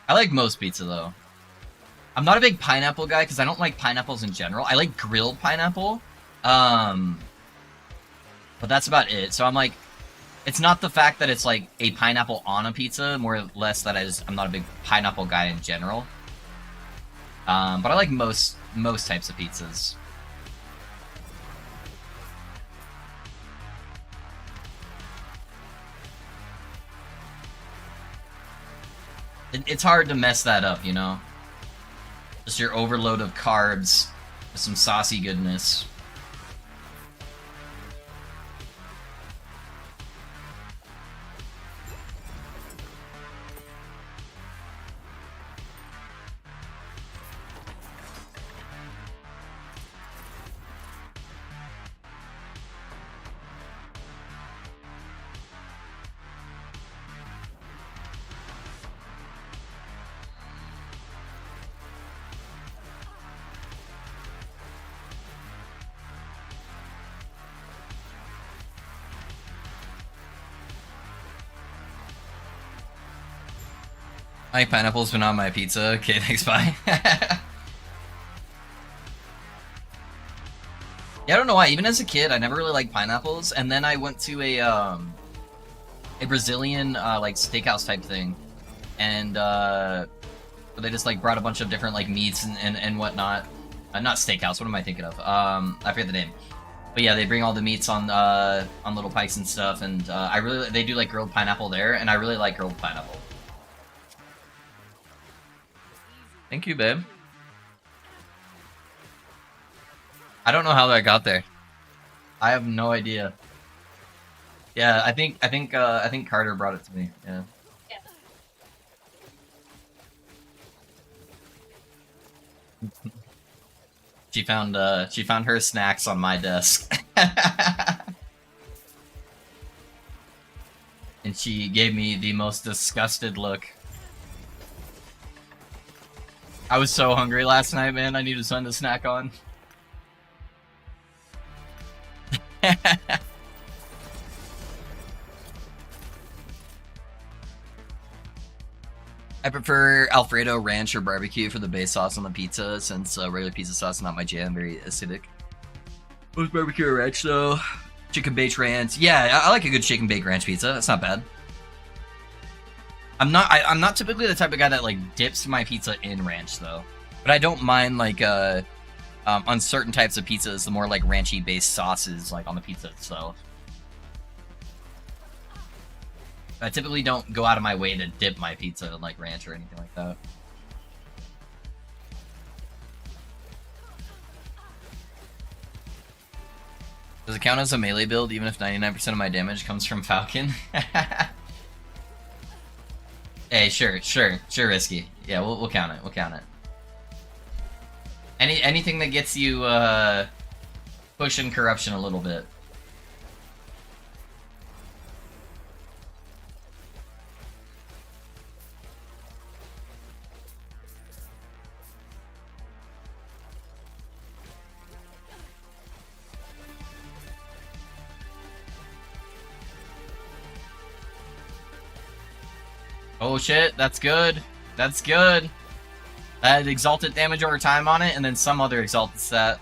I like most pizza though. I'm not a big pineapple guy because I don't like pineapples in general. I like grilled pineapple, but that's about it. So I'm like, it's not the fact that it's like a pineapple on a pizza, more or less that I'm not a big pineapple guy in general. But I like most types of pizzas. It's hard to mess that up, you know? Just your overload of carbs with some saucy goodness. I like pineapple's been on my pizza. Okay, thanks, bye. Yeah, I don't know why. Even as a kid, I never really liked pineapples, and then I went to a Brazilian like steakhouse type thing, and they just like brought a bunch of different like meats and whatnot. Not steakhouse. What am I thinking of? I forget the name. But yeah, they bring all the meats on little pikes and stuff, and they do like grilled pineapple there, and I really like grilled pineapple. Thank you, babe. I don't know how I got there. I have no idea. Yeah, I think Carter brought it to me. Yeah. She found her snacks on my desk. And she gave me the most disgusted look. I was so hungry last night, man. I needed something to snack on. I prefer Alfredo ranch or barbecue for the base sauce on the pizza, since regular pizza sauce is not my jam, very acidic. What's barbecue or ranch though? Chicken baked ranch. Yeah, I like a good chicken baked ranch pizza. That's not bad. I'm not typically the type of guy that like dips my pizza in ranch though, but I don't mind like on certain types of pizzas the more like ranchy based sauces like on the pizza itself. I typically don't go out of my way to dip my pizza in like ranch or anything like that. Does it count as a melee build even if 99% of my damage comes from Falcon? Hey, sure, Risky. Yeah, we'll count it. We'll count it. Anything that gets you pushing corruption a little bit. Oh shit, that's good. That's good. That had exalted damage over time on it, and then some other exalted stat.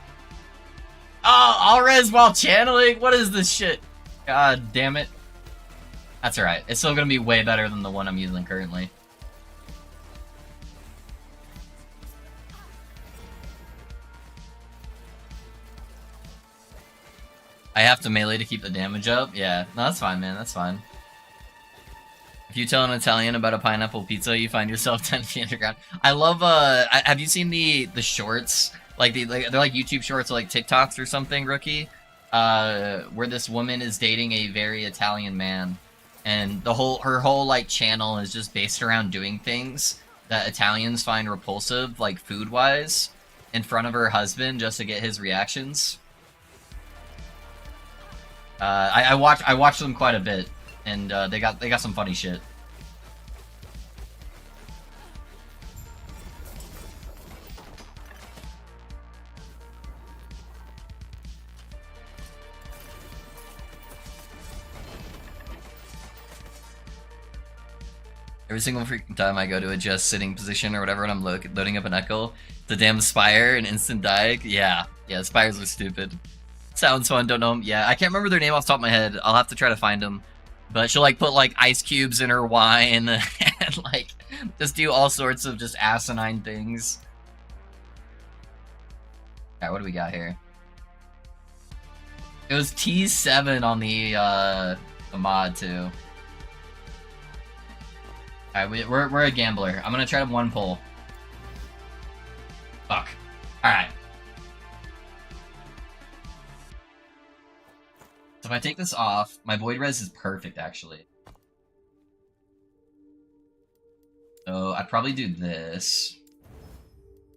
Oh, all res while channeling? What is this shit? God damn it. That's alright. It's still gonna be way better than the one I'm using currently. I have to melee to keep the damage up? Yeah. No, that's fine, man. That's fine. If you tell an Italian about a pineapple pizza, you find yourself 10 feet underground. I love, have you seen the shorts? Like, they're like YouTube shorts or like TikToks or something, Rookie? Where this woman is dating a very Italian man. And her whole, like, channel is just based around doing things that Italians find repulsive, like, food-wise, in front of her husband just to get his reactions. I watch them quite a bit. And they got some funny shit. Every single freaking time I go to adjust sitting position or whatever and I'm loading up an echo, the damn Spire and instant diag. Yeah, Spires are stupid. Sounds fun, don't know them. Yeah, I can't remember their name off the top of my head. I'll have to try to find them. But she'll like put like ice cubes in her wine and like just do all sorts of just asinine things. Alright, what do we got here? It was T7 on the mod too. Alright, we're a gambler. I'm gonna try to one pull. Fuck. Alright. So if I take this off, my void res is perfect actually. So I'd probably do this.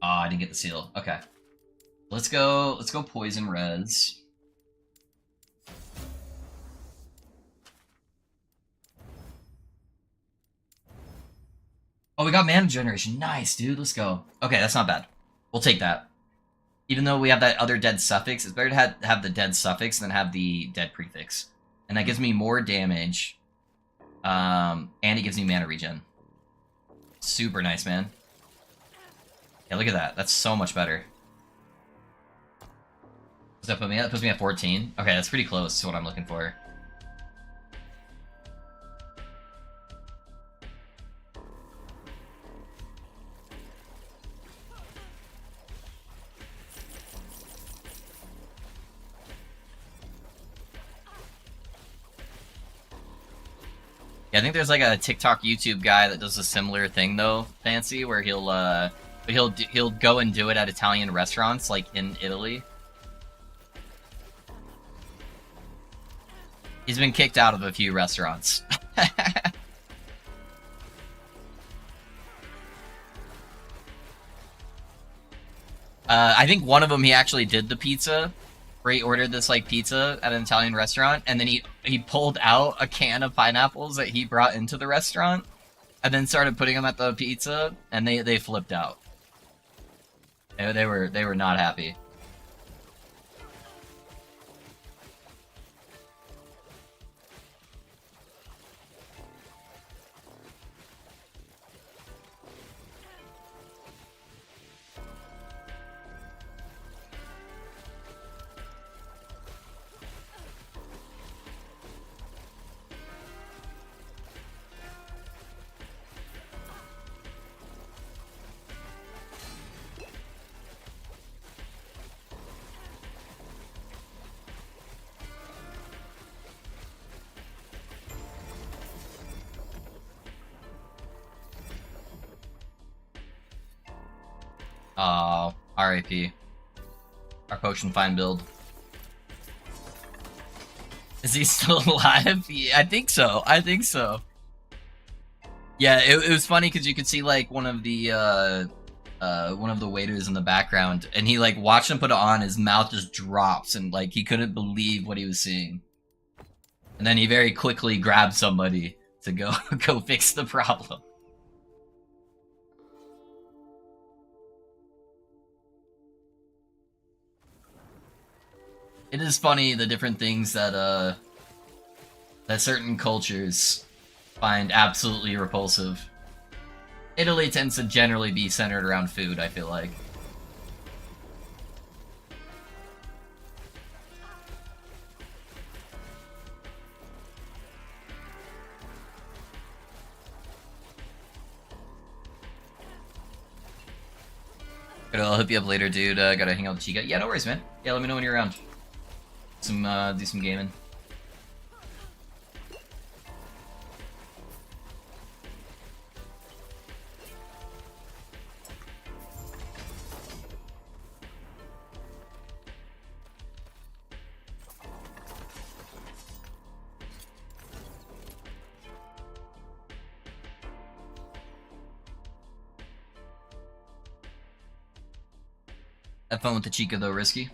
Oh, I didn't get the seal. Okay. Let's go poison res. Oh, we got mana generation. Nice, dude. Let's go. Okay, that's not bad. We'll take that. Even though we have that other dead suffix, it's better to have the dead suffix than have the dead prefix. And that gives me more damage. And it gives me mana regen. Super nice, man. Yeah, look at that. That's so much better. Does that put me at? That puts me at 14. Okay, that's pretty close to what I'm looking for. Yeah, I think there's like a TikTok YouTube guy that does a similar thing though, Fancy, where he'll go and do it at Italian restaurants like in Italy. He's been kicked out of a few restaurants. I think one of them he actually did the pizza, where he ordered this like pizza at an Italian restaurant, and then he pulled out a can of pineapples that he brought into the restaurant, and then started putting them at the pizza, and they flipped out. They were not happy. Oh, RIP. Our potion fine build. Is he still alive? Yeah, I think so. I think so. Yeah, it was funny because you could see like one of the waiters in the background, and he like watched him put it on. His mouth just drops, and like he couldn't believe what he was seeing. And then he very quickly grabbed somebody to go go fix the problem. It is funny the different things that that certain cultures find absolutely repulsive. Italy tends to generally be centered around food, I feel like. Good, I'll hook you up later, dude. Gotta hang out with Chica. Yeah, no worries, man. Yeah, let me know when you're around. Do some gaming. Have fun with the Chica, though, Risky.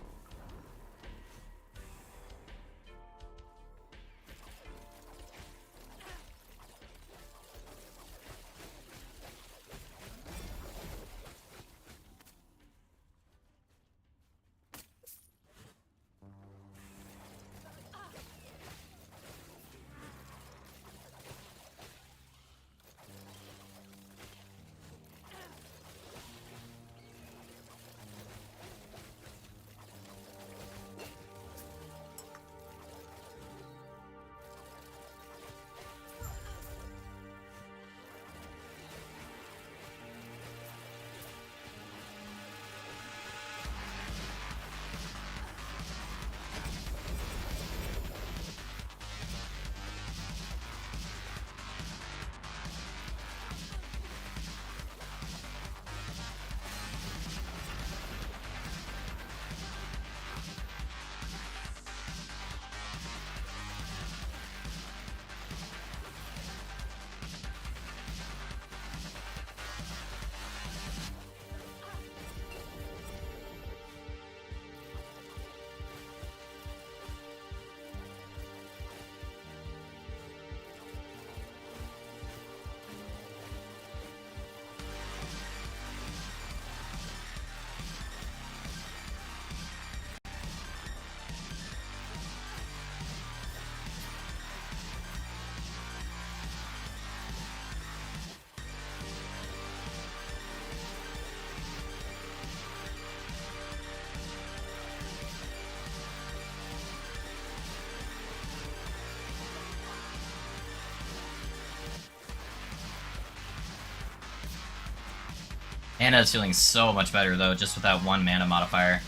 Anna's feeling so much better, though, just with that one mana modifier.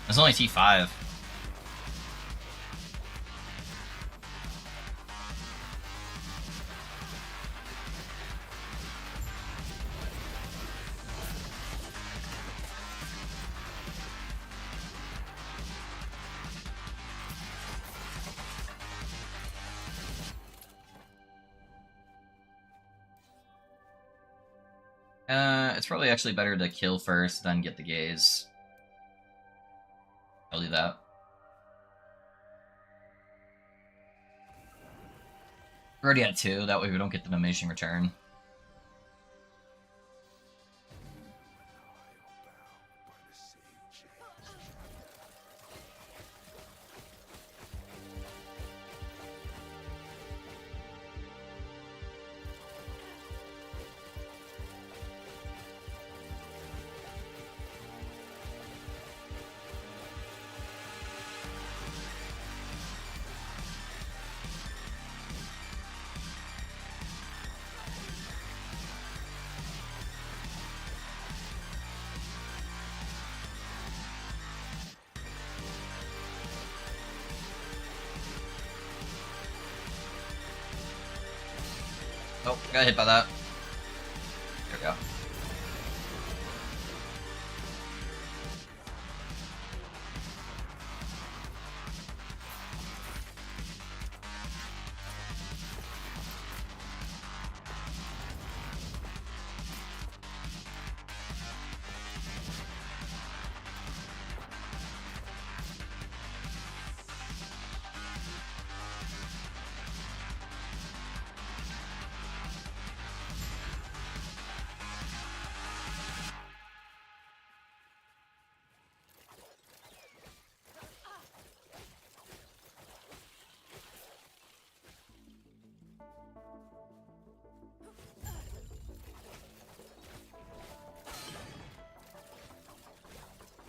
It's only T5. It's probably actually better to kill first, then get the gaze. I'll do that. We're already at 2, that way we don't get the diminishing return. Oh, got hit by that. There we go.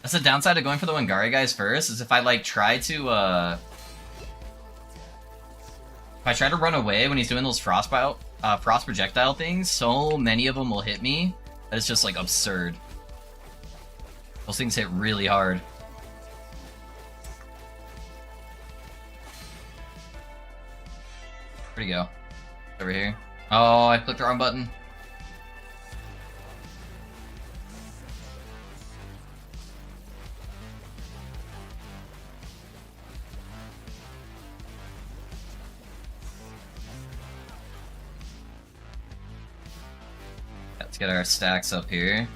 That's the downside of going for the Wangari guys first, is if I like try to if I try to run away when he's doing those frost projectile things, so many of them will hit me that it's just like absurd. Those things hit really hard. Where'd he go? Over here. Oh, I clicked the wrong button. Let's get our stacks up here.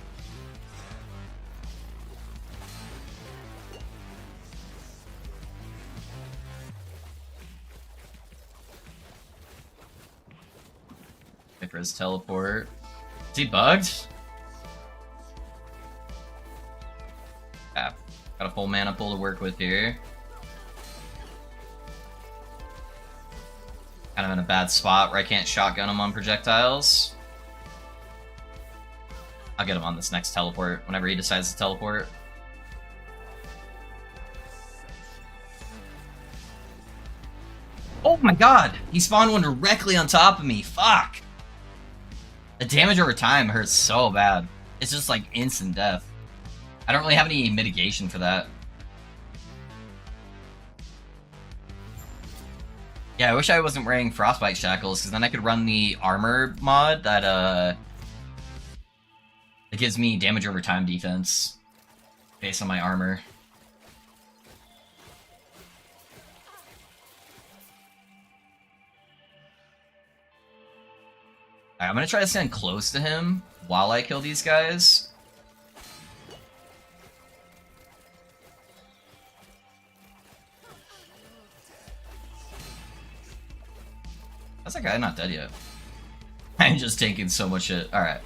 Wait for his teleport. Is he bugged? Yeah, got a full mana pool to work with here. Kind of in a bad spot where I can't shotgun him on projectiles. I'll get him on this next teleport whenever he decides to teleport. Oh my god! He spawned one directly on top of me. Fuck! The damage over time hurts so bad. It's just like instant death. I don't really have any mitigation for that. Yeah, I wish I wasn't wearing Frostbite Shackles, because then I could run the armor mod that, it gives me damage over time defense based on my armor. Alright, I'm gonna try to stand close to him while I kill these guys. How's that guy not dead yet? I'm just taking so much shit. Alright.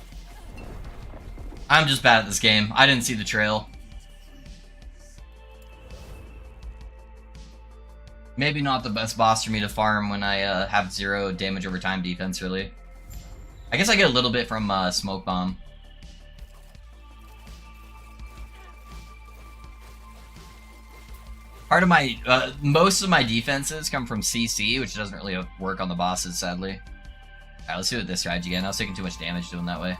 I'm just bad at this game. I didn't see the trail. Maybe not the best boss for me to farm when I have 0 damage over time defense, really. I guess I get a little bit from Smoke Bomb. Part of my, most of my defenses come from CC, which doesn't really work on the bosses, sadly. Alright, let's do it this strategy again. I was taking too much damage doing that way.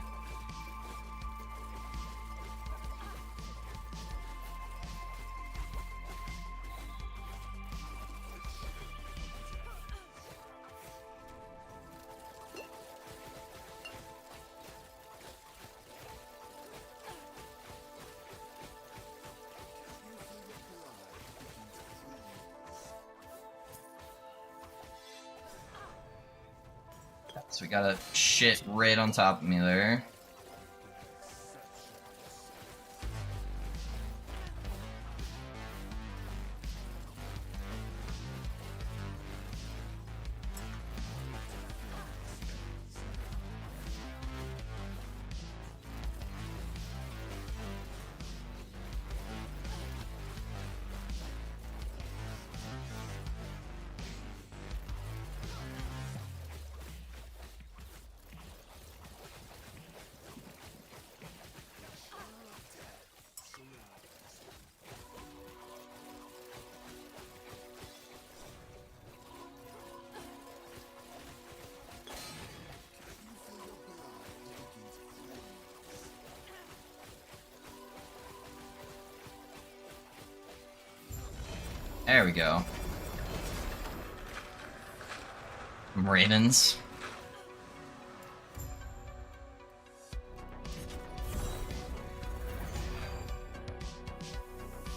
So we got a shit right on top of me there. There we go. Ravens.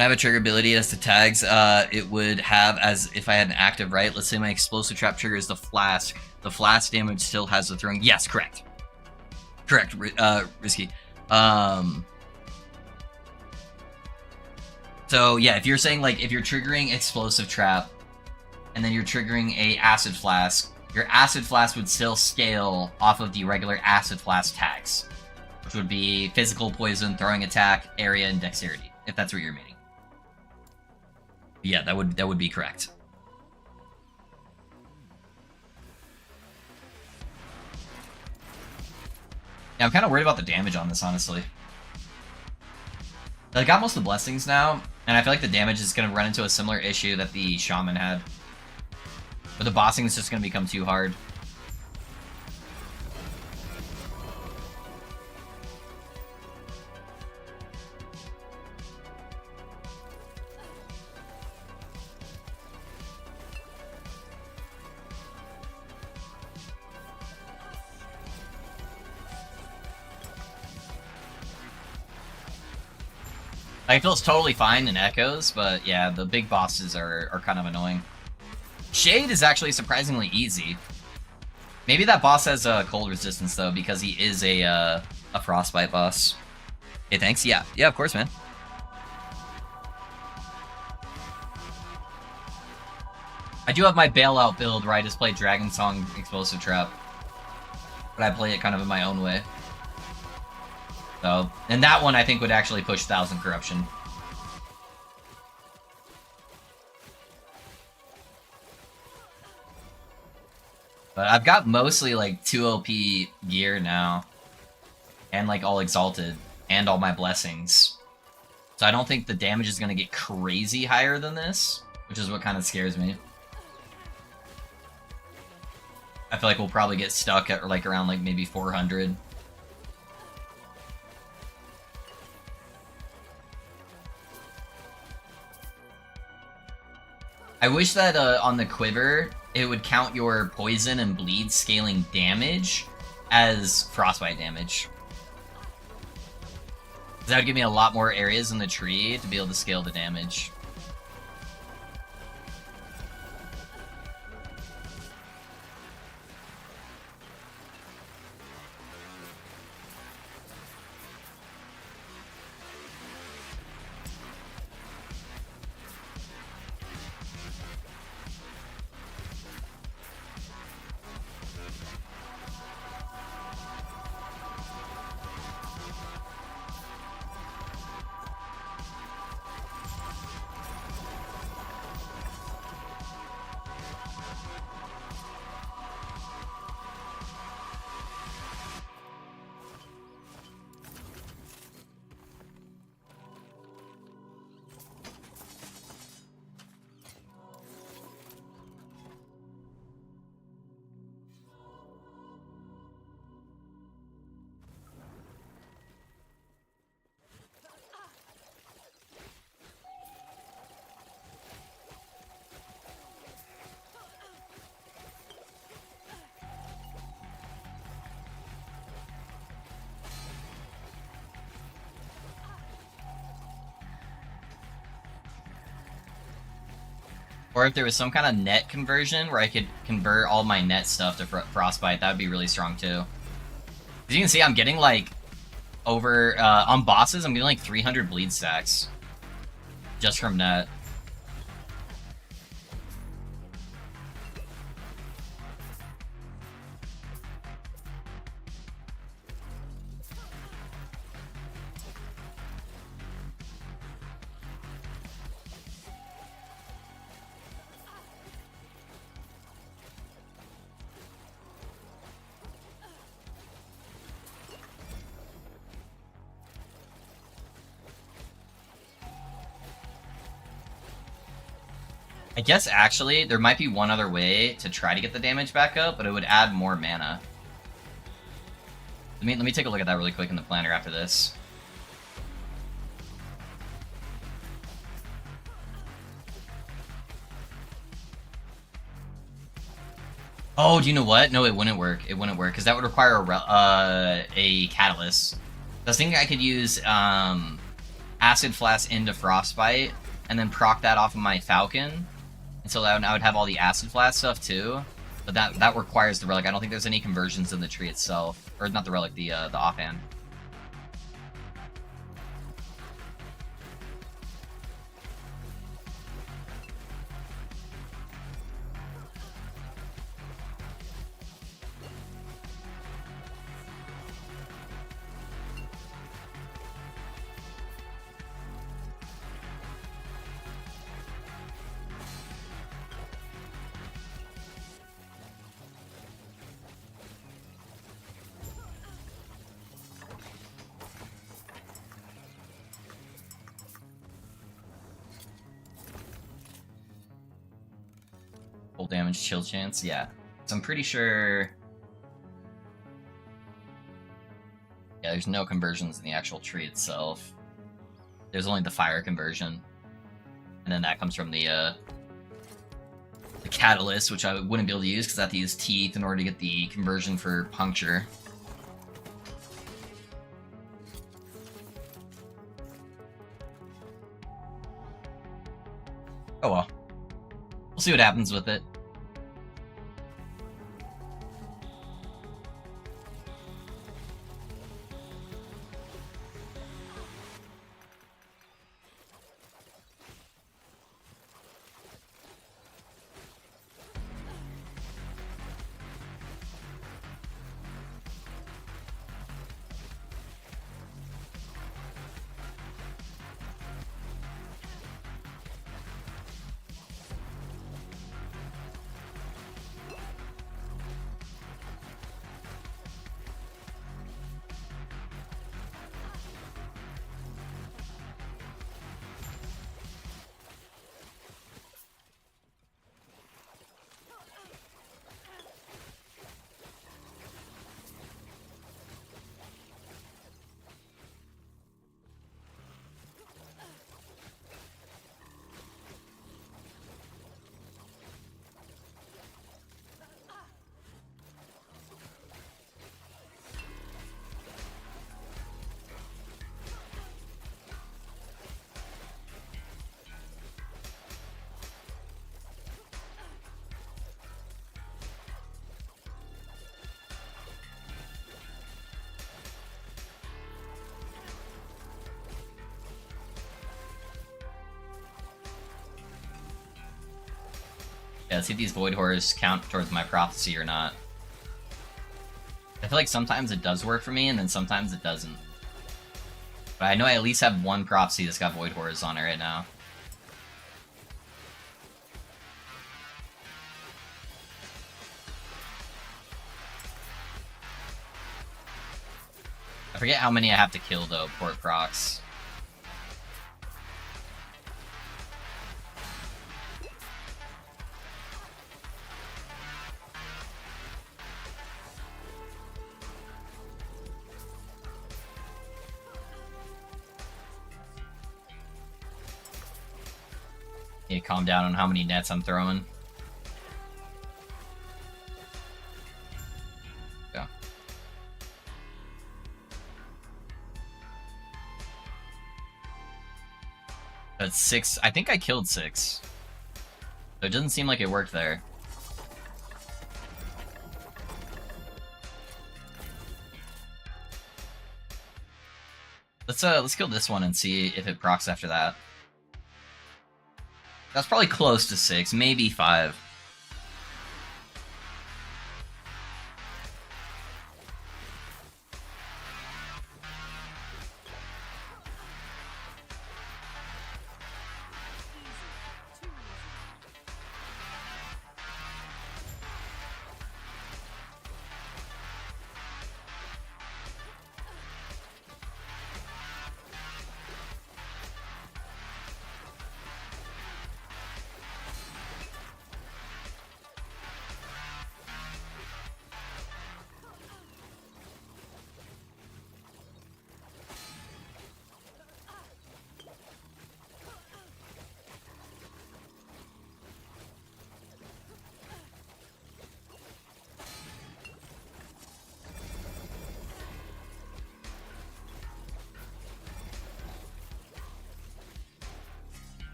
When I have a trigger ability as to tags, it would have as if I had an active, right? Let's say my explosive trap trigger is the flask. The flask damage still has the throwing. Yes, correct. Correct, Risky. So yeah, if you're saying like if you're triggering explosive trap, and then you're triggering a acid flask, your acid flask would still scale off of the regular acid flask tags, which would be physical, poison, throwing attack, area, and dexterity, if that's what you're meaning. Yeah, that would be correct. Yeah, I'm kind of worried about the damage on this, honestly. I got most of the blessings now, and I feel like the damage is going to run into a similar issue that the shaman had. But the bossing is just going to become too hard. Like, it feels totally fine in Echoes, but yeah, the big bosses are kind of annoying. Shade is actually surprisingly easy. Maybe that boss has a cold resistance, though, because he is a frostbite boss. Hey, thanks. Yeah, of course, man. I do have my bailout build where I just play Dragon Song Explosive Trap. But I play it kind of in my own way. So, and that one I think would actually push 1000 Corruption. But I've got mostly like 2 OP gear now. And like all Exalted. And all my blessings. So I don't think the damage is going to get crazy higher than this. Which is what kind of scares me. I feel like we'll probably get stuck at like around like maybe 400. I wish that on the quiver, it would count your poison and bleed scaling damage as frostbite damage. That would give me a lot more areas in the tree to be able to scale the damage. Or if there was some kind of net conversion where I could convert all my net stuff to frostbite, that would be really strong too. As you can see, I'm getting like over on bosses, I'm getting like 300 bleed stacks just from net. I guess actually there might be one other way to try to get the damage back up, but it would add more mana. Let me take a look at that really quick in the planner after this. Oh, do you know what? No, it wouldn't work. It wouldn't work because that would require a catalyst. I was thinking I could use Acid Flask into Frostbite, and then proc that off of my Falcon. And so I would have all the Acid Flask stuff too. But that requires the relic. I don't think there's any conversions in the tree itself. Or not the relic, the offhand. Full damage, chill chance, yeah. So I'm pretty sure... Yeah, there's no conversions in the actual tree itself. There's only the fire conversion. And then that comes from the catalyst, which I wouldn't be able to use because I have to use teeth in order to get the conversion for puncture. Oh well. We'll see what happens with it. Yeah, let's see if these Void Horrors count towards my prophecy or not. I feel like sometimes it does work for me, and then sometimes it doesn't. But I know I at least have one prophecy that's got Void Horrors on it right now. I forget how many I have to kill though, poor procs. Need to calm down on how many nets I'm throwing. Go. That's 6. I think I killed 6. So it doesn't seem like it worked there. Let's kill this one and see if it procs after that. That's probably close to 6, maybe 5.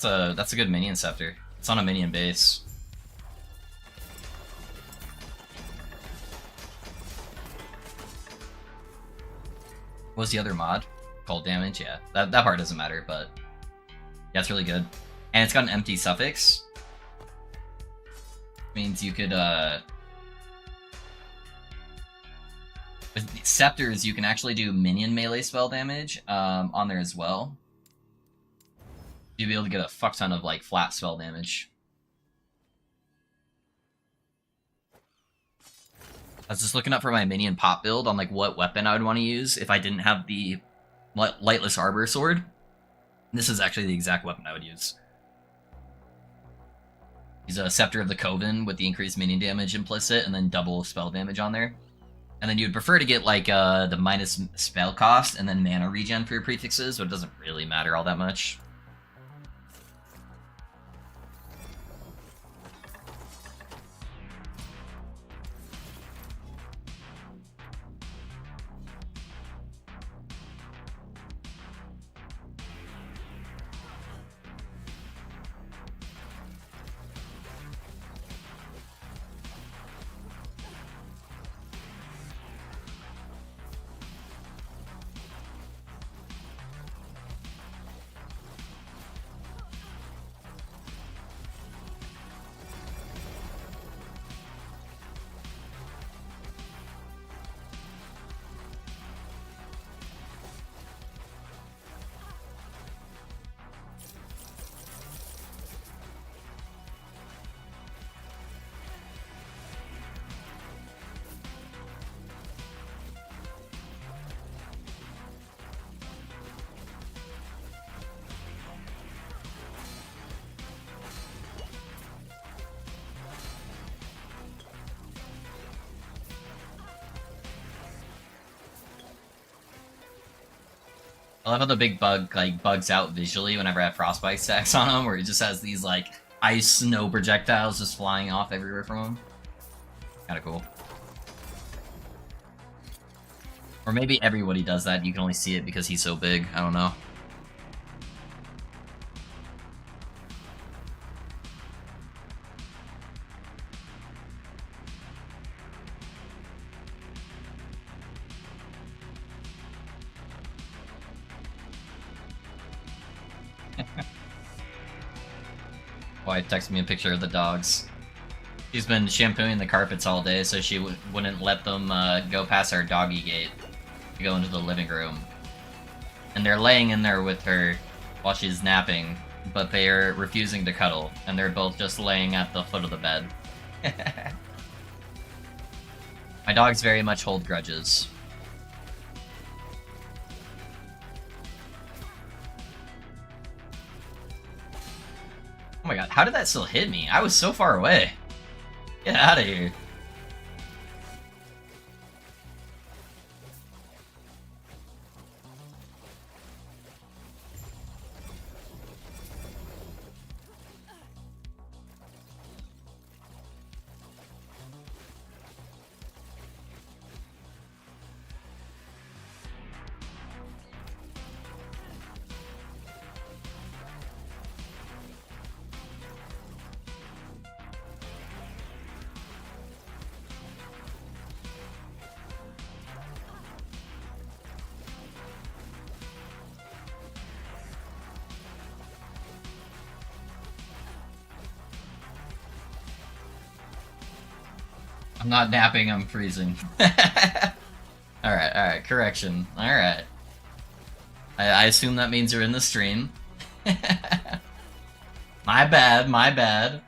That's a good minion scepter. It's on a minion base. What was the other mod? Cold damage? Yeah. That part doesn't matter, but yeah, it's really good. And it's got an empty suffix. Means you could with scepters you can actually do minion melee spell damage on there as well. You'll be able to get a fuck ton of like flat spell damage. I was just looking up for my minion pop build on like what weapon I would want to use if I didn't have the lightless arbor sword. This is actually the exact weapon I would use. He's a Scepter of the Coven with the increased minion damage implicit and then double spell damage on there. And then you'd prefer to get like the minus spell cost and then mana regen for your prefixes, but it doesn't really matter all that much. I love how the big bug like bugs out visually whenever I have frostbite stacks on him, where he just has these like ice snow projectiles just flying off everywhere from him. Kinda cool. Or maybe everybody does that, you can only see it because he's so big, I don't know. Wife texted me a picture of the dogs. She's been shampooing the carpets all day, so she wouldn't let them go past our doggy gate to go into the living room. And they're laying in there with her while she's napping, but they are refusing to cuddle, and they're both just laying at the foot of the bed. My dogs very much hold grudges. Oh my god, how did that still hit me? I was so far away. Get out of here. I'm not napping, I'm freezing. Alright, correction. Alright. I assume that means you're in the stream. My bad, my bad.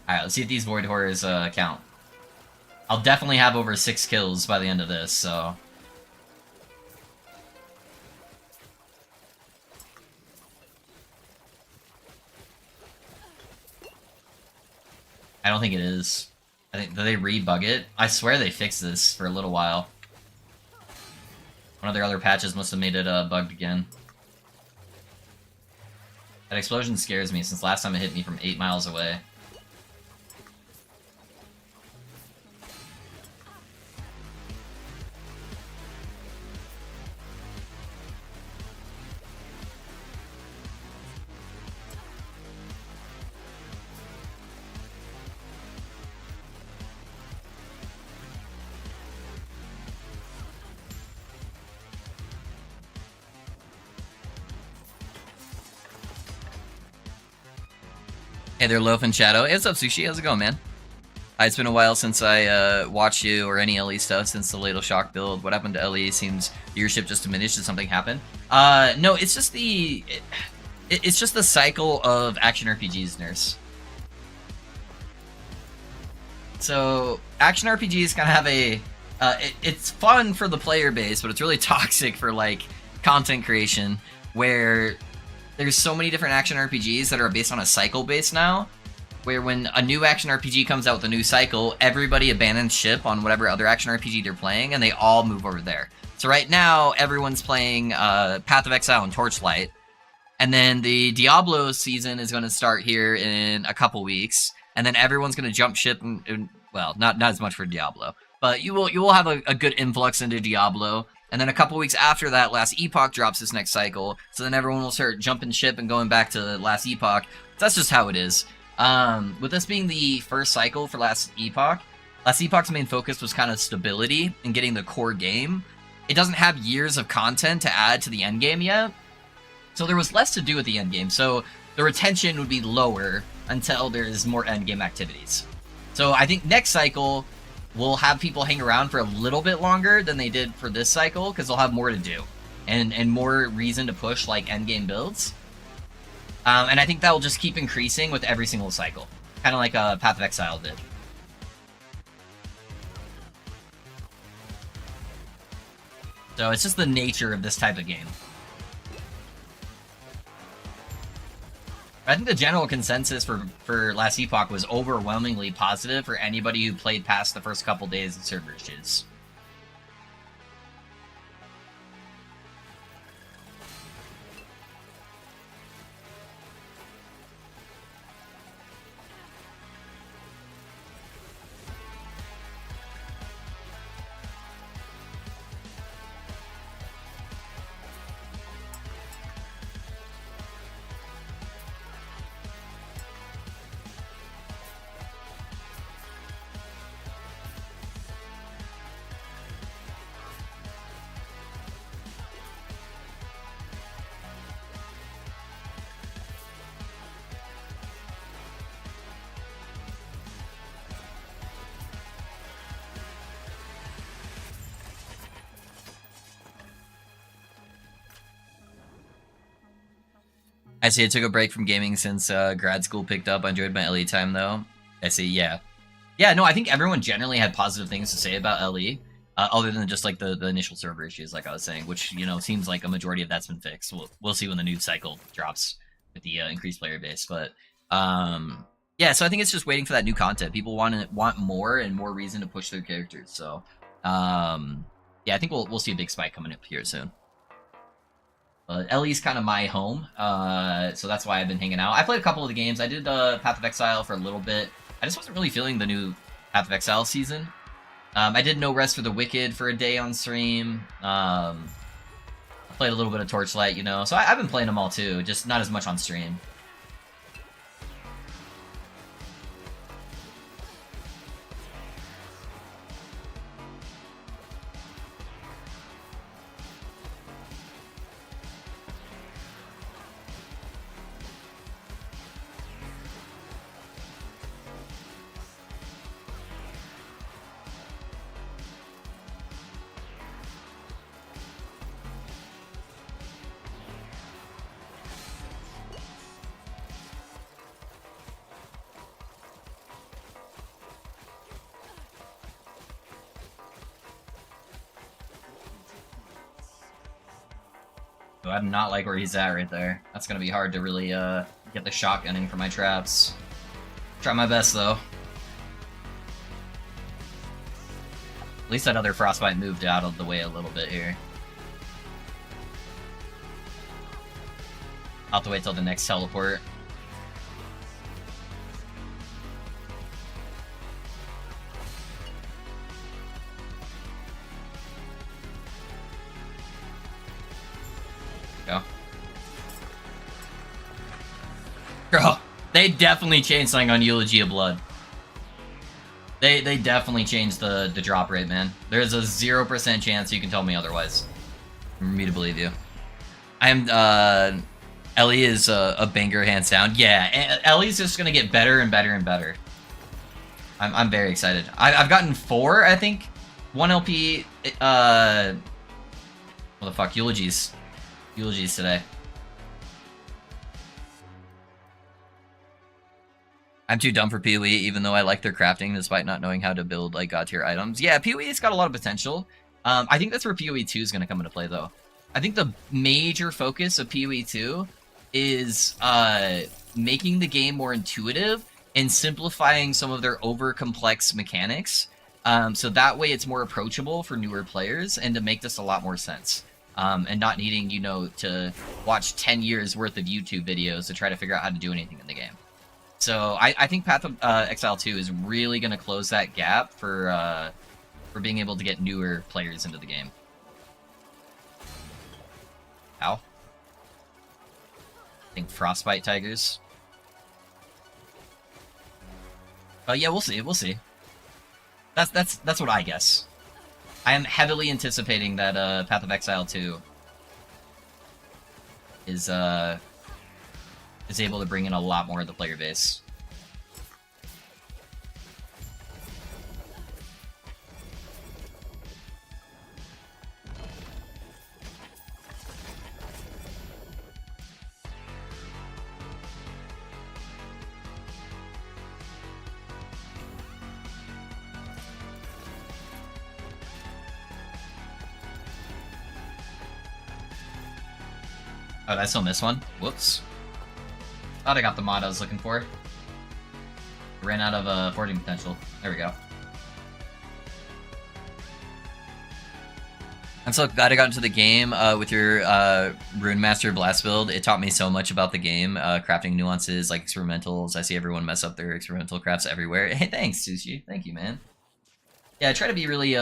Alright, let's see if these Void Horrors count. I'll definitely have over 6 kills by the end of this, so... I don't think it is. I think, did they re-bug it? I swear they fixed this for a little while. One of their other patches must have made it bugged again. That explosion scares me since last time it hit me from 8 miles away. Hey there, Loaf and Shadow. Hey, what's up, Sushi? How's it going, man? It's been a while since I watched you or any LE stuff since the Ladle Shock build. What happened to LE? Seems viewership just diminished. Did something happen? No, it's just it's just the cycle of action RPGs, Nurse. So action RPGs kind of have a it's fun for the player base, but it's really toxic for like content creation, where there's so many different action RPGs that are based on a cycle base now, where when a new action RPG comes out with a new cycle, everybody abandons ship on whatever other action RPG they're playing, and they all move over there. So right now, everyone's playing Path of Exile and Torchlight, and then the Diablo season is going to start here in a couple weeks, and then everyone's going to jump ship, and well, not as much for Diablo, but you will have a good influx into Diablo. And then a couple weeks after that, Last Epoch drops this next cycle, so then everyone will start jumping ship and going back to Last Epoch. That's just how it is. With this being the first cycle for Last Epoch's main focus was kind of stability and getting the core game. It doesn't have years of content to add to the endgame yet, so there was less to do at the endgame, so the retention would be lower until there's more endgame activities. So I think next cycle, we'll have people hang around for a little bit longer than they did for this cycle, because they'll have more to do and more reason to push like endgame builds. And I think that will just keep increasing with every single cycle, kind of like Path of Exile did. So it's just the nature of this type of game. I think the general consensus for Last Epoch was overwhelmingly positive for anybody who played past the first couple days of server issues. I see. I took a break from gaming since grad school picked up. I enjoyed my LE time, though. I see, yeah. Yeah, no, I think everyone generally had positive things to say about LE, other than just, like, the initial server issues, like I was saying, which, you know, seems like a majority of that's been fixed. We'll see when the new cycle drops with the increased player base, but, yeah, so I think it's just waiting for that new content. People want more and more reason to push their characters, so, yeah, I think we'll see a big spike coming up here soon. LE's kind of my home, so that's why I've been hanging out. I played a couple of the games. I did Path of Exile for a little bit. I just wasn't really feeling the new Path of Exile season. I did No Rest for the Wicked for a day on stream. I played a little bit of Torchlight, you know. So I've been playing them all too, just not as much on stream. So I do not like where he's at right there. That's gonna be hard to really get the shotgunning for my traps. Try my best though. At least that other Frostbite moved out of the way a little bit here. I'll have to wait till the next teleport. Go. Girl, they definitely changed something on Eulogy of Blood. They definitely changed the drop rate, man. There's a 0% chance you can tell me otherwise. For me to believe you. I Ellie is a banger hands down. Yeah, Ellie's just gonna get better and better and better. I'm very excited. I've gotten 4, I think. 1 LP. What the fuck? Eulogies today. I'm too dumb for PoE, even though I like their crafting, despite not knowing how to build like god tier items. Yeah, PoE's got a lot of potential. I think that's where PoE 2 is going to come into play, though. I think the major focus of PoE 2 is making the game more intuitive and simplifying some of their over-complex mechanics. So that way it's more approachable for newer players and to make this a lot more sense. And not needing, you know, to watch 10 years worth of YouTube videos to try to figure out how to do anything in the game. So I think Path of Exile 2 is really going to close that gap for being able to get newer players into the game. Ow. I think Frostbite Tigers. Yeah, we'll see. We'll see. That's what I guess. I am heavily anticipating that Path of Exile 2 is able to bring in a lot more of the player base. Oh, did I still miss one? Whoops. Thought I got the mod I was looking for. Ran out of forging potential. There we go. I'm so glad I got into the game with your Rune Master Blast build. It taught me so much about the game, crafting nuances, like experimentals. I see everyone mess up their experimental crafts everywhere. Hey, thanks, Sushi. Thank you, man. Yeah, I try to be really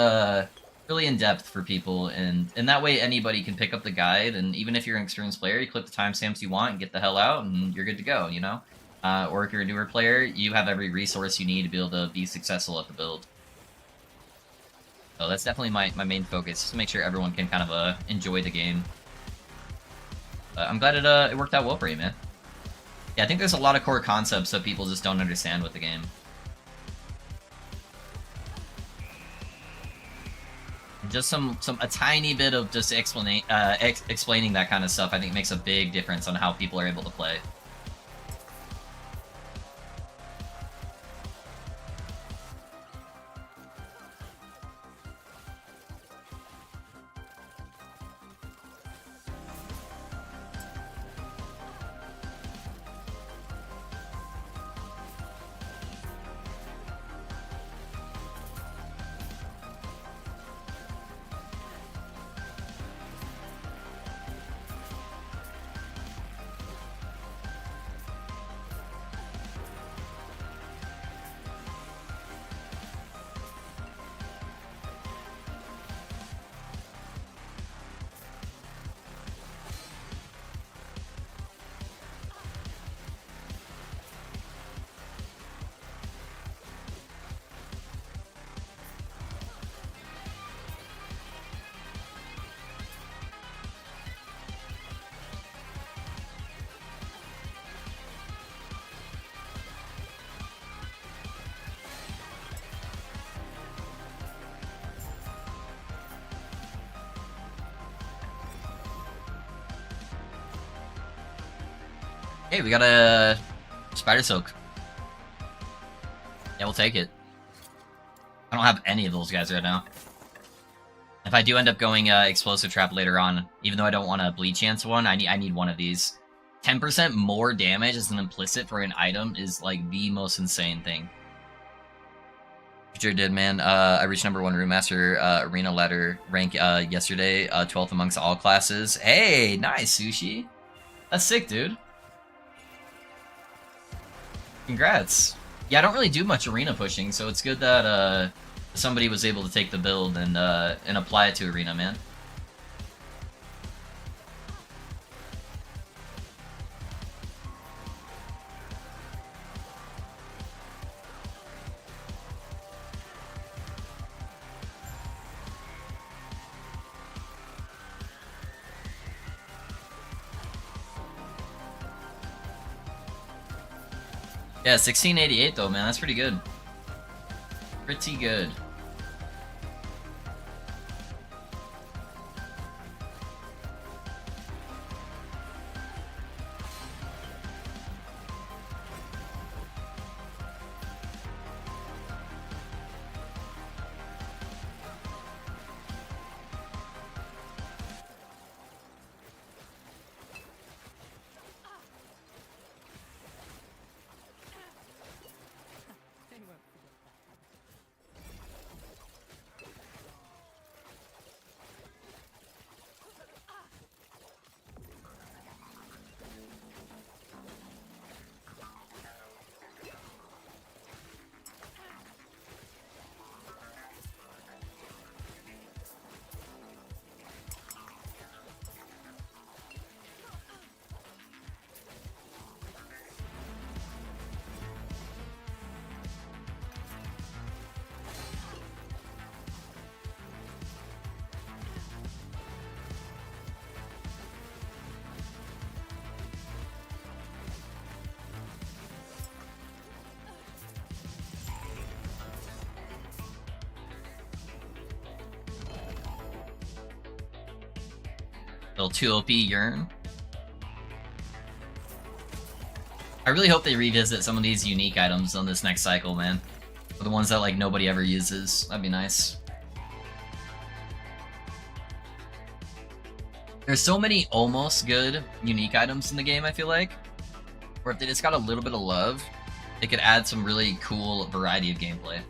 really in depth for people, and that way anybody can pick up the guide, and even if you're an experienced player, you click the timestamps you want and get the hell out, and you're good to go, you know? Or if you're a newer player, you have every resource you need to be able to be successful at the build. So that's definitely my main focus, just to make sure everyone can kind of enjoy the game. I'm glad it worked out well for you, man. Yeah, I think there's a lot of core concepts that people just don't understand with the game. Just a tiny bit of just explaining that kind of stuff, I think makes a big difference on how people are able to play. Hey, we got a Spider Silk. Yeah, we'll take it. I don't have any of those guys right now. If I do end up going Explosive Trap later on, even though I don't want a Bleed Chance one, I need one of these. 10% more damage as an implicit for an item is like the most insane thing. Sure did, man. I reached #1 Rune Master Arena ladder rank yesterday, 12th amongst all classes. Hey, nice, Sushi. That's sick, dude. Congrats. Yeah, I don't really do much arena pushing, so it's good that somebody was able to take the build and apply it to arena, man. Yeah, 1688 though, man. That's pretty good. Pretty good. They won't forget that. Little 2 OP Yearn. I really hope they revisit some of these unique items on this next cycle, man. Or the ones that like nobody ever uses. That'd be nice. There's so many almost good unique items in the game, I feel like. Where if they just got a little bit of love, they could add some really cool variety of gameplay.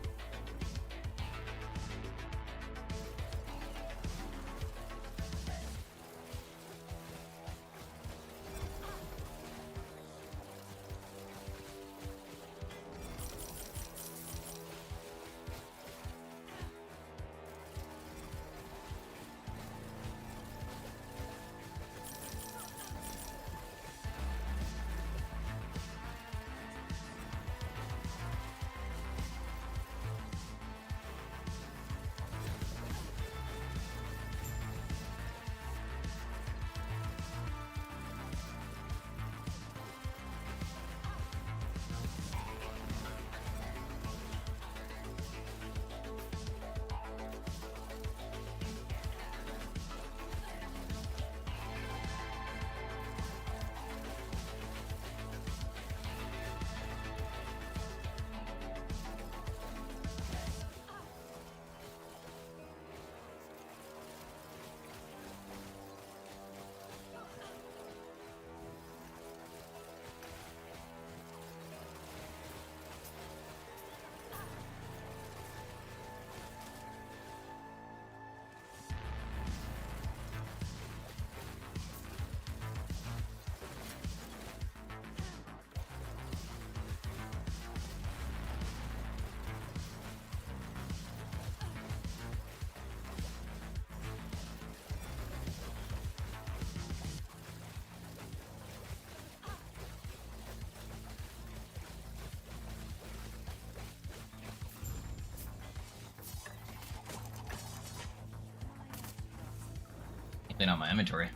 Clean out my inventory.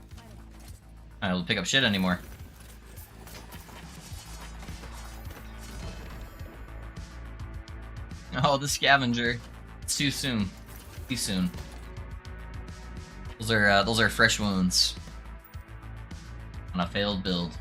I don't pick up shit anymore. Oh, the scavenger. It's too soon. Too soon. Those are fresh wounds on a failed build.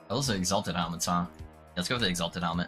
Those are exalted helmets, huh? Let's go with the exalted helmet.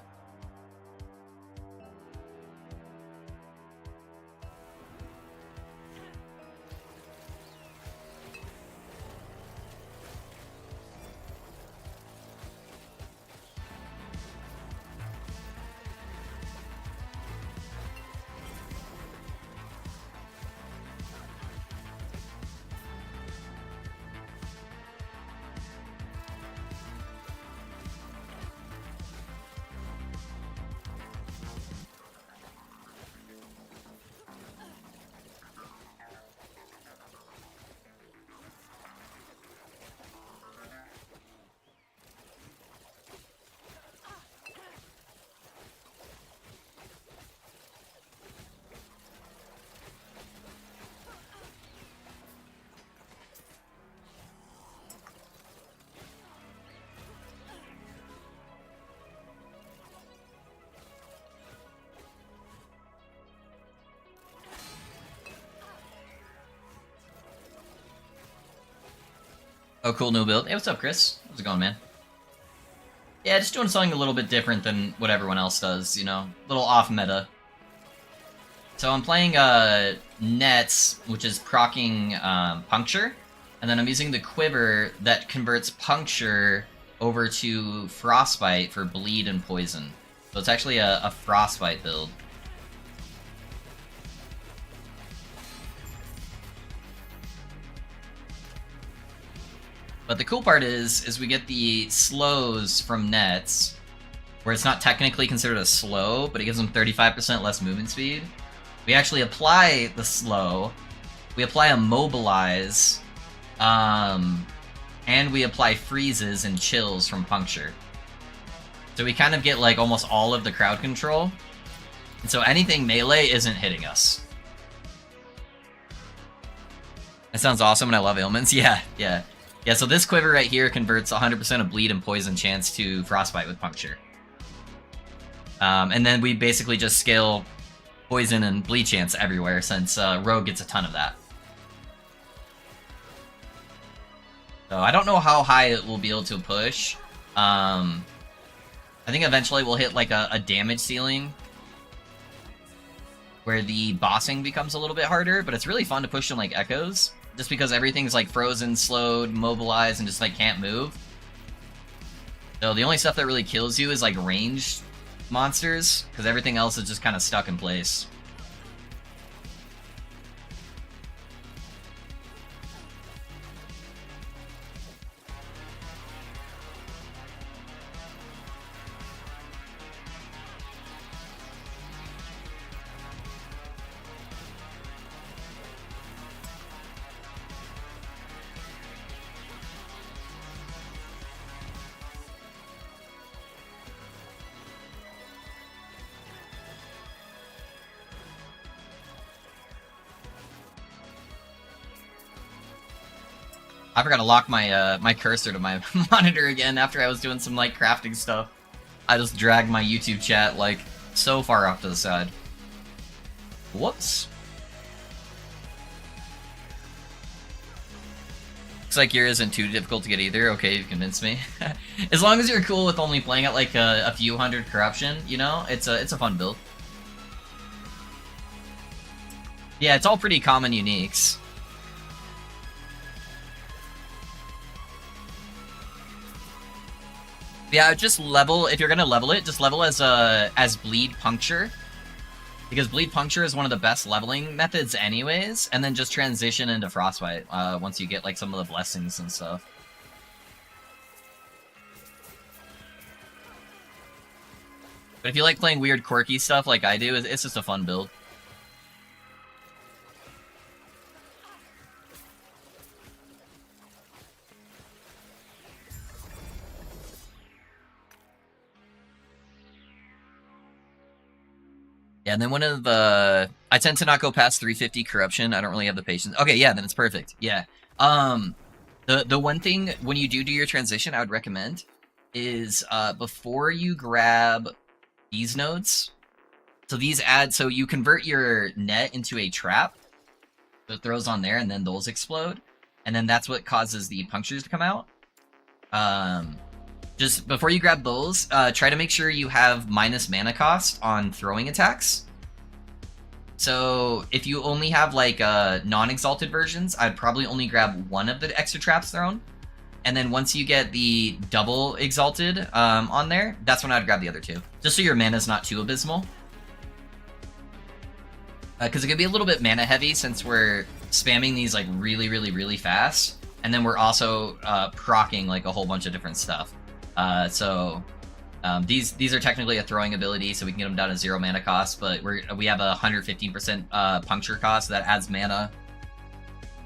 Oh, cool new build. Hey, what's up, Chris? How's it going, man? Yeah, just doing something a little bit different than what everyone else does, you know? A little off meta. So I'm playing Nets, which is proccing Puncture, and then I'm using the Quiver that converts Puncture over to Frostbite for Bleed and Poison. So it's actually a Frostbite build. But the cool part is we get the slows from Nets, where it's not technically considered a slow, but it gives them 35% less movement speed. We actually apply the slow, we apply a mobilize, and we apply freezes and chills from Puncture. So we kind of get like almost all of the crowd control. And so anything melee isn't hitting us. That sounds awesome and I love ailments. Yeah, so this quiver right here converts 100% of bleed and poison chance to frostbite with puncture. And then we basically just scale poison and bleed chance everywhere since Rogue gets a ton of that. So I don't know how high it will be able to push. I think eventually we'll hit like a damage ceiling where the bossing becomes a little bit harder, but it's really fun to push in like echoes. Just because everything's like frozen, slowed, mobilized, and just like can't move. So the only stuff that really kills you is like ranged monsters, because everything else is just kind of stuck in place. I forgot to lock my my cursor to my monitor again after I was doing some like crafting stuff. I just dragged my YouTube chat like so far off to the side. Whoops. Looks like yours isn't too difficult to get either. Okay, you've convinced me. As long as you're cool with only playing at like a few hundred corruption, you know, it's a fun build. Yeah, it's all pretty common uniques. Yeah, just level, if you're gonna level it, just level as bleed puncture. Because bleed puncture is one of the best leveling methods anyways, and then just transition into frostbite once you get like some of the blessings and stuff. But if you like playing weird quirky stuff like I do, it's just a fun build. Yeah, and then one of the... I tend to not go past 350 corruption. I don't really have the patience. Okay, yeah, then it's perfect. Yeah. The one thing, when you do your transition, I would recommend is before you grab these nodes, so these add... So you convert your net into a trap. So it throws on there, and then those explode. And then that's what causes the punctures to come out. Just before you grab those, try to make sure you have minus mana cost on throwing attacks. So if you only have like non-exalted versions, I'd probably only grab one of the extra traps thrown. And then once you get the double exalted on there, that's when I'd grab the other two. Just so your mana's not too abysmal. Because it could be a little bit mana heavy since we're spamming these like really fast. And then we're also proccing like a whole bunch of different stuff. These are technically a throwing ability, so we can get them down to 0 mana cost, but we have a 115% puncture cost that adds mana.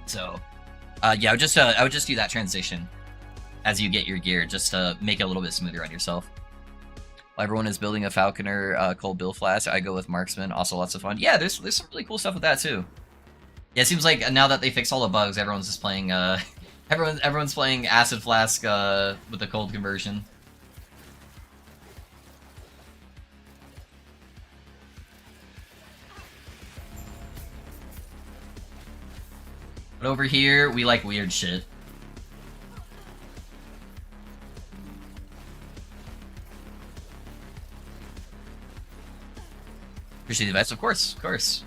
So yeah, I would just do that transition as you get your gear, just to make it a little bit smoother on yourself. While everyone is building a Falconer Cold Bill Flask, I go with Marksman. Also lots of fun. Yeah, there's some really cool stuff with that too. Yeah, it seems like now that they fixed all the bugs, everyone's just playing everyone's playing Acid Flask with the cold conversion. But over here, we like weird shit. Appreciate the advice, of course, of course.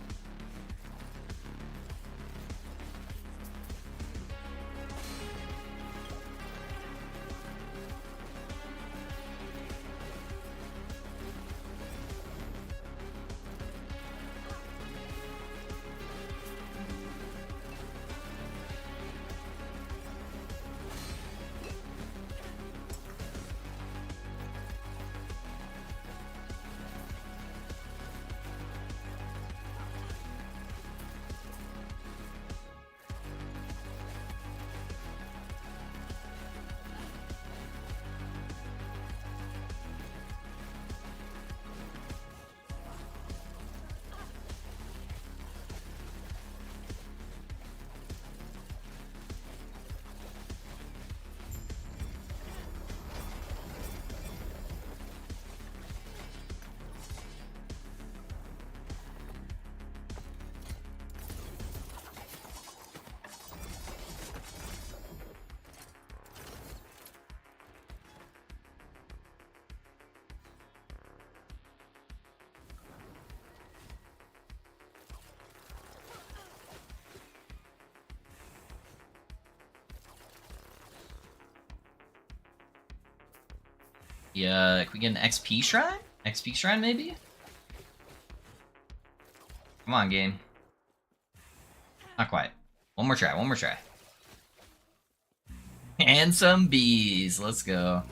Yeah, can we get an XP shrine? XP shrine, maybe? Come on, game. Not quite. One more try, one more try. And some bees. Let's go.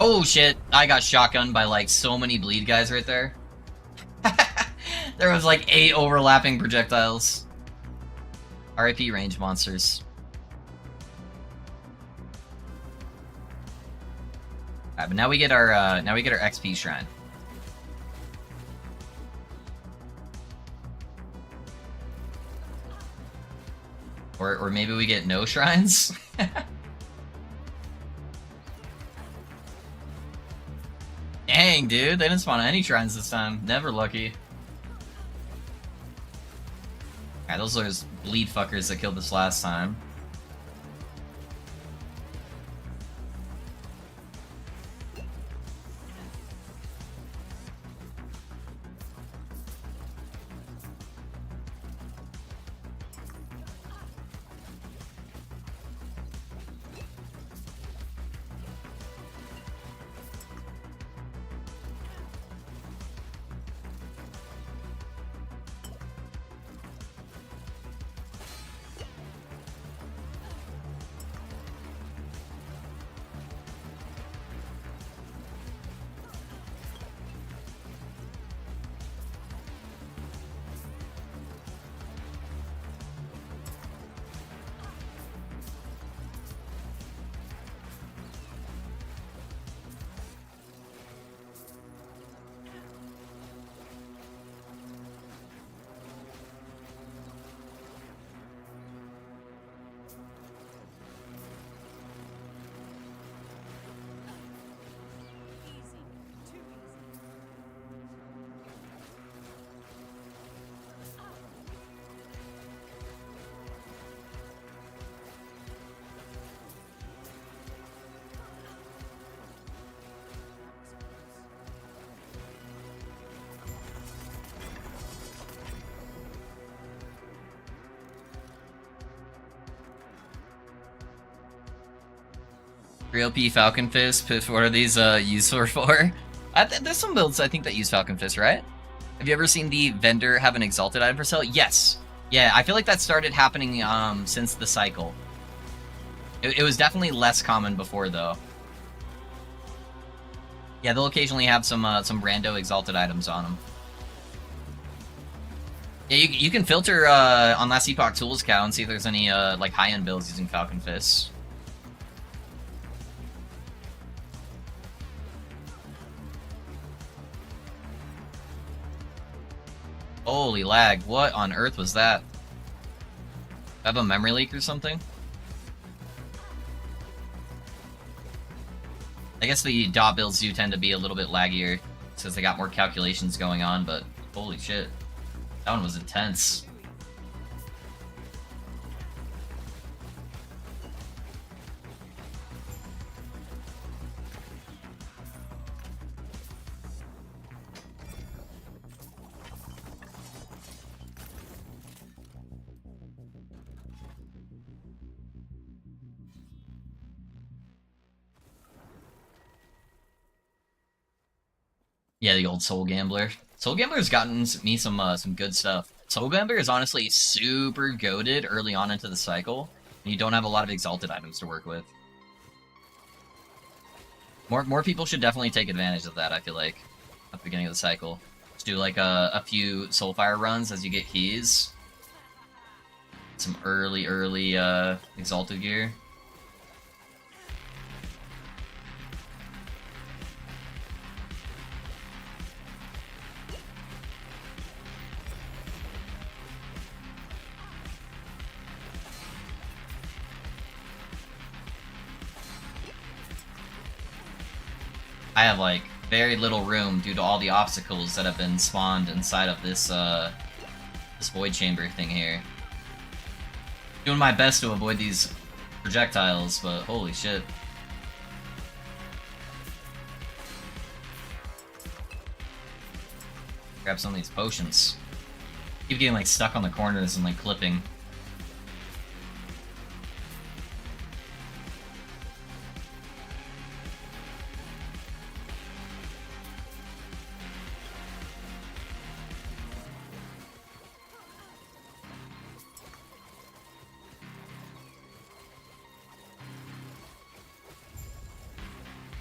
Oh shit, I got shotgunned by like so many bleed guys right there. There was like 8 overlapping projectiles. RIP range monsters. Alright, but now we get our XP shrine. Or maybe we get no shrines? Dang, dude, they didn't spawn any shrines this time. Never lucky. Alright, those are those bleed fuckers that killed us last time. Real P Falcon Fist, Piff, what are these used for? There's some builds I think that use Falcon Fist, right? Have you ever seen the vendor have an exalted item for sale? Yes. Yeah, I feel like that started happening since the cycle. It was definitely less common before though. Yeah, they'll occasionally have some rando exalted items on them. Yeah, you can filter on Last Epoch Tools Cow and see if there's any like high-end builds using Falcon Fists. Holy lag, what on earth was that? I have a memory leak or something? I guess the dot builds do tend to be a little bit laggier since they got more calculations going on, but holy shit. That one was intense. Yeah, the old Soul Gambler. Soul Gambler's gotten me some good stuff. Soul Gambler is honestly super goated early on into the cycle, and you don't have a lot of exalted items to work with. More people should definitely take advantage of that, I feel like, at the beginning of the cycle. Just do like a few Soulfire runs as you get keys. Some early exalted gear. I have like very little room due to all the obstacles that have been spawned inside of this this void chamber thing here. Doing my best to avoid these projectiles, but holy shit. Grab some of these potions. Keep getting like stuck on the corners and like clipping.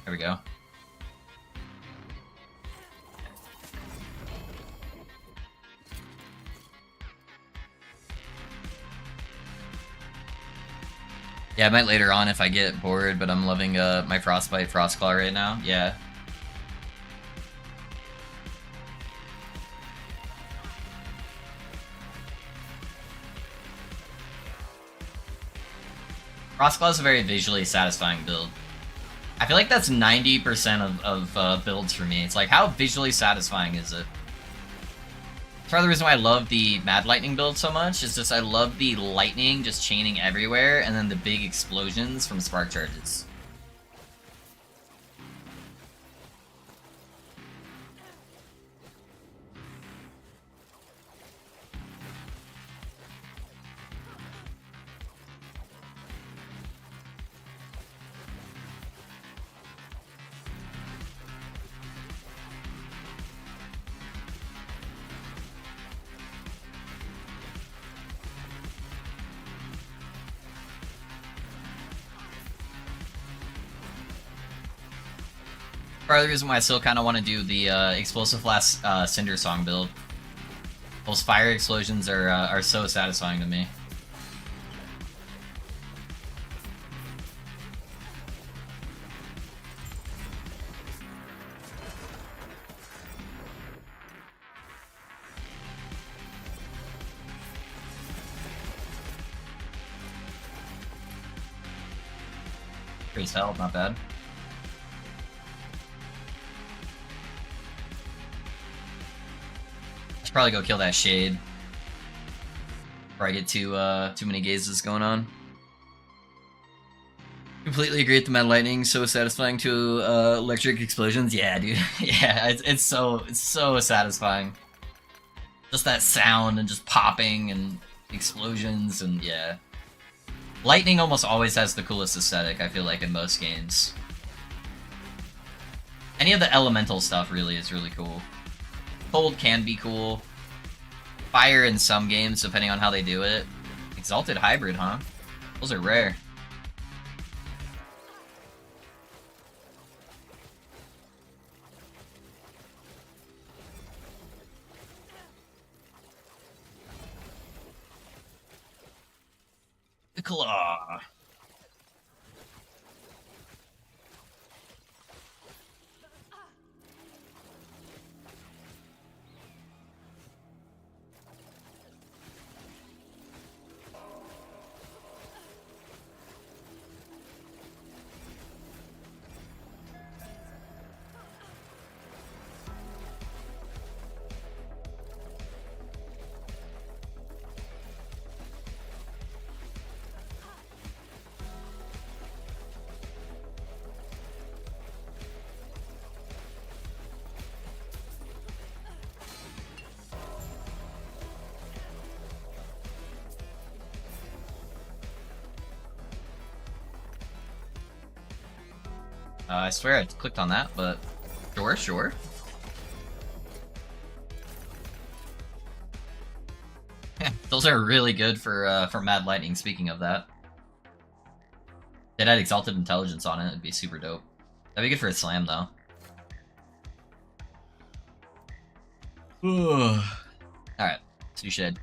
There we go. Yeah, I might later on if I get bored, but I'm loving my Frostbite Frostclaw right now. Yeah. Frostclaw is a very visually satisfying build. I feel like that's 90% of builds for me. It's like, how visually satisfying is it? It's part of the reason why I love the Mad Lightning build so much. Is just I love the lightning just chaining everywhere, and then the big explosions from spark charges. Part of the reason why I still kind of want to do the Explosive Blast Cinder Song build. Those fire explosions are so satisfying to me. Freeze health, not bad. Should probably go kill that shade before I get too many gazes going on. Completely agree with the Mad Lightning. So satisfying to electric explosions. Yeah, dude. Yeah, it's so satisfying. Just that sound and just popping and explosions and yeah. Lightning almost always has the coolest aesthetic, I feel like, in most games. Any of the elemental stuff really is really cool. Cold can be cool. Fire in some games, depending on how they do it. Exalted Hybrid, huh? Those are rare. The Claw. I swear I clicked on that, but sure, sure. Those are really good for Mad Lightning, speaking of that. It had Exalted Intelligence on it, it'd be super dope. That'd be good for a slam, though. Alright, so you should.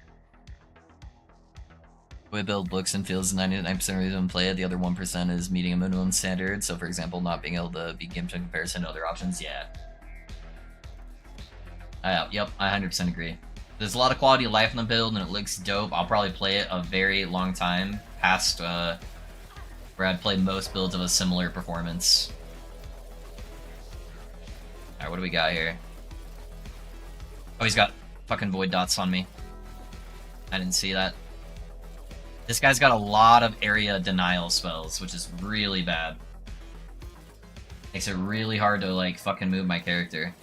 The way build looks and feels 99% of the reason play it, the other 1% is meeting a minimum standard, so for example, not being able to beat games in comparison to other options, yeah. Yep, I 100% agree. There's a lot of quality of life in the build, and it looks dope. I'll probably play it a very long time, past where I'd played most builds of a similar performance. Alright, what do we got here? Oh, he's got fucking void dots on me. I didn't see that. This guy's got a lot of area denial spells, which is really bad. Makes it really hard to, like, fucking move my character.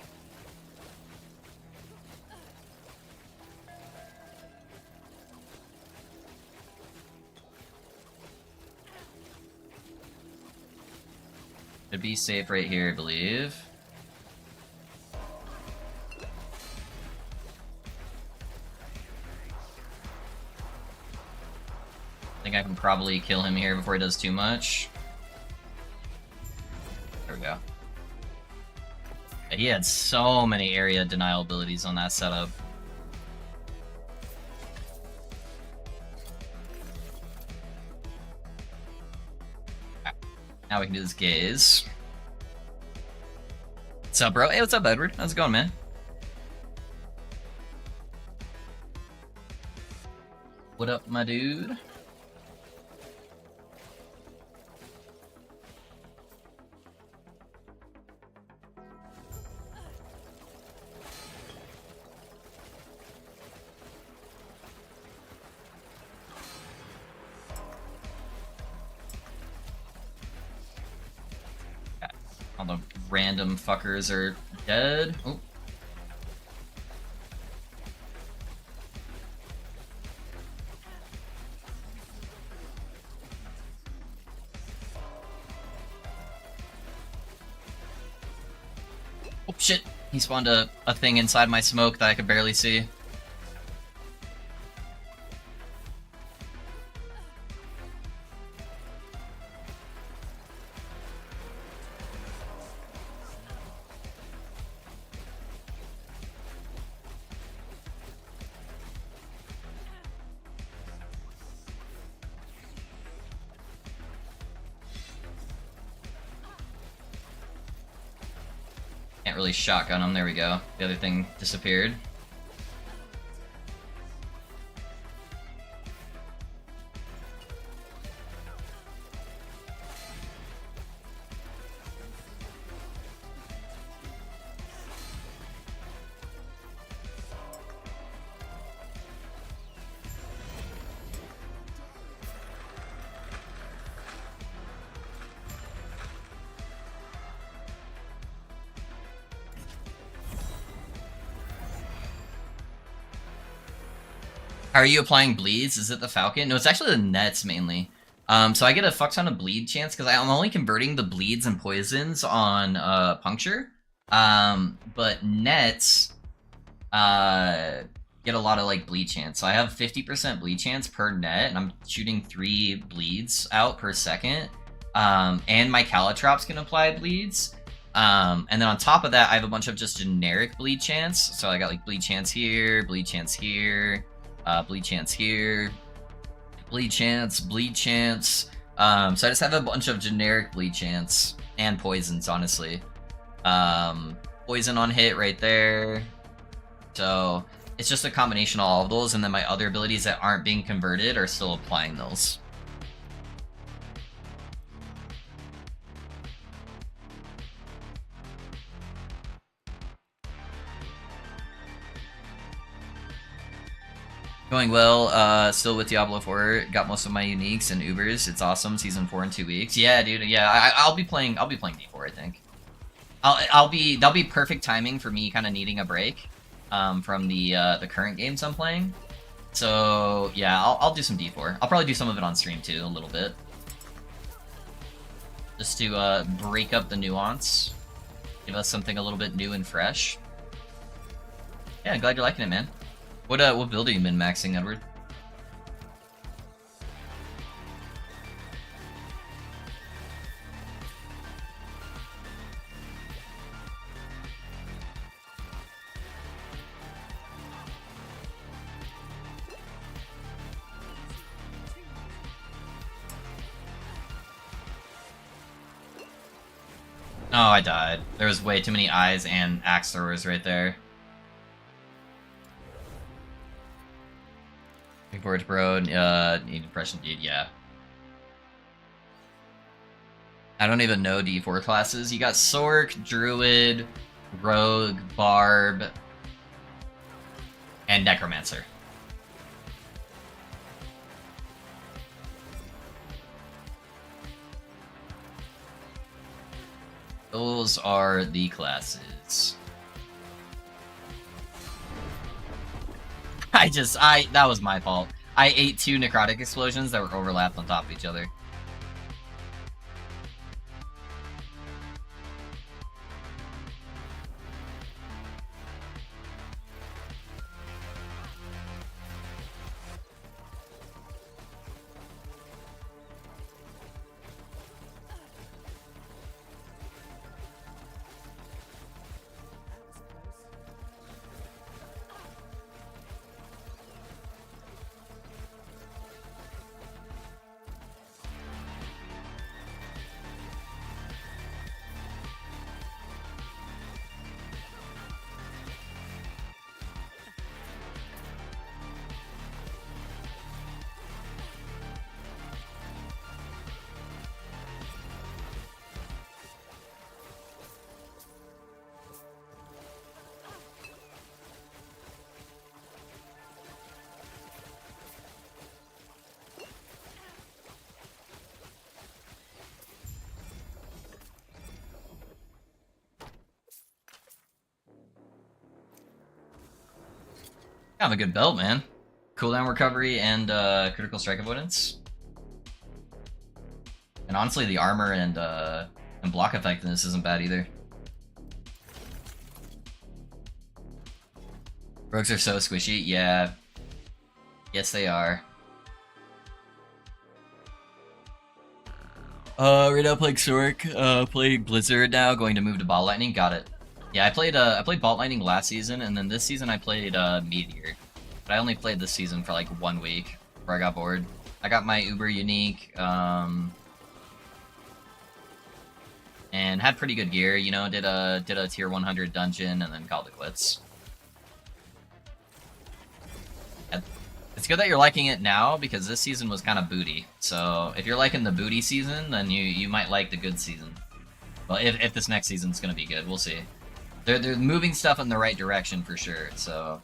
Should be safe right here, I believe. I think I can probably kill him here before he does too much. There we go. He had so many area denial abilities on that setup. Now we can do this gaze. What's up, bro? Hey, what's up, Edward? How's it going, man? What up, my dude? All the random fuckers are dead. Oh. Oh shit, he spawned a thing inside my smoke that I could barely see. Can't really shotgun him, there we go. The other thing disappeared. How are you applying bleeds? Is it the Falcon? No, it's actually the nets mainly. So I get a fuck ton of bleed chance because I'm only converting the bleeds and poisons on puncture. But nets get a lot of like bleed chance. So I have 50% bleed chance per net, and I'm shooting 3 bleeds out per second. And my Calatrops can apply bleeds. And then on top of that, I have a bunch of just generic bleed chance. So I got like bleed chance here, bleed chance here. Bleed chance here, bleed chance, bleed chance. So I just have a bunch of generic bleed chance and poisons, honestly. Poison on hit right there. So it's just a combination of all of those, and then my other abilities that aren't being converted are still applying those. Going well, still with Diablo 4, got most of my uniques and Ubers. It's awesome, season 4 in 2 weeks. Yeah, dude, yeah, I'll be playing D4, I think. That'll be perfect timing for me kind of needing a break from the current games I'm playing. So yeah, I'll do some D4. I'll probably do some of it on stream too, a little bit. just to break up the nuance, give us something a little bit new and fresh. Yeah, I'm glad you're liking it, man. What build have you been maxing, Edward? Oh, I died. There was way too many eyes and axe throwers right there. Looking forward to bro. Need impression dude, yeah. I don't even know D4 classes. You got Sork, Druid, Rogue, Barb, and Necromancer. Those are the classes. That was my fault. I ate 2 necrotic explosions that were overlapped on top of each other. Kind of a good belt, man. Cooldown recovery and critical strike avoidance. And honestly, the armor and block effectiveness isn't bad either. Rogues are so squishy. Yeah. Yes, they are. Right now playing Sork, playing Blizzard now, going to move to Ball Lightning. Got it. Yeah, I played Ball Lightning last season, and then this season I played Meteor. But I only played this season for like 1 week before I got bored. I got my Uber Unique, and had pretty good gear, you know, did a tier 100 dungeon and then called it quits. It's good that you're liking it now, because this season was kind of booty. So if you're liking the booty season, then you might like the good season. Well, if this next season's gonna be good, we'll see. They're moving stuff in the right direction for sure, so...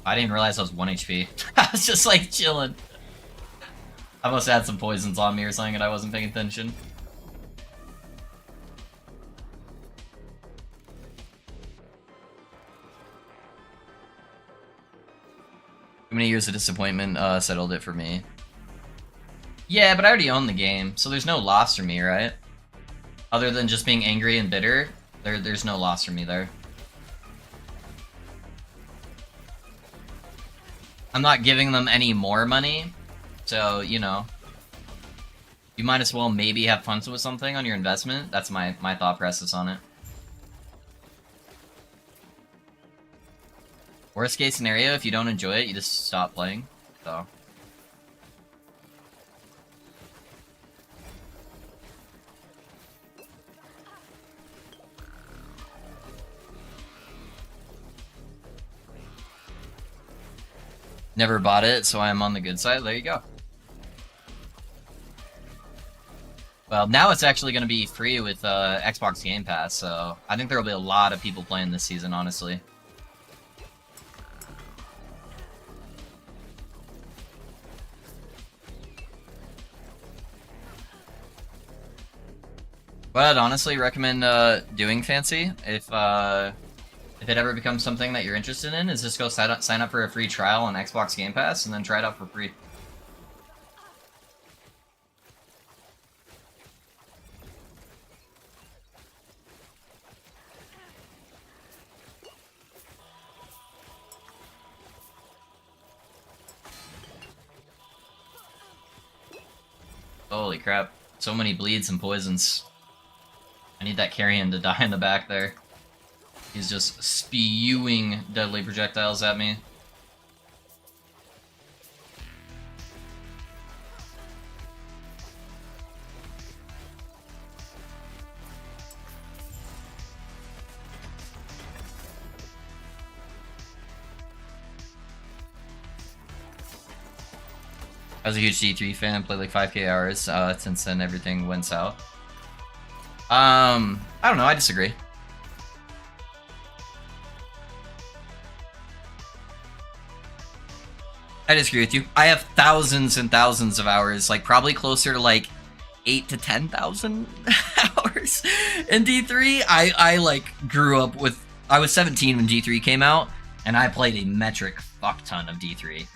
I didn't realize I was 1 HP. I was just like chilling. I must have had some poisons on me or something and I wasn't paying attention. Too many years of disappointment settled it for me. Yeah, but I already own the game, so there's no loss for me, right? Other than just being angry and bitter, there's no loss for me there. I'm not giving them any more money, so, you know. You might as well maybe have fun with something on your investment. That's my thought process on it. Worst case scenario, if you don't enjoy it, you just stop playing, so... Never bought it, so I'm on the good side. There you go. Well, now it's actually going to be free with Xbox Game Pass, so I think there will be a lot of people playing this season, honestly. But I'd honestly recommend doing Fancy if it ever becomes something that you're interested in, is just go sign up for a free trial on Xbox Game Pass and then try it out for free. Holy crap. So many bleeds and poisons. I need that carrion to die in the back there. He's just spewing deadly projectiles at me. I was a huge D3 fan, played like 5k hours. Since then, everything went south. I don't know, I disagree. I disagree with you. I have thousands and thousands of hours, like probably closer to like 8 to 10,000 hours in D3. I like grew up with, I was 17 when D3 came out, and I played a metric fuck ton of D3.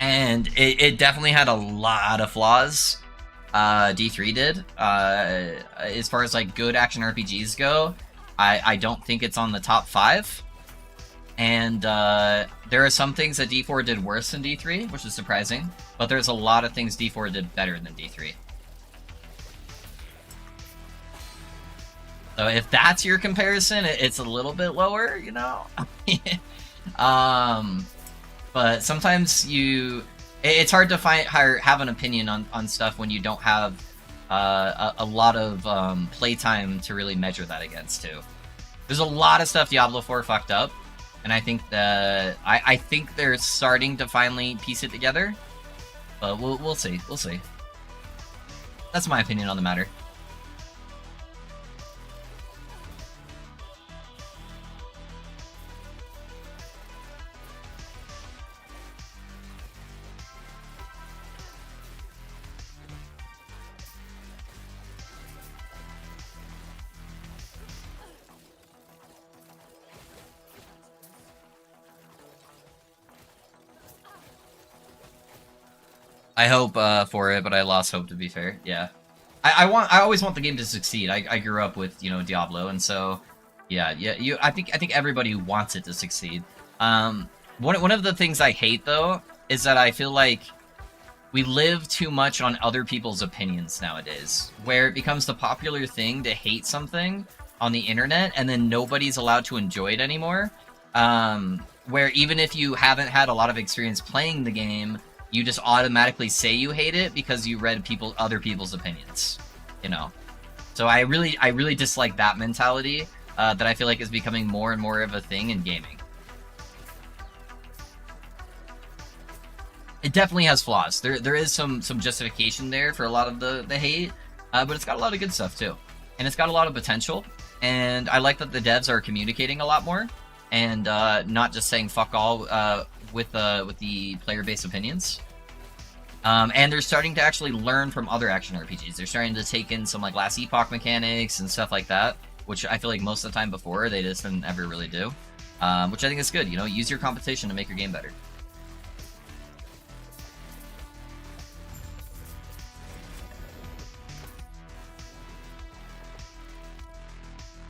And it definitely had a lot of flaws. D3 did. As far as like good action RPGs go, I don't think it's on the top 5. And there are some things that D4 did worse than D3, which is surprising. But there's a lot of things D4 did better than D3. So if that's your comparison, it's a little bit lower, you know? But sometimes it's hard to have an opinion on stuff when you don't have a lot of playtime to really measure that against too. There's a lot of stuff Diablo 4 fucked up, and I think that I think they're starting to finally piece it together. But we'll see. We'll see. That's my opinion on the matter. I hope for it, but I lost hope, to be fair. Yeah, I always want the game to succeed. I grew up with, you know, Diablo, and so yeah. I think everybody wants it to succeed. One of the things I hate though is that I feel like we live too much on other people's opinions nowadays, where it becomes the popular thing to hate something on the internet, and then nobody's allowed to enjoy it anymore. Where even if you haven't had a lot of experience playing the game, you just automatically say you hate it because you read other people's opinions, you know. So I really dislike that mentality that I feel like is becoming more and more of a thing in gaming. It definitely has flaws. There is some justification there for a lot of the hate, but it's got a lot of good stuff too, and it's got a lot of potential. And I like that the devs are communicating a lot more, and not just saying fuck all with the player-based opinions. And they're starting to actually learn from other action RPGs. They're starting to take in some like Last Epoch mechanics and stuff like that, which I feel like most of the time before they just didn't ever really do. Which I think is good. You know, use your competition to make your game better.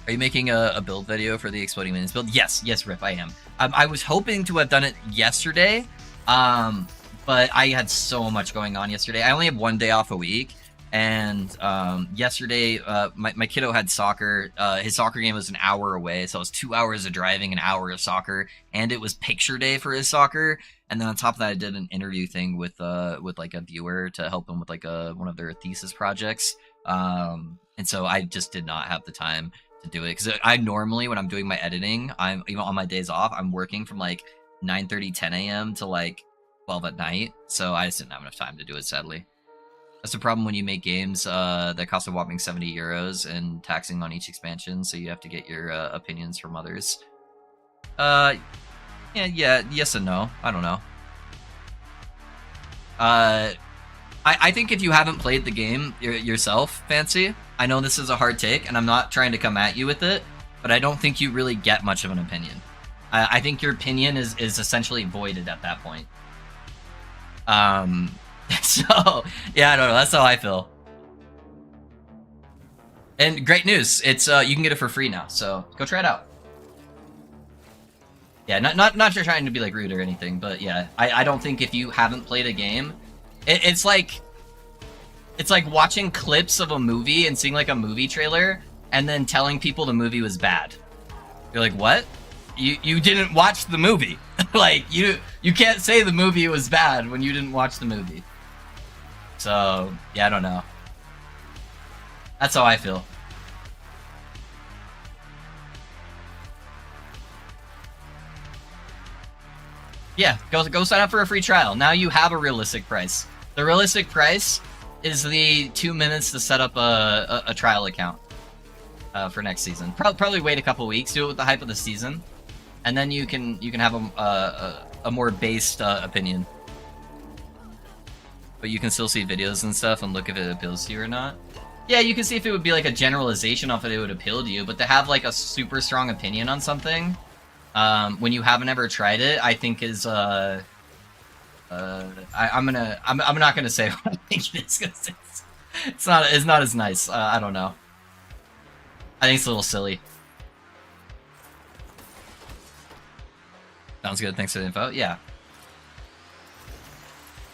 Are you making a build video for the Exploding Minions build? Yes, Rip, I am. I was hoping to have done it yesterday, but I had so much going on yesterday. I only have 1 day off a week, and yesterday my kiddo had soccer. His soccer game was an hour away, so it was 2 hours of driving, an hour of soccer, and it was picture day for his soccer. And then on top of that, I did an interview thing with like a viewer to help him with like one of their thesis projects. And so I just did not have the time to do it, because I normally, when I'm doing my editing, I'm even on my days off, I'm working from like 9:30, 10 a.m. to like 12 at night, so I just didn't have enough time to do it, sadly. That's the problem when you make games that cost a whopping 70 euros and taxing on each expansion, so you have to get your opinions from others. Yeah, yes and no. I don't know. I think if you haven't played the game yourself, Fancy, I know this is a hard take, and I'm not trying to come at you with it, but I don't think you really get much of an opinion. I think your opinion is essentially voided at that point. So, yeah, I don't know. That's how I feel. And great news, it's you can get it for free now, so go try it out. Yeah, not trying to be like rude or anything, but yeah, I don't think if you haven't played a game, it's like watching clips of a movie and seeing like a movie trailer and then telling people the movie was bad. You're like, what? You didn't watch the movie. Like you can't say the movie was bad when you didn't watch the movie. So yeah, I don't know. That's how I feel. Yeah, go sign up for a free trial. Now you have a realistic price. The realistic price is the 2 minutes to set up a trial account for next season. Probably wait a couple weeks, do it with the hype of the season, and then you can have a more based opinion. But you can still see videos and stuff and look if it appeals to you or not. Yeah, you can see if it would be like a generalization of it would appeal to you, but to have like a super strong opinion on something when you haven't ever tried it, I think is I'm not gonna say what I think it is because it's not as nice. I don't know. I think it's a little silly. Sounds good. Thanks for the info. Yeah.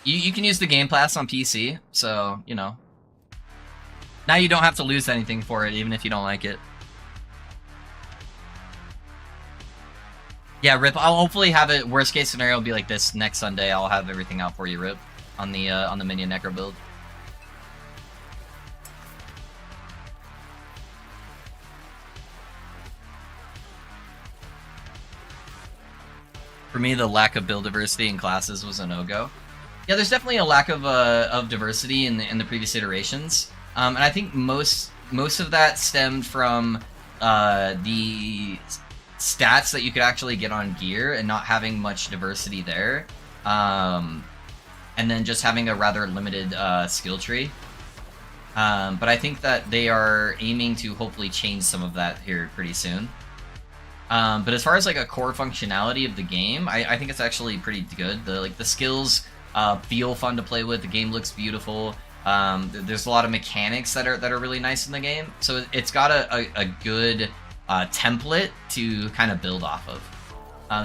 You can use the Game Pass on PC, so you know. Now you don't have to lose anything for it, even if you don't like it. Yeah, Rip. I'll hopefully have it. Worst case scenario will be like this next Sunday. I'll have everything out for you, Rip, on the Minion Necro build. For me, the lack of build diversity in classes was a no-go. Yeah, there's definitely a lack of diversity in the previous iterations, and I think most of that stemmed from the stats that you could actually get on gear and not having much diversity there, and then just having a rather limited skill tree. But I think that they are aiming to hopefully change some of that here pretty soon. But as far as like a core functionality of the game, I think it's actually pretty good. The skills feel fun to play with. The game looks beautiful. There's a lot of mechanics that are really nice in the game. So it's got a good template to kind of build off of.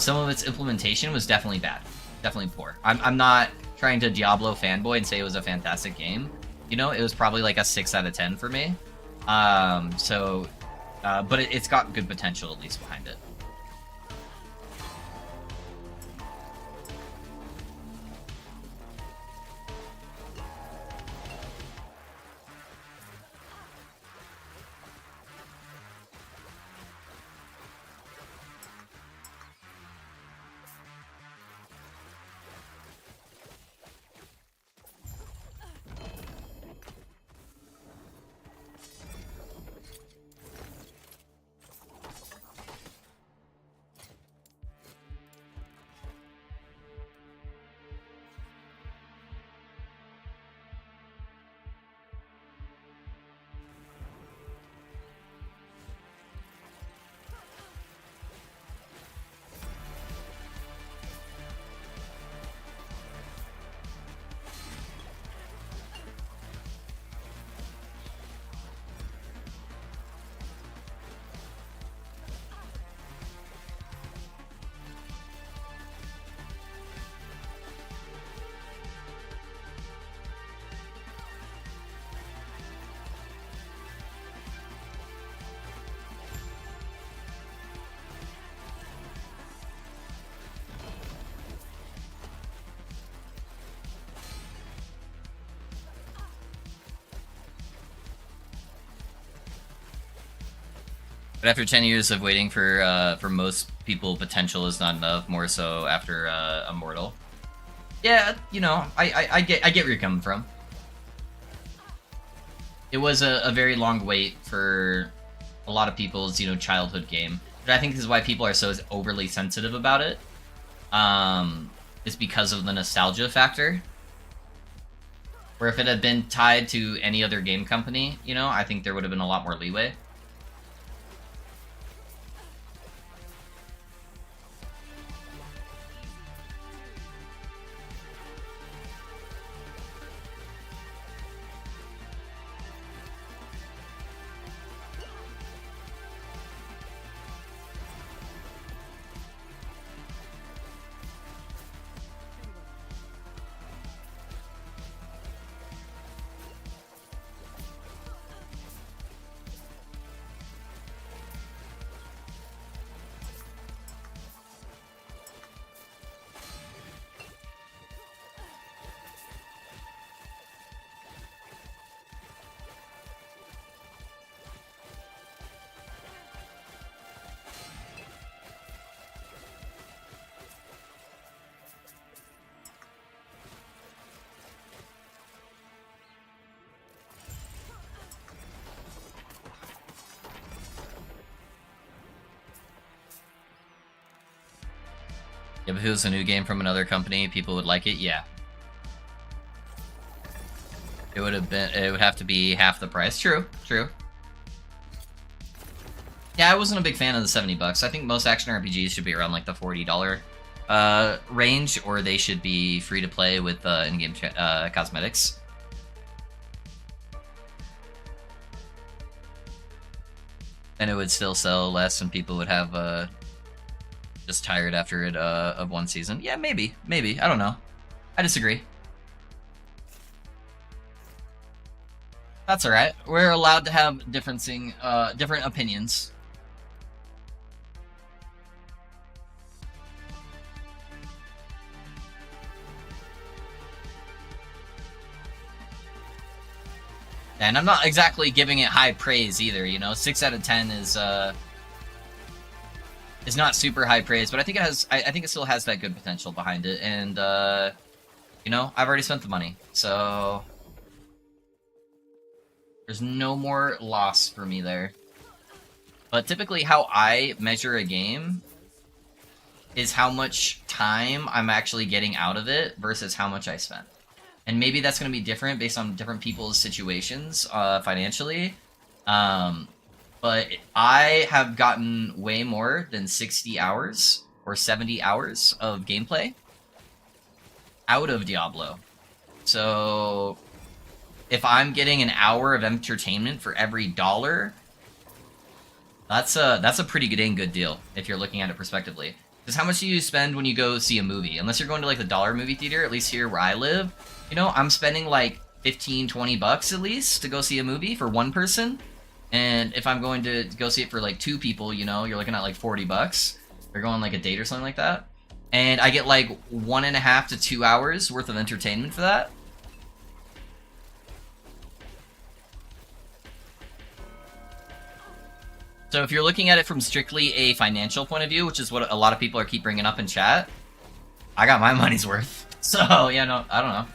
Some of its implementation was definitely bad, definitely poor. I'm not trying to Diablo fanboy and say it was a fantastic game. You know, it was probably like a 6 out of 10 for me. But it's got good potential at least behind it. But after 10 years of waiting for most people, potential is not enough. More so after Immortal. Yeah, you know, I get where you're coming from. It was a very long wait for a lot of people's childhood game. But I think this is why people are so overly sensitive about it. It's because of the nostalgia factor. Where if it had been tied to any other game company, you know, I think there would have been a lot more leeway. Yeah, but if it was a new game from another company, people would like it. Yeah, it would have been. It would have to be half the price. True, true. Yeah, I wasn't a big fan of the $70. I think most action RPGs should be around like the $40 range, or they should be free to play with in-game cosmetics. And it would still sell less, and people would have just tired after it of one season. Yeah, maybe, I don't know. I disagree. That's all right. We're allowed to have different opinions. And I'm not exactly giving it high praise either, you know. 6 out of 10 is not super high praise, but I think it has. I think it still has that good potential behind it, and you know, I've already spent the money, so there's no more loss for me there. But typically, how I measure a game is how much time I'm actually getting out of it versus how much I spent. And maybe that's going to be different based on different people's situations financially. But I have gotten way more than 60 hours or 70 hours of gameplay out of Diablo. So if I'm getting an hour of entertainment for every dollar, that's a pretty dang good deal if you're looking at it prospectively. Because how much do you spend when you go see a movie? Unless you're going to like the dollar movie theater, at least here where I live, you know, I'm spending like 15, 20 bucks at least to go see a movie for one person. And if I'm going to go see it for like 2 people, you know, you're looking at like 40 bucks. They're going like a date or something like that. And I get like 1.5 to 2 hours worth of entertainment for that. So if you're looking at it from strictly a financial point of view, which is what a lot of people are keep bringing up in chat, I got my money's worth. So, yeah, no, I don't know.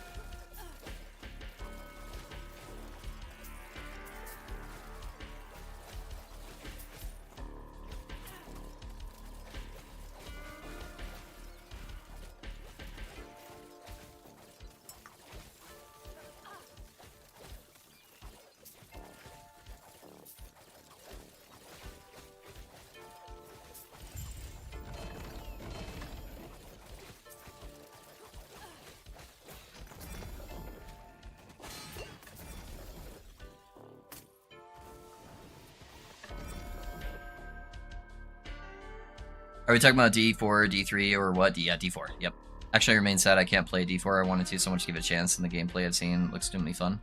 Are we talking about D4, D3, or what? Yeah, D4. Yep. Actually, I remain sad I can't play D4. I wanted to so much to give it a chance, and the gameplay I've seen looks extremely fun.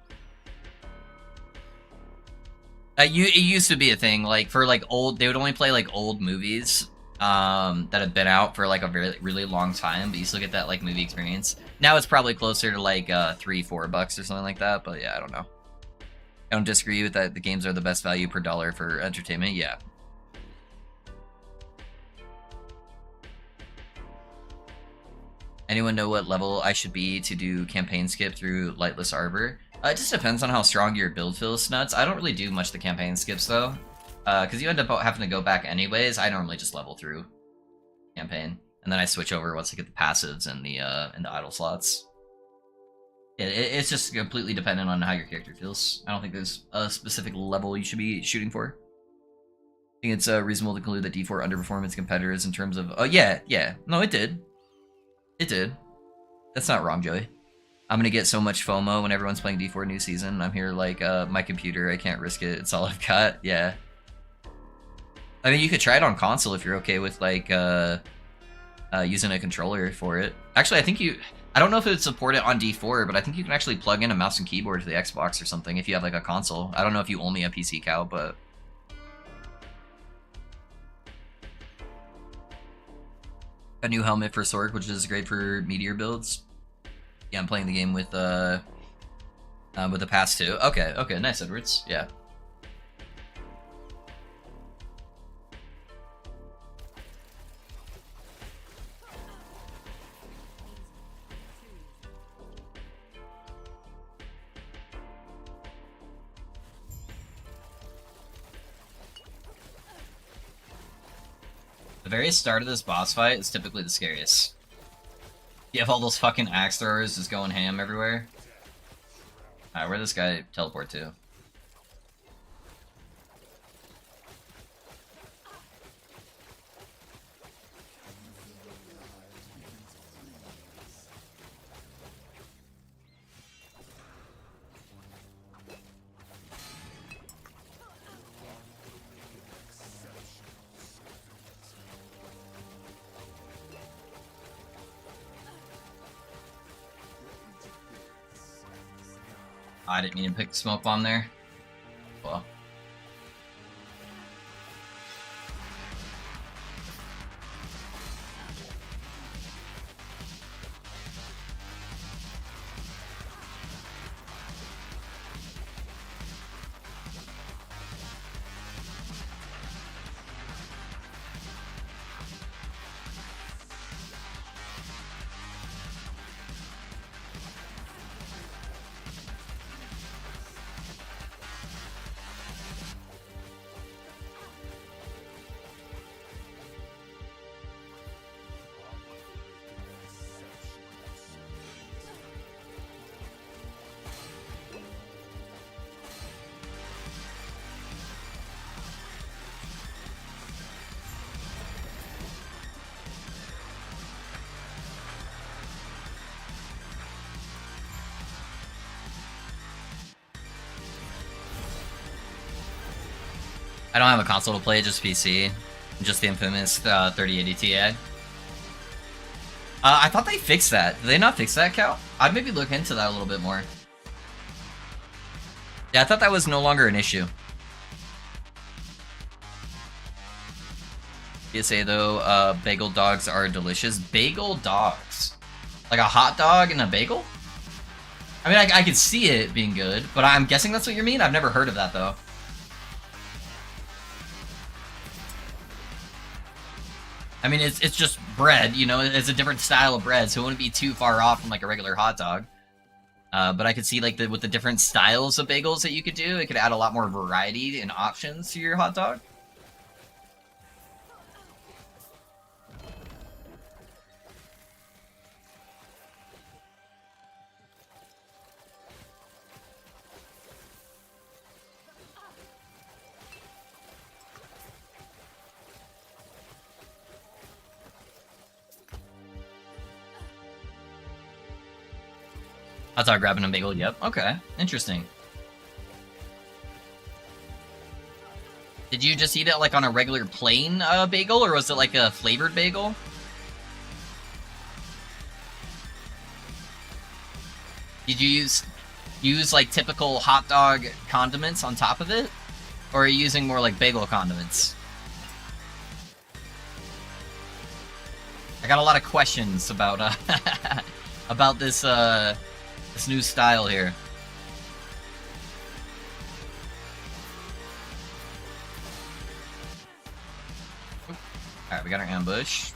It used to be a thing, like, for, like, they would only play, like, old movies, that have been out for, like, a really long time, but you still get that, like, movie experience. Now it's probably closer to, like, $3-4 bucks or something like that, but yeah, I don't know. I don't disagree with that. The games are the best value per dollar for entertainment, yeah. Anyone know what level I should be to do campaign skip through Lightless Arbor? It just depends on how strong your build feels, Snuts. I don't really do much the campaign skips, though. Because you end up having to go back anyways. I normally just level through campaign. And then I switch over once I get the passives and the idle slots. It's just completely dependent on how your character feels. I don't think there's a specific level you should be shooting for. I think it's reasonable to conclude that D4 underperformed its competitors in terms of... Oh, yeah. No, it did. It did. That's not wrong, Joey. I'm gonna get so much FOMO when everyone's playing D4 new season. I'm here like, my computer, I can't risk it. It's all I've got. Yeah. I mean, you could try it on console if you're okay with, like, using a controller for it. Actually, I think I don't know if it would support it on D4, but I think you can actually plug in a mouse and keyboard to the Xbox or something if you have, like, a console. I don't know if you only have PC cow, but... A new helmet for Sorg, which is great for meteor builds. Yeah, I'm playing the game with the pass too. Okay, nice, Edwards. Yeah. The very start of this boss fight is typically the scariest. You have all those fucking axe throwers just going ham everywhere. Alright, where'd this guy teleport to? I didn't mean to pick the smoke bomb there. Well. I don't have a console to play, just PC. Just the infamous 3080 Ti. I thought they fixed that. Did they not fix that, Cal? I'd maybe look into that a little bit more. Yeah, I thought that was no longer an issue. PSA though, bagel dogs are delicious. Bagel dogs? Like a hot dog and a bagel? I mean, I could see it being good, but I'm guessing that's what you mean? I've never heard of that though. I mean, it's just bread, you know, it's a different style of bread, so it wouldn't be too far off from like a regular hot dog. But I could see like with the different styles of bagels that you could do, it could add a lot more variety and options to your hot dog. Hot dog grabbing a bagel, yep. Okay, interesting. Did you just eat it like on a regular plain bagel, or was it like a flavored bagel? Did you use like typical hot dog condiments on top of it? Or are you using more like bagel condiments? I got a lot of questions about about this this new style here. Alright, we got our ambush.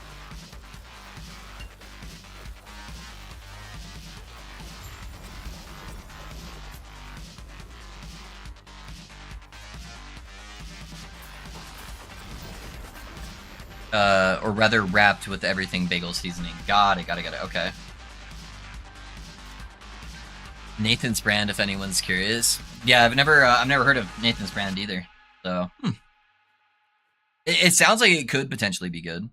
Or rather wrapped with everything bagel seasoning. Got it, okay. Nathan's brand, if anyone's curious. Yeah, I've never heard of Nathan's brand either. So, it sounds like it could potentially be good.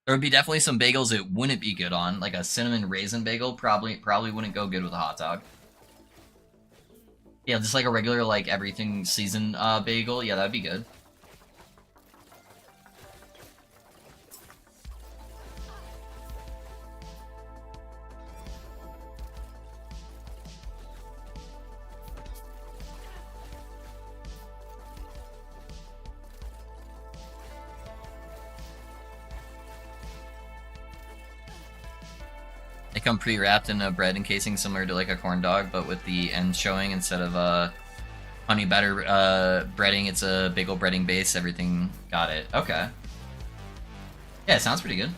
There would be definitely some bagels it wouldn't be good on, like a cinnamon raisin bagel. Probably wouldn't go good with a hot dog. Yeah, just like a regular like everything season bagel. Yeah, that'd be good. They come pre-wrapped in a bread encasing similar to like a corn dog, but with the ends showing instead of honey batter breading. It's a bagel breading base. Everything got it. Okay. Yeah, it sounds pretty good.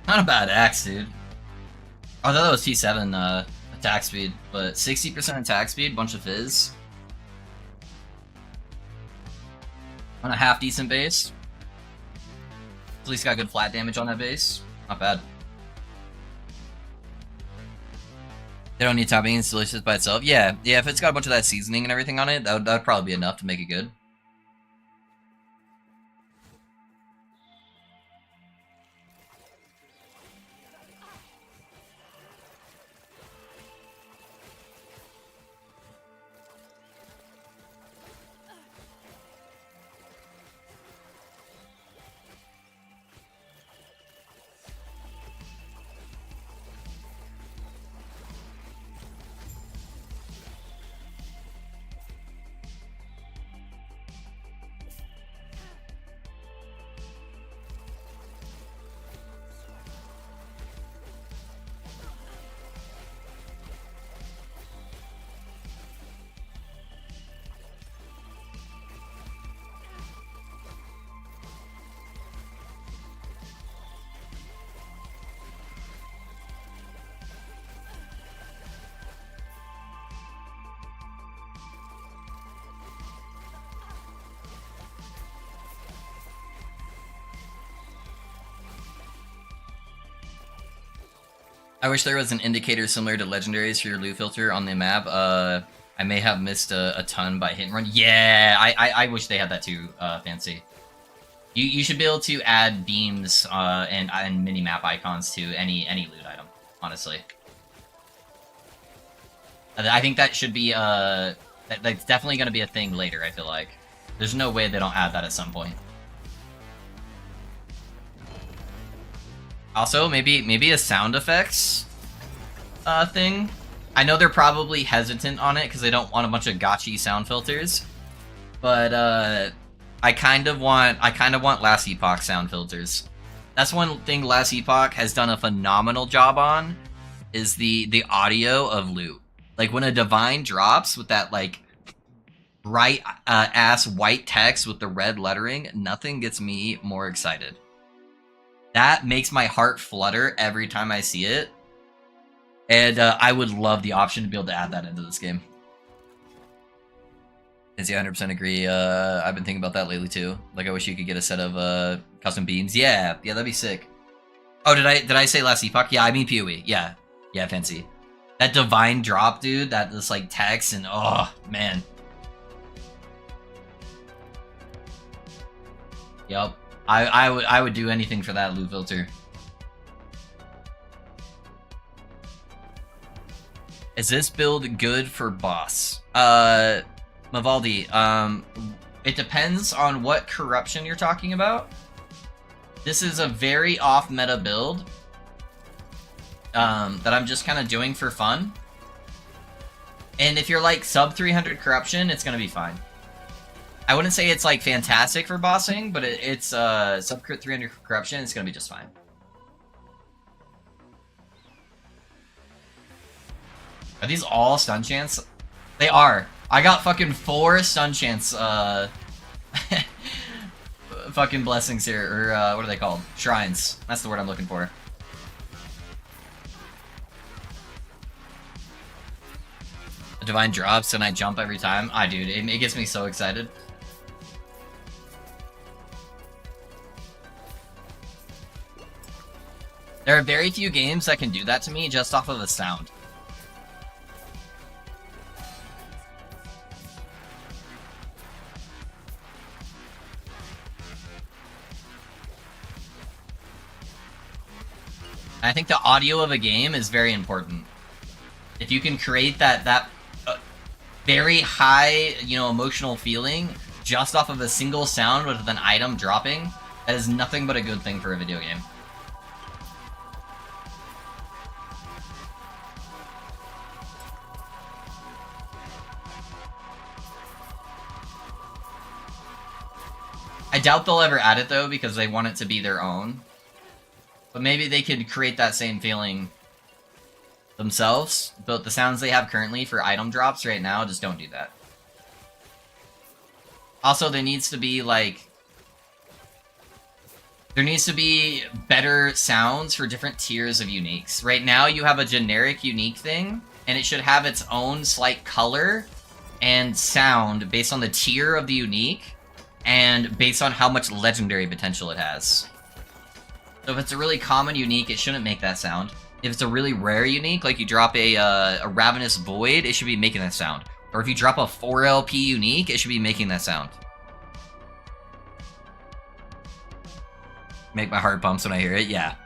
Not a bad axe, dude. Oh, I thought that was T7 attack speed, but 60% attack speed, bunch of fizz. On a half decent base. At least got good flat damage on that base. Not bad. They don't need topping, it's delicious by itself. Yeah, if it's got a bunch of that seasoning and everything on it, that would probably be enough to make it good. I wish there was an indicator similar to legendaries for your loot filter on the map. I may have missed a ton by hit and run. Yeah, I wish they had that too, Fancy. You should be able to add beams and mini-map icons to any loot item, honestly. I think that should be, that's definitely going to be a thing later, I feel like. There's no way they don't add that at some point. Also, maybe a sound effects thing. I know they're probably hesitant on it because they don't want a bunch of gotchi sound filters, but I kind of want Last Epoch sound filters. That's one thing Last Epoch has done a phenomenal job on, is the audio of loot. Like when a divine drops with that like bright ass white text with the red lettering, nothing gets me more excited. That makes my heart flutter every time I see it. And I would love the option to be able to add that into this game. Is 100% agree. I've been thinking about that lately too. Like I wish you could get a set of custom beams. Yeah, that'd be sick. Oh, did I say Last Epoch? Yeah, I mean PoE. Yeah, Fancy. That divine drop, dude. That this like text and oh man. Yup. I would do anything for that loot filter. Is this build good for boss? Mavaldi, it depends on what corruption you're talking about. This is a very off-meta build that I'm just kind of doing for fun. And if you're like sub 300 corruption, it's gonna be fine. I wouldn't say it's like fantastic for bossing, but it's sub 300 corruption, it's gonna be just fine. Are these all stun chants? They are. I got fucking 4 stun chants, fucking blessings here, or what are they called? Shrines. That's the word I'm looking for. A divine drops and I jump every time. Ah, dude, it gets me so excited. There are very few games that can do that to me just off of the sound. I think the audio of a game is very important. If you can create that very high, you know, emotional feeling just off of a single sound with an item dropping, that is nothing but a good thing for a video game. I doubt they'll ever add it though, because they want it to be their own. But maybe they could create that same feeling themselves, but the sounds they have currently for item drops right now just don't do that. Also, there needs to be, like... there needs to be better sounds for different tiers of uniques. Right now, you have a generic unique thing, and it should have its own slight color and sound based on the tier of the unique, and based on how much legendary potential it has. So if it's a really common unique, it shouldn't make that sound. If it's a really rare unique, like you drop a Ravenous Void, it should be making that sound. Or if you drop a 4 LP unique, it should be making that sound. Make my heart pumps when I hear it, yeah.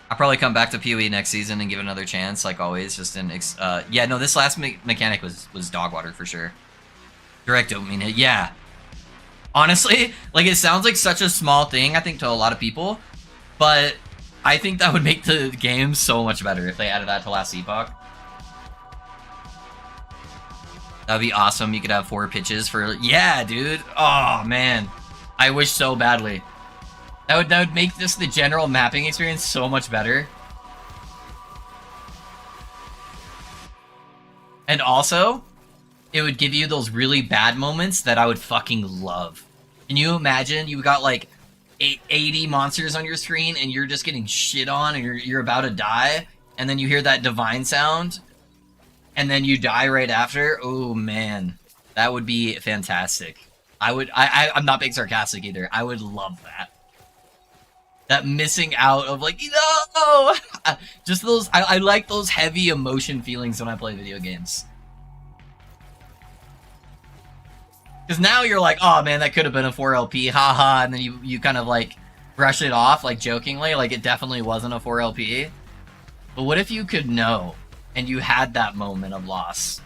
I'll probably come back to PoE next season and give it another chance, like always, just in... yeah, no, this last mechanic was dog water for sure. Direct dopamine hit, yeah. Honestly, like, it sounds like such a small thing, I think, to a lot of people, but I think that would make the game so much better if they added that to Last Epoch. That'd be awesome. You could have 4 pitches for... yeah, dude. Oh, man. I wish so badly. That would make just the general mapping experience so much better. And also, it would give you those really bad moments that I would fucking love. Can you imagine you got like 80 monsters on your screen and you're just getting shit on and you're about to die, and then you hear that divine sound and then you die right after? Oh man, that would be fantastic. I'm not being sarcastic either. I would love that. That missing out of like, no! Just those, I like those heavy emotion feelings when I play video games. Because now you're like, oh man, that could have been a 4LP, haha, and then you kind of like brush it off, like jokingly, like it definitely wasn't a 4LP. But what if you could know, and you had that moment of loss?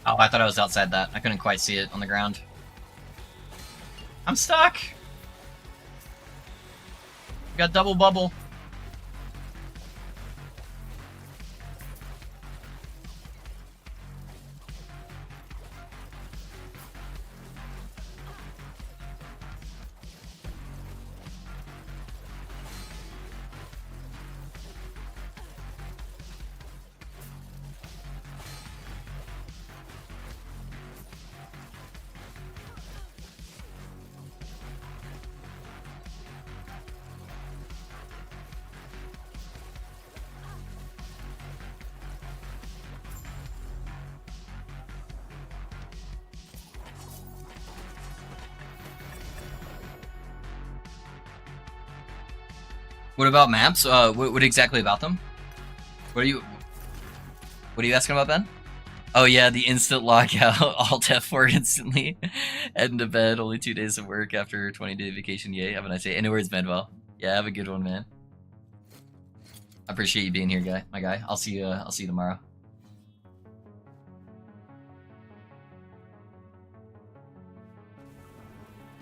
Oh, I thought I was outside that. I couldn't quite see it on the ground. I'm stuck! Got double bubble. What about maps? What exactly about them? What are you asking about, Ben? Oh yeah, the instant lockout, Alt F4 instantly, head into bed, only 2 days of work after 20-day vacation, yay, have a nice day. Anyways, Manuel. Yeah, have a good one, man. I appreciate you being here, my guy. I'll see you tomorrow.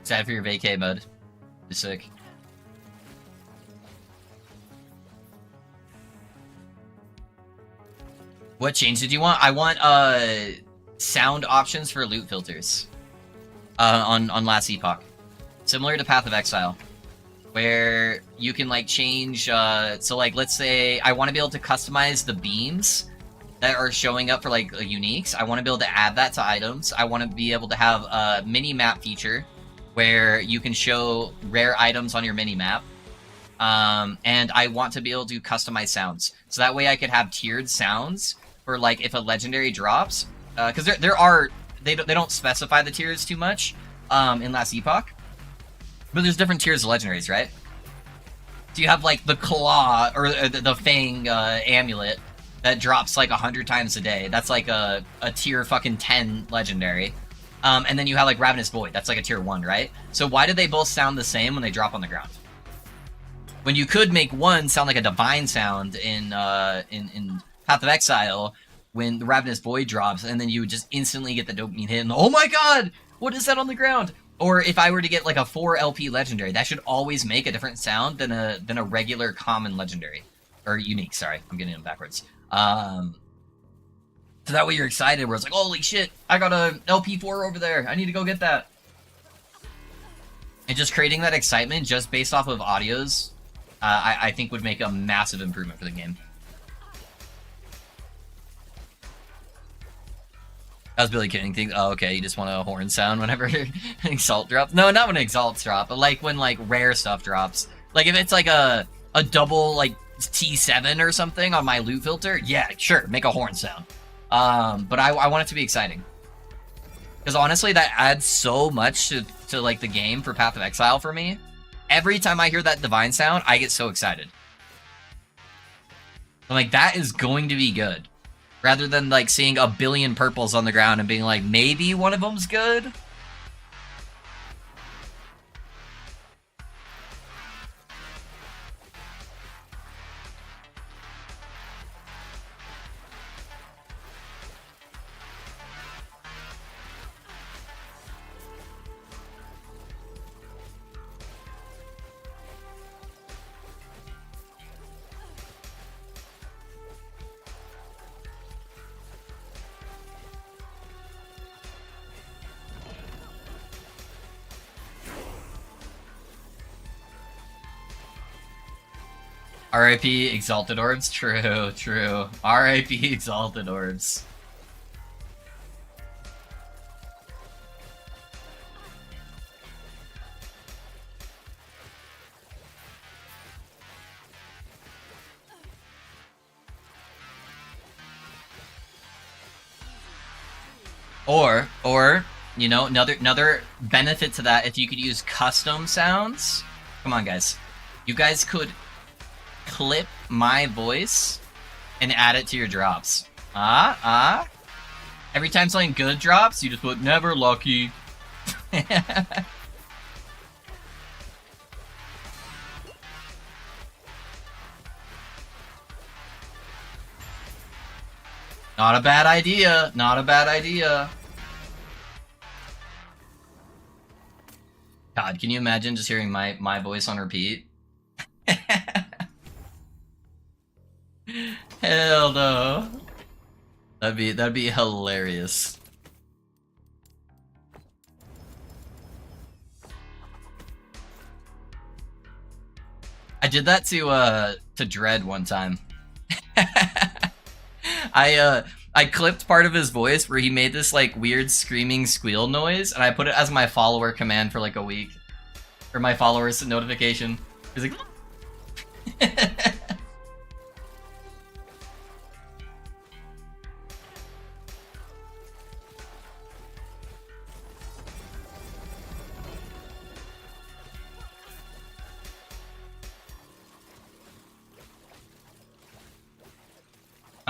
Excited for your vacay mode. Be sick. What change did you want? I want sound options for loot filters on Last Epoch, similar to Path of Exile, where you can like change. So like, let's say I want to be able to customize the beams that are showing up for like uniques. I want to be able to add that to items. I want to be able to have a mini map feature where you can show rare items on your mini map. And I want to be able to customize sounds, so that way I could have tiered sounds for like if a legendary drops, because they don't specify the tiers too much in Last Epoch, but there's different tiers of legendaries, right? So you have like the claw or the fang amulet that drops like 100 times a day. That's like a tier fucking 10 legendary. And then you have like Ravenous Void. That's like a tier 1, right? So why do they both sound the same when they drop on the ground? When you could make one sound like a divine sound in Path of Exile when the Ravenous Void drops, and then you would just instantly get the dopamine hit and, oh my god, what is that on the ground? Or if I were to get like a 4 LP legendary, that should always make a different sound than a regular common legendary. Or unique, sorry, I'm getting them backwards. So that way you're excited where it's like, holy shit, I got a LP4 over there, I need to go get that. And just creating that excitement just based off of audios, I think would make a massive improvement for the game. I was Billy kidding. Oh, okay, you just want a horn sound whenever Exalt drops? No, not when Exalts drop, but like when like rare stuff drops. Like if it's like a double like T7 or something on my loot filter, yeah, sure, make a horn sound. But I want it to be exciting. Because honestly, that adds so much to like the game for Path of Exile for me. Every time I hear that divine sound, I get so excited. I'm like, that is going to be good. Rather than like seeing a billion purples on the ground and being like, maybe one of them's good. R.I.P. Exalted Orbs? True, true. R.I.P. Exalted Orbs. Or, you know, another benefit to that, if you could use custom sounds. Come on, guys. You guys could clip my voice and add it to your drops. Every time something good drops, you just put never lucky. Not a bad idea. Not a bad idea. God, can you imagine just hearing my voice on repeat? Hell no. That'd be hilarious. I did that to Dread one time. I clipped part of his voice where he made this like weird screaming squeal noise, and I put it as my follower command for like a week. Or my followers notification. He's like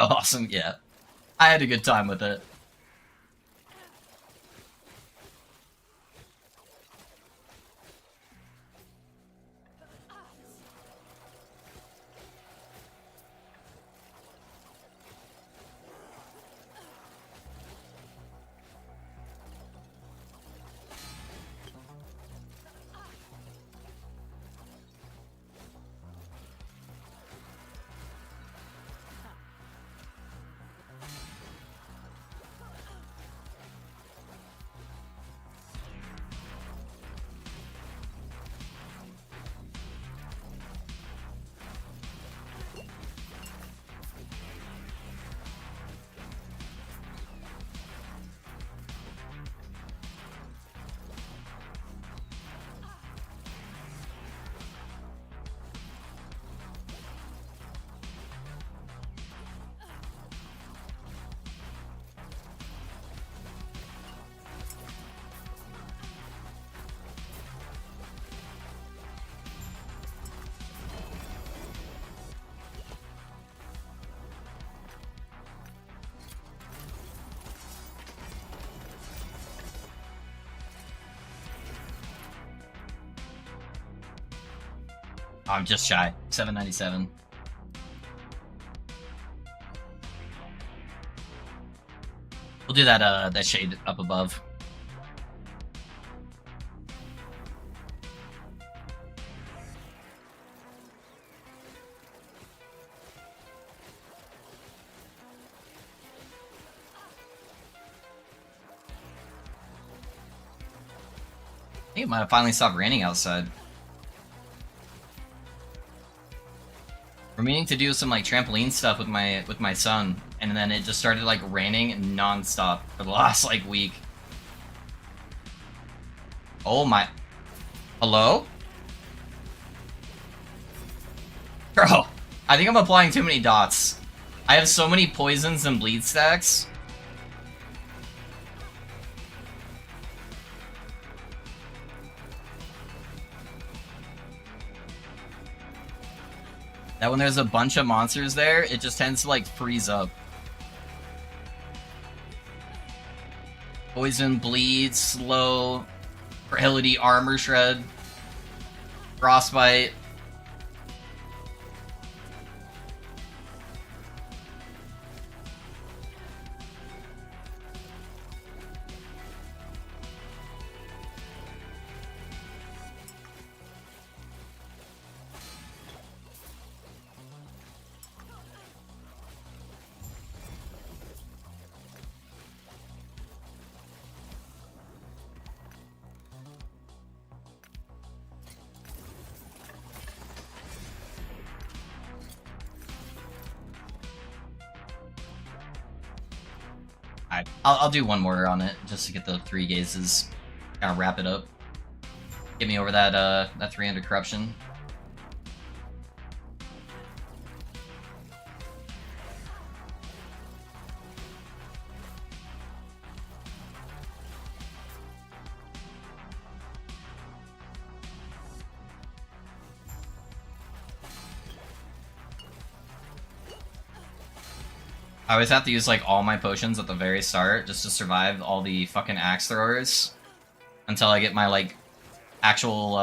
Oh, awesome, yeah. I had a good time with it. I'm just shy. 797. We'll do that shade up above. I think it might have finally stopped raining outside. We're meaning to do some like trampoline stuff with my son, and then it just started like raining non-stop for the last like week. Oh my... Hello? Bro, I think I'm applying too many dots. I have so many poisons and bleed stacks. That when there's a bunch of monsters there, it just tends to like freeze up. Poison, bleed, slow, frailty, armor shred, frostbite. I'll do one more on it just to get the 3 gazes, kind of wrap it up. Get me over that 300 corruption. I always have to use like all my potions at the very start just to survive all the fucking axe throwers until I get my like actual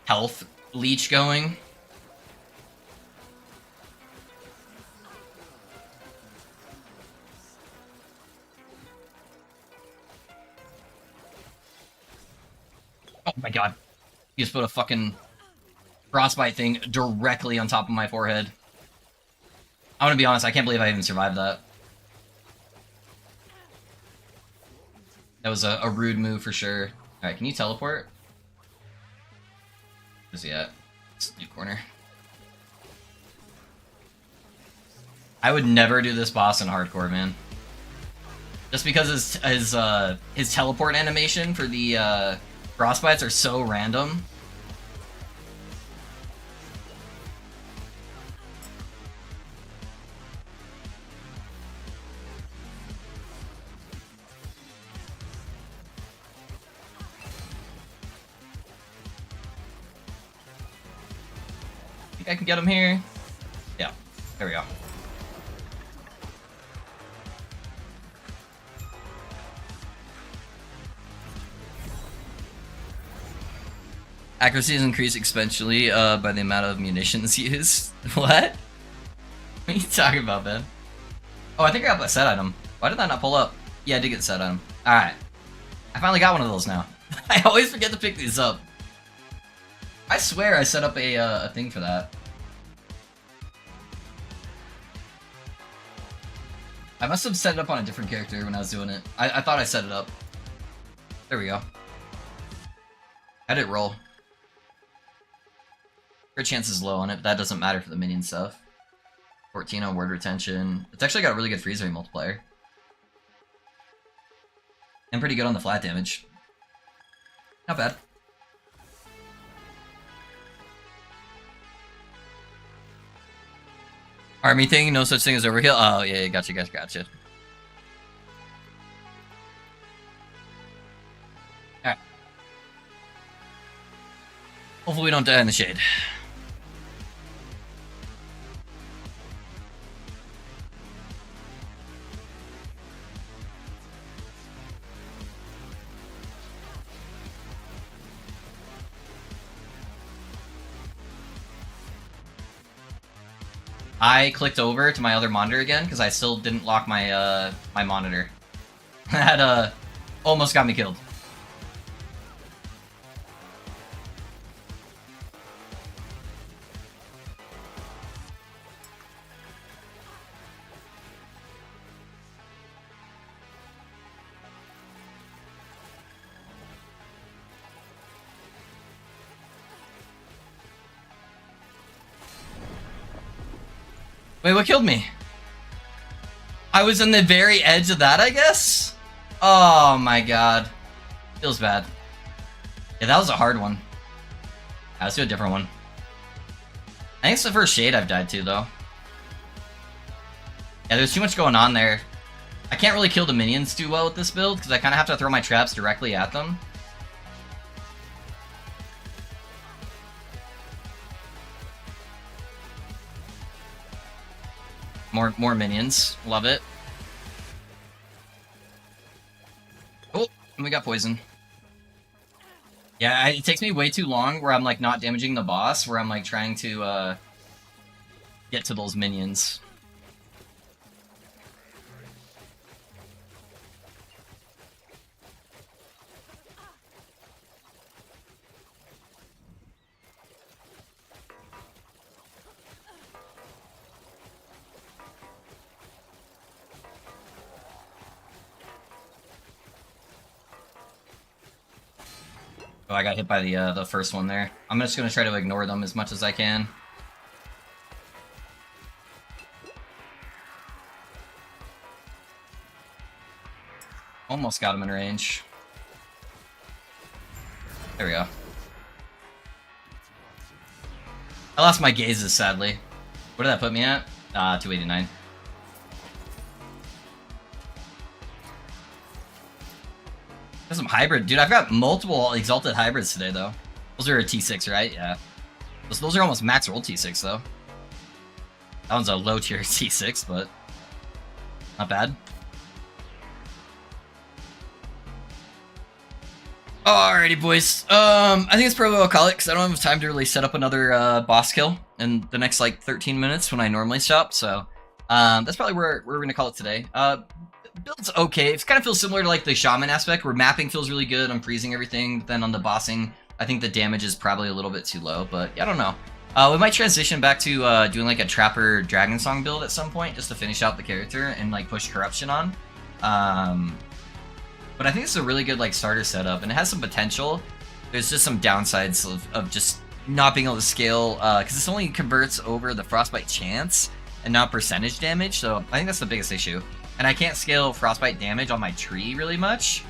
health leech going. Oh my god. You just put a fucking frostbite thing directly on top of my forehead. I'm gonna be honest, I can't believe I even survived that. That was a rude move for sure. Alright, can you teleport? Where's he at? It's new corner. I would never do this boss in hardcore, man. Just because his teleport animation for the frostbites are so random. I can get him here. Yeah, there we go. Accuracy is increased exponentially by the amount of munitions used. What? What are you talking about, Ben? Oh, I think I got that set item. Why did that not pull up? Yeah, I did get the set item. Alright. I finally got one of those now. I always forget to pick these up. I swear I set up a thing for that. I must have set it up on a different character when I was doing it. I thought I set it up. There we go. Edit roll. Crit chance is low on it, but that doesn't matter for the minion stuff. 14 on word retention. It's actually got a really good freeze rate multiplier. And pretty good on the flat damage. Not bad. Army thing, no such thing as overkill. Oh, yeah, gotcha, gotcha, gotcha. Alright. Hopefully we don't die in the shade. I clicked over to my other monitor again because I still didn't lock my my monitor. That almost got me killed. Wait, what killed me? I was on the very edge of that, I guess? Oh my god. Feels bad. Yeah, that was a hard one. Let's do a different one. I think it's the first shade I've died to, though. Yeah, there's too much going on there. I can't really kill the minions too well with this build, because I kind of have to throw my traps directly at them. More minions. Love it. Oh, and we got poison. Yeah, it takes me way too long where I'm like not damaging the boss, where I'm like trying to get to those minions. Oh, I got hit by the first one there. I'm just gonna try to ignore them as much as I can. Almost got him in range. There we go. I lost my gazes, sadly. What did that put me at? 289. Got some hybrid. Dude, I've got multiple exalted hybrids today, though. Those are a T6, right? Yeah. Those are almost max roll T6, though. That one's a low tier T6, but not bad. Alrighty, boys. I think it's probably what I'll call it, because I don't have time to really set up another boss kill in the next, like, 13 minutes when I normally stop, so that's probably where we're going to call it today. Build's okay. It kind of feels similar to, like, the shaman aspect, where mapping feels really good. I'm freezing everything, but then on the bossing, I think the damage is probably a little bit too low, but yeah, I don't know. We might transition back to doing, like, a Trapper Dragon Song build at some point, just to finish out the character and, like, push Corruption on. But I think it's a really good, like, starter setup, and it has some potential. There's just some downsides of just not being able to scale, because this only converts over the Frostbite chance and not percentage damage, so I think that's the biggest issue. And I can't scale Frostbite damage on my tree really much.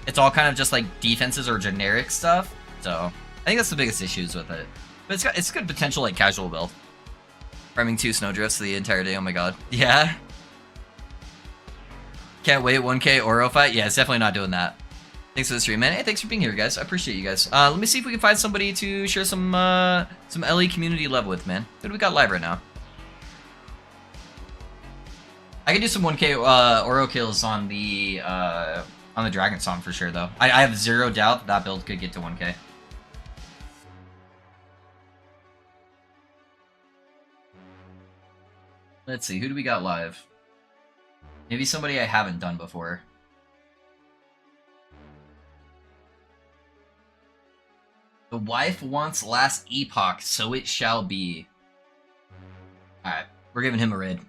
It's all kind of just, like, defenses or generic stuff, so I think that's the biggest issues with it. But it's good potential, like, casual build. Farming 2 snowdrifts the entire day, oh my god. Yeah. Can't wait, 1K Oro fight? Yeah, it's definitely not doing that. Thanks for the stream, man. Hey, thanks for being here, guys. I appreciate you guys. Let me see if we can find somebody to share some LE community love with, man. Who do we got live right now? I can do some 1K Oro kills on the Dragon Song for sure, though. I have zero doubt that build could get to 1K. Let's see, who do we got live? Maybe somebody I haven't done before. The wife wants last epoch, so it shall be. Alright, we're giving him a raid.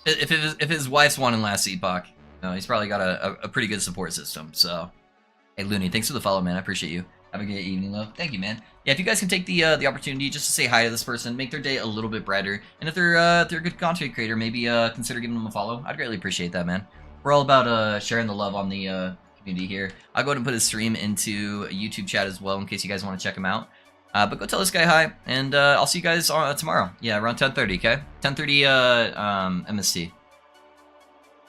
if his wife's wanting last epoch, no, he's probably got a pretty good support system, so. Hey, Looney, thanks for the follow, man. I appreciate you. Have a good evening, love. Thank you, man. Yeah, if you guys can take the opportunity just to say hi to this person, make their day a little bit brighter, and if they're a good content creator, maybe consider giving them a follow. I'd greatly appreciate that, man. We're all about sharing the love on the community here. I'll go ahead and put his stream into a YouTube chat as well in case you guys want to check him out. But go tell this guy hi, and I'll see you guys tomorrow. Yeah, around 10:30, okay? 10:30 MST.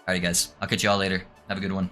Alrighty, guys. I'll catch you all later. Have a good one.